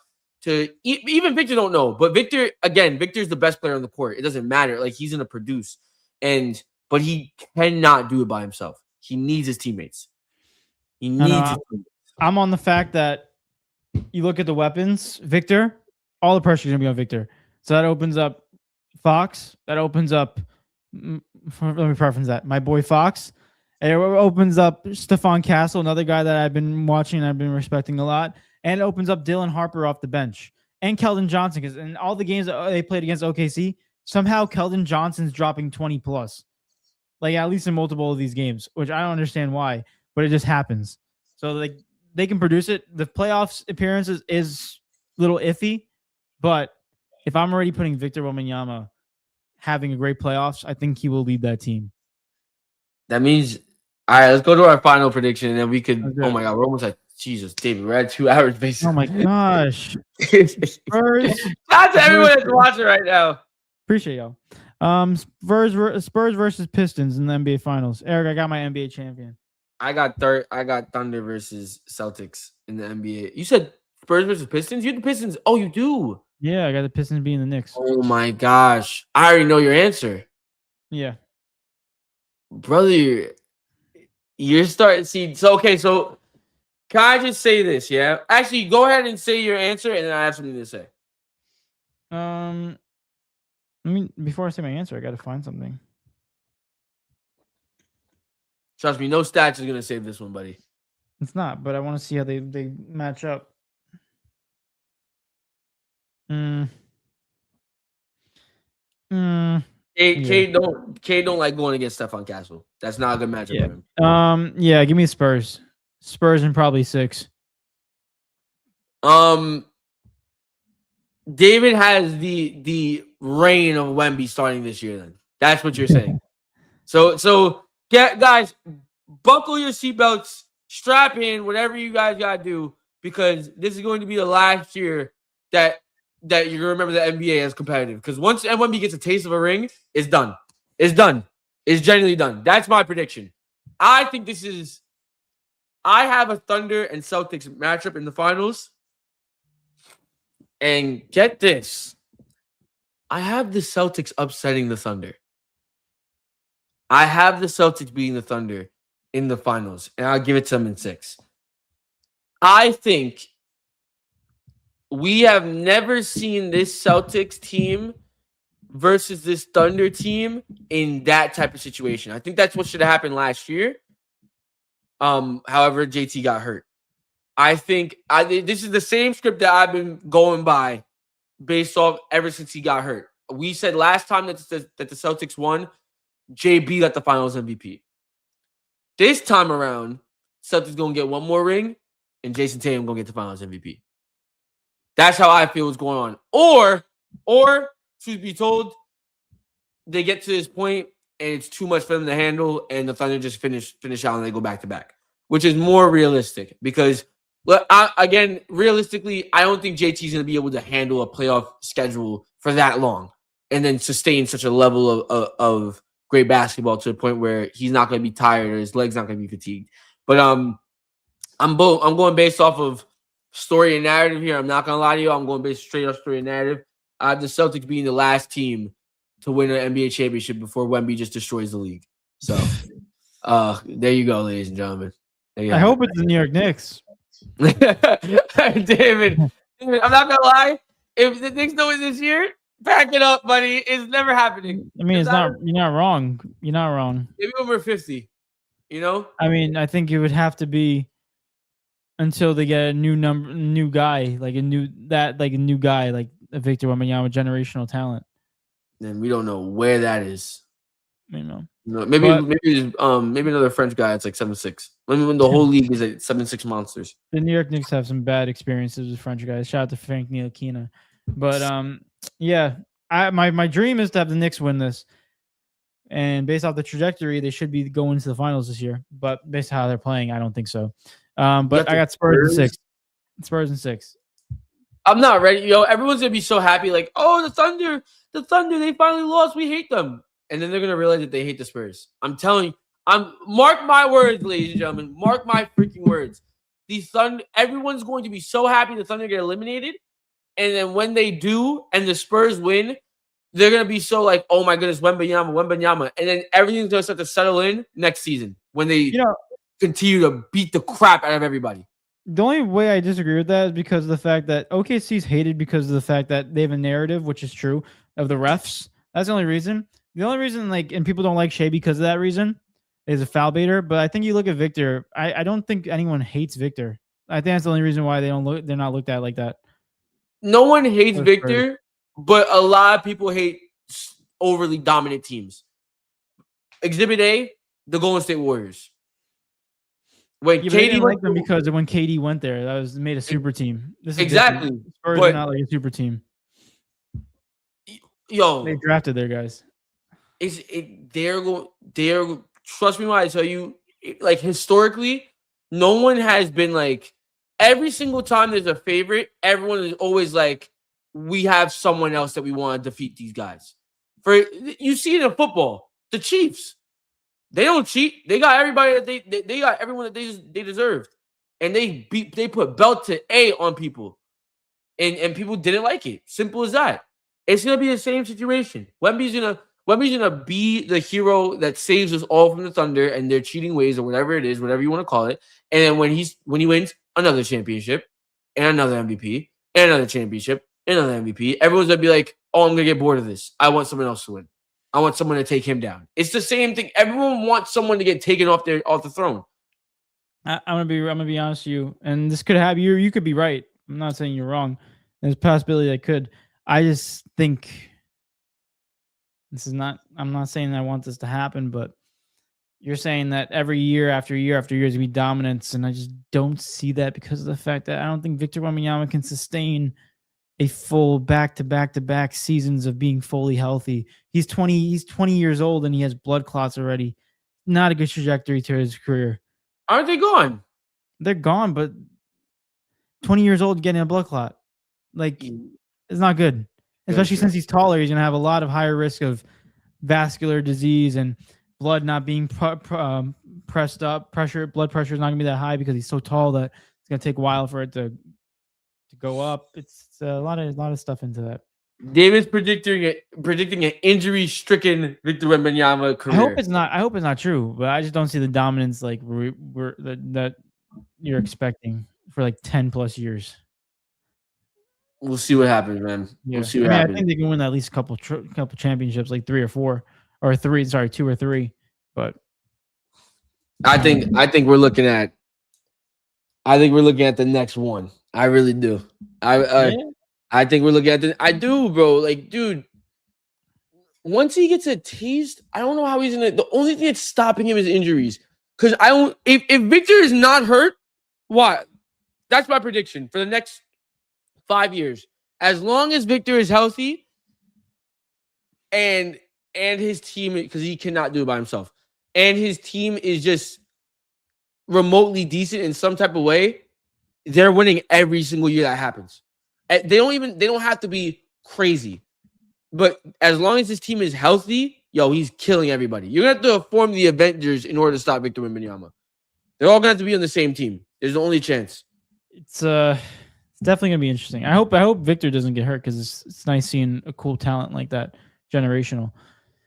to even Victor don't know, but Victor's the best player on the court. It doesn't matter. Like he's gonna produce, but he cannot do it by himself. He needs his teammates. He needs his teammates. I'm on the fact that you look at the weapons, Victor, all the pressure is going to be on Victor. So that opens up Fox. That opens up, let me preference that, my boy Fox. And it opens up Stephon Castle, another guy that I've been watching and I've been respecting a lot. And it opens up Dylan Harper off the bench. And Keldon Johnson, because in all the games that they played against OKC, somehow Keldon Johnson's dropping 20 plus. Like at least in multiple of these games, which I don't understand why, but it just happens. So like they can produce it. The playoffs appearances is a little iffy, but if I'm already putting Victor Wembanyama having a great playoffs, I think he will lead that team. That means, all right, let's go to our final prediction, and then we could. Okay. Oh my God, we're almost like Jesus, David. We're at 2 hours basically. Oh my gosh. Spurs. Shout out to everyone that's watching right now. Appreciate y'all. Spurs versus Pistons in the NBA Finals. Eric, I got my NBA champion. I got Thunder versus Celtics in the NBA. You said Spurs versus Pistons? You had the Pistons. Oh, you do? Yeah, I got the Pistons being the Knicks. Oh my gosh. I already know your answer. Yeah. Brother, you're starting to see. So, okay, so can I just say this, yeah? Actually, go ahead and say your answer, and then I have something to say. I mean, before I say my answer, I got to find something. Trust me, no stats is going to save this one, buddy. It's not, but I want to see how they match up. Cade don't like going against Stephon Castle. That's not a good matchup for him. Yeah, give me Spurs. Spurs and probably 6. David has the reign of Wemby starting this year. Then that's what you're saying. So guys, buckle your seatbelts, strap in, whatever you guys gotta do, because this is going to be the last year that you're gonna remember the NBA as competitive. Because once Wemby gets a taste of a ring, it's done. It's done. It's genuinely done. That's my prediction. I think I have a Thunder and Celtics matchup in the finals. And get this. I have the Celtics upsetting the Thunder. I have the Celtics beating the Thunder in the finals. And I'll give it to them in 6. I think we have never seen this Celtics team versus this Thunder team in that type of situation. I think that's what should have happened last year. However, JT got hurt. I think this is the same script that I've been going by based off ever since he got hurt. We said last time that the Celtics won, JB got the finals MVP. This time around, Celtics going to get one more ring, and Jason Tatum going to get the finals MVP. That's how I feel is going on. Or, truth be told, they get to this point, and it's too much for them to handle, and the Thunder just finish out, and they go back-to-back, which is more realistic because But again, realistically, I don't think JT's going to be able to handle a playoff schedule for that long and then sustain such a level of great basketball to the point where he's not going to be tired or his legs not going to be fatigued. But I'm going based off of story and narrative here. I'm not going to lie to you. I'm going based straight off story and narrative. I have the Celtics being the last team to win an NBA championship before Wemby just destroys the league. So there you go, ladies and gentlemen. I hope it's the New York Knicks. David, I'm not gonna lie. If the Knicks don't win this year, back it up, buddy. It's never happening. I mean, you're not wrong. You're not wrong. Maybe when we're 50, you know. I mean, I think it would have to be until they get a new guy, like a new guy, like a Victor Wembanyama, generational talent. And we don't know where that is. You know. Maybe another French guy. It's like 7'6". Maybe when the whole league is like 7'6" monsters. The New York Knicks have some bad experiences with French guys. Shout out to Frank Ntilikina. But yeah, my dream is to have the Knicks win this. And based off the trajectory, they should be going to the finals this year. But based on how they're playing, I don't think so. But I got Spurs in 6. Spurs in 6. I'm not ready. Yo, everyone's gonna be so happy. Like, oh, the Thunder, they finally lost. We hate them. And then they're gonna realize that they hate the Spurs. I'm telling you. Mark my words, ladies and gentlemen. Mark my freaking words. The Thunder, everyone's going to be so happy the Thunder get eliminated. And then when they do and the Spurs win, they're gonna be so like, oh my goodness, Wembanyama. And then everything's gonna start to settle in next season when they continue to beat the crap out of everybody. The only way I disagree with that is because of the fact that OKC's hated because of the fact that they have a narrative, which is true, of the refs. That's the only reason. The only reason, and people don't like Shea because of that reason, is a foul baiter. But I think you look at Victor. I don't think anyone hates Victor. I think that's the only reason why they're not looked at like that. No one hates Victor, but a lot of people hate overly dominant teams. Exhibit A, the Golden State Warriors. When KD liked them because when KD went there, that was made a super team. This is exactly. Spurs are not like a super team. Yo, they drafted their guys. They're trust me when I tell you, like historically, no one has been like every single time there's a favorite, everyone is always like, we have someone else that we want to defeat these guys. You see it in football, the Chiefs. They don't cheat. They got everybody that they got everyone that they deserved. And they put belt to A on people. And people didn't like it. Simple as that. It's gonna be the same situation. Wemby's gonna be the hero that saves us all from the Thunder and their cheating ways or whatever it is, whatever you want to call it. And then when he wins another championship and another MVP and another championship and another MVP, everyone's gonna be like, oh, I'm gonna get bored of this. I want someone else to win. I want someone to take him down. It's the same thing. Everyone wants someone to get taken off the throne. I'm gonna be honest with you, and this could happen. You could be right. I'm not saying you're wrong. There's a possibility that could. I just think this is not. I'm not saying I want this to happen, but you're saying that every year after year after year is gonna be dominance, and I just don't see that because of the fact that I don't think Victor Wembanyama can sustain a full back-to-back seasons of being fully healthy. He's 20 years old and he has blood clots already. Not a good trajectory to his career. Aren't they gone? They're gone, but 20 years old getting a blood clot, like, it's not good. Especially since he's taller, he's gonna have a lot of higher risk of vascular disease and blood not being pressed up. Blood pressure is not gonna be that high because he's so tall that it's gonna take a while for it to go up. It's a lot of stuff into that. David's predicting an injury-stricken Victor Wembanyama career. I hope it's not true, but I just don't see the dominance like that you're expecting for like 10 plus years. We'll see what happens, man. Yeah. We'll see what happens. I think they can win at least a couple championships, like 3 or 4 or 3. Sorry, 2 or 3. But I think we're looking at. I think we're looking at the next one. I really do. I think we're looking at I do, bro. Like, dude, once he gets a taste, I don't know how he's gonna. The only thing that's stopping him is injuries. Because I don't. If Victor is not hurt, what? That's my prediction for the next 5 years. As long as Victor is healthy, and his team, because he cannot do it by himself, and his team is just remotely decent in some type of way, they're winning every single year that happens. They don't have to be crazy. But as long as this team is healthy, he's killing everybody. You're going to have to form the Avengers in order to stop Victor Wembanyama. They're all going to have to be on the same team. There's the only chance. It's definitely going to be interesting. I hope Victor doesn't get hurt because it's nice seeing a cool talent like that, generational.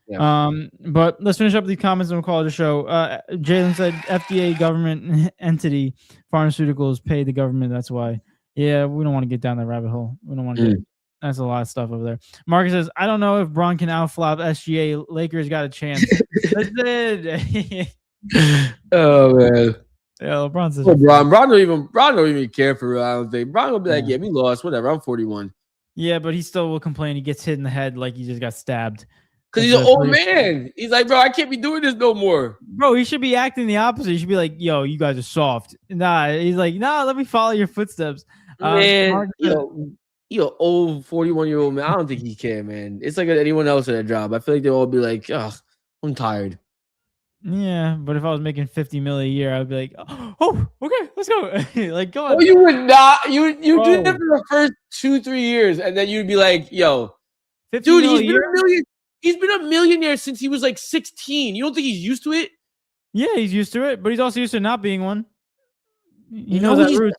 Yeah. But let's finish up these comments and we'll call it a show. Jalen said FDA government entity, pharmaceuticals pay the government. That's why. Yeah, we don't want to get down that rabbit hole. We don't want to get. That's a lot of stuff over there. Marcus says, I don't know if Bron can outflop SGA. Lakers got a chance. Oh man. Yeah, LeBron says. Bron don't even care for real. I don't think Bron will be like, yeah, we lost. Whatever. I'm 41. Yeah, but he still will complain. He gets hit in the head like he just got stabbed. Because he's an old man. He's like, bro, I can't be doing this no more. Bro, he should be acting the opposite. He should be like, yo, you guys are soft. Nah, he's like, nah, let me follow your footsteps. Man, you're old 41-year-old man. I don't think he can, man. It's like anyone else at a job. I feel like they'll all be like, oh, I'm tired. Yeah, but if I was making $50 million a year, I'd be like, oh, okay, let's go. Like, go on. Oh, you would not. You did it for the first 2-3 years, and then you'd be like, yo, dude, he's been a millionaire since he was like 16. You don't think he's used to it? Yeah, he's used to it, but he's also used to not being one. He knows that roots.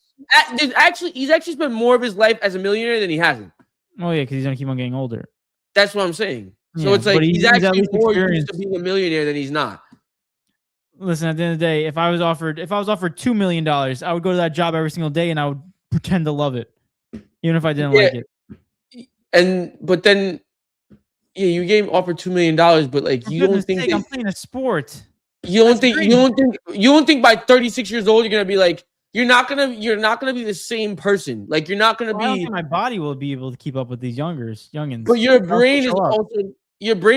He's actually spent more of his life as a millionaire than he hasn't. Oh yeah, because he's gonna keep on getting older. That's what I'm saying. So it's like he's actually more used to being a millionaire than he's not. Listen, at the end of the day, if I was offered $2 million, I would go to that job every single day and I would pretend to love it, even if I didn't like it. But then, you gave offered $2 million, but like you don't think I'm playing a sport. You don't think by 36 years old you're gonna be like you're not gonna be the same person. Like you're not gonna be. I don't think my body will be able to keep up with these youngins. But your brain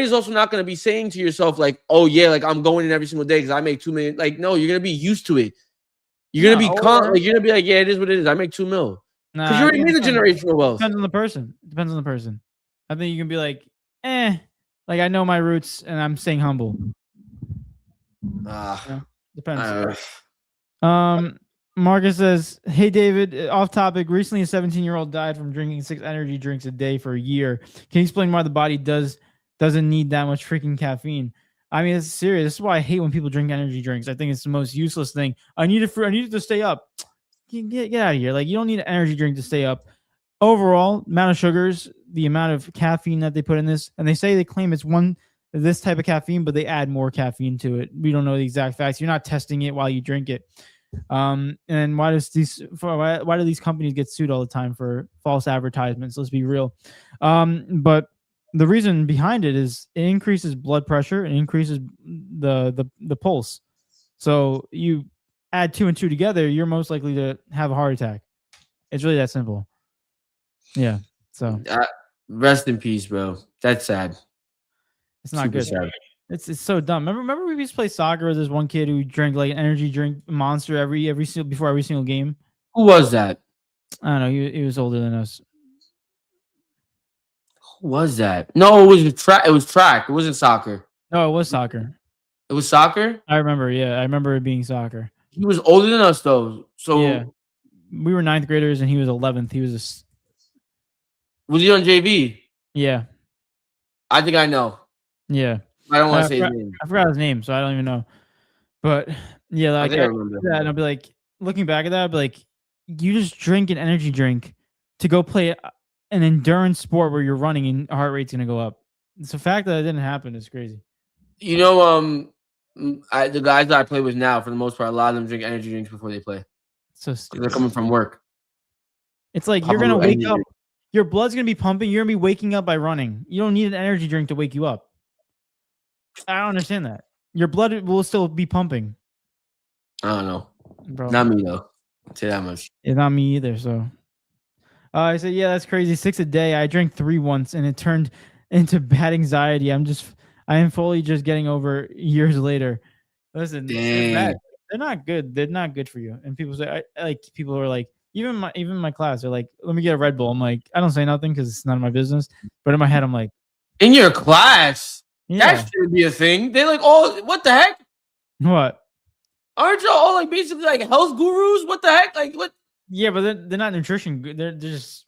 is also not gonna be saying to yourself like, oh yeah, like I'm going in every single day because I make $2 million. Like no, you're gonna be used to it. You're gonna be you're gonna be like, yeah, it is what it is. I make $2 million. Because you already made the generational wealth. Depends on the person. I think you can be like, like I know my roots and I'm staying humble. Depends. Marcus says, hey David, off topic, recently a 17-year-old died from drinking 6 energy drinks a day for a year. Can you explain why the body doesn't need that much freaking caffeine? I mean, it's serious. This is why I hate when people drink energy drinks. I think it's the most useless thing. I need it to stay up. Get out of here. Like you don't need an energy drink to stay up. Overall, amount of sugars, the amount of caffeine that they put in this, and they claim it's this type of caffeine, but they add more caffeine to it. We don't know the exact facts. You're not testing it while you drink it. And why do these companies get sued all the time for false advertisements? Let's be real. But the reason behind it is it increases blood pressure and increases the pulse. So you add 2 and 2 together, you're most likely to have a heart attack. It's really that simple. Yeah. So rest in peace, bro. That's sad. It's not good. Sad. It's so dumb. Remember we used to play soccer with this one kid who drank like an energy drink Monster before every single game. Who was that? I don't know. He was older than us. Who was that? No, it was track. It was track. It wasn't soccer. No, it was soccer. It was soccer? I remember. Yeah, I remember it being soccer. He was older than us though. So yeah, we were 9th graders and he was 11th. He was Was he on JV? Yeah. I think I know. Yeah. I don't want to say his name. I forgot his name, so I don't even know. But yeah, like I remember that, and I'll be like, looking back at that, I'll be like, you just drink an energy drink to go play an endurance sport where you're running and heart rate's gonna go up. It's the fact that it didn't happen is crazy. You know, the guys that I play with now, for the most part, a lot of them drink energy drinks before they play. So stupid. They're coming from work. It's like you're gonna wake up. Your blood's gonna be pumping. You're gonna be waking up by running. You don't need an energy drink to wake you up. I don't understand that. Your blood will still be pumping. I don't know. Bro. Not me though. I'll say that much. It's not me either. So I said, yeah, that's crazy. 6 a day. I drank 3 once, and it turned into bad anxiety. I am fully just getting over years later. Listen, they're not good. They're not good for you. And people say, people are like, even my class, they're like, let me get a Red Bull. I'm like, I don't say nothing because it's none of my business. But in my head, I'm like, in your class, that should be a thing. They're like, oh, what the heck? What? Aren't y'all all like basically like health gurus? What the heck? Like what? Yeah, but they're not nutrition. They're just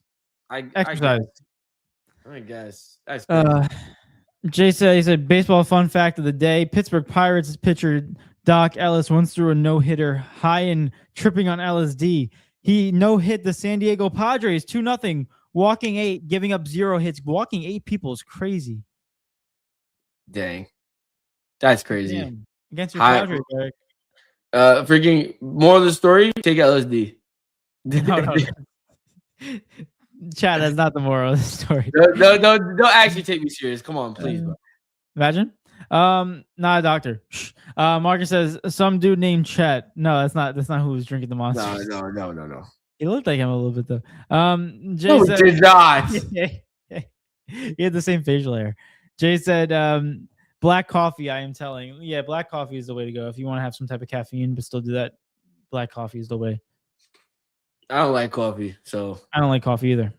I exercise. I guess that's crazy. Jay said baseball fun fact of the day: Pittsburgh Pirates pitcher Doc Ellis once threw a no hitter high and tripping on LSD. He no hit the San Diego Padres 2-0, walking 8, giving up 0 hits. Walking 8 people is crazy. Dang, that's crazy. Damn. Against your Padres, Eric. Freaking more of the story. Take LSD. No. Chad, that's not the moral of the story. No, don't actually take me serious. Come on, please, bro. Imagine. Not a doctor. Marcus says some dude named Chet. No, that's not who was drinking the monster. No. He looked like him a little bit though. Jay No, said, he did not. He had the same facial hair. Jay said, black coffee, I am telling. Yeah, black coffee is the way to go. If you want to have some type of caffeine, but still do that, black coffee is the way. I don't like coffee, so I don't like coffee either.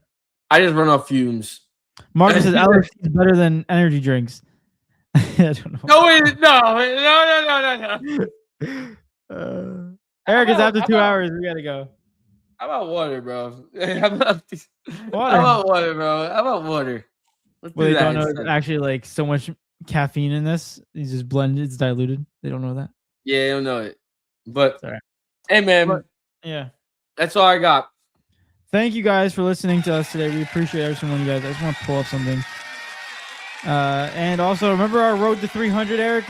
I just run off fumes. Marcus says LSD is better than energy drinks. I don't know. Eric, it's after 2 hours. We gotta go. How about water, bro? How about water, bro? How about water? Well, they don't know there's actually like so much caffeine in this. It's just blended. It's diluted. They don't know that. Yeah, they don't know it. But sorry. Hey, man. Yeah. That's all I got. Thank you guys for listening to us today. We appreciate every single one of you guys. I just want to pull up something. And also remember our road to 300, Eric.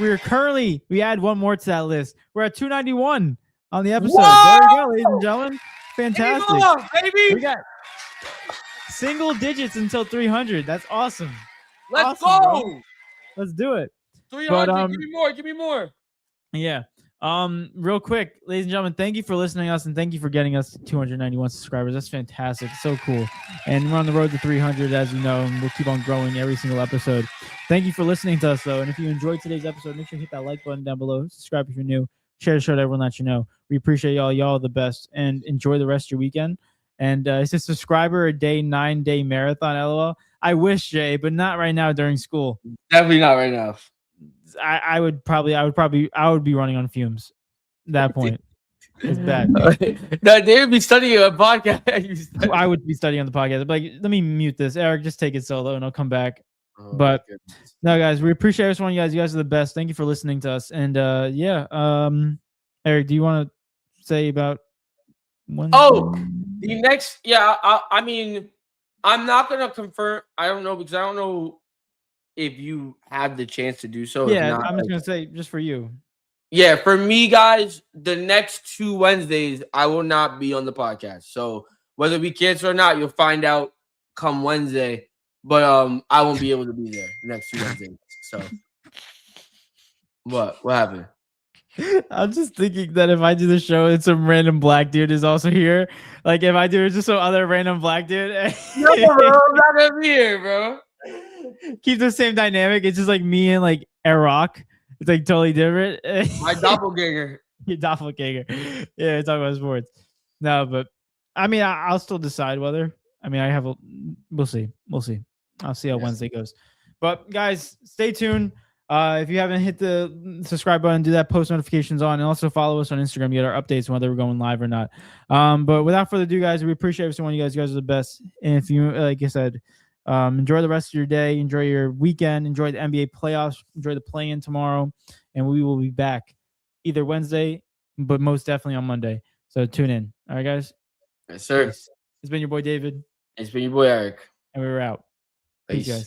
We add one more to that list. We're at 291 on the episode. Whoa! There we go, ladies and gentlemen. Fantastic. Baby. We got single digits until 300. That's awesome. Let's go. Bro. Let's do it. 300. Give me more. Yeah. Real quick, ladies and gentlemen, thank you for listening to us and thank you for getting us to 291 subscribers. That's fantastic. So cool. And we're on the road to 300, as you know, and we'll keep on growing every single episode. Thank you for listening to us, though. And if you enjoyed today's episode, make sure you hit that like button down below. Subscribe if you're new. Share the show to everyone that you know. We appreciate y'all. Y'all are the best. And enjoy the rest of your weekend. And it's a subscriber a day, 9-day marathon, LOL. I wish, Jay, but not right now during school. Definitely not right now. I would be running on fumes at that point. It's bad. No, they would be studying a podcast. I would be studying on the podcast. Like, let me mute this. Eric, just take it solo and I'll come back. But no, guys, we appreciate everyone. You guys are the best. Thank you for listening to us. And Eric, do you want to say about one? Oh, the next, I mean, I'm not gonna confirm. I don't know because I don't know if you have the chance to do so. Yeah, I'm just gonna say just for you. Yeah, for me, guys, the next 2 Wednesdays I will not be on the podcast. So whether we cancel or not, you'll find out come Wednesday. But I won't be able to be there the next 2 Wednesdays. So what happened? I'm just thinking that if I do the show and some random black dude is also here, like if I do it just some other random black dude. No, bro, I'm not gonna be here, bro. Keep the same dynamic. It's just like me and like Iraq. It's like totally different. My doppelganger. Your doppelganger. Yeah, talk about sports. No, but I mean, I'll still decide whether. I mean, we'll see. I'll see how Wednesday goes. But guys, stay tuned. If you haven't hit the subscribe button, do that, post notifications on, and also follow us on Instagram. You get our updates on whether we're going live or not. But without further ado, guys, we appreciate every single one of you guys. You guys are the best. And if you, like I said, enjoy the rest of your day, enjoy your weekend, enjoy the NBA playoffs, enjoy the play-in tomorrow, and we will be back either Wednesday, but most definitely on Monday. So tune in. All right, guys? Yes, sir. It's been your boy David. It's been your boy Eric. And we were out. Peace, guys.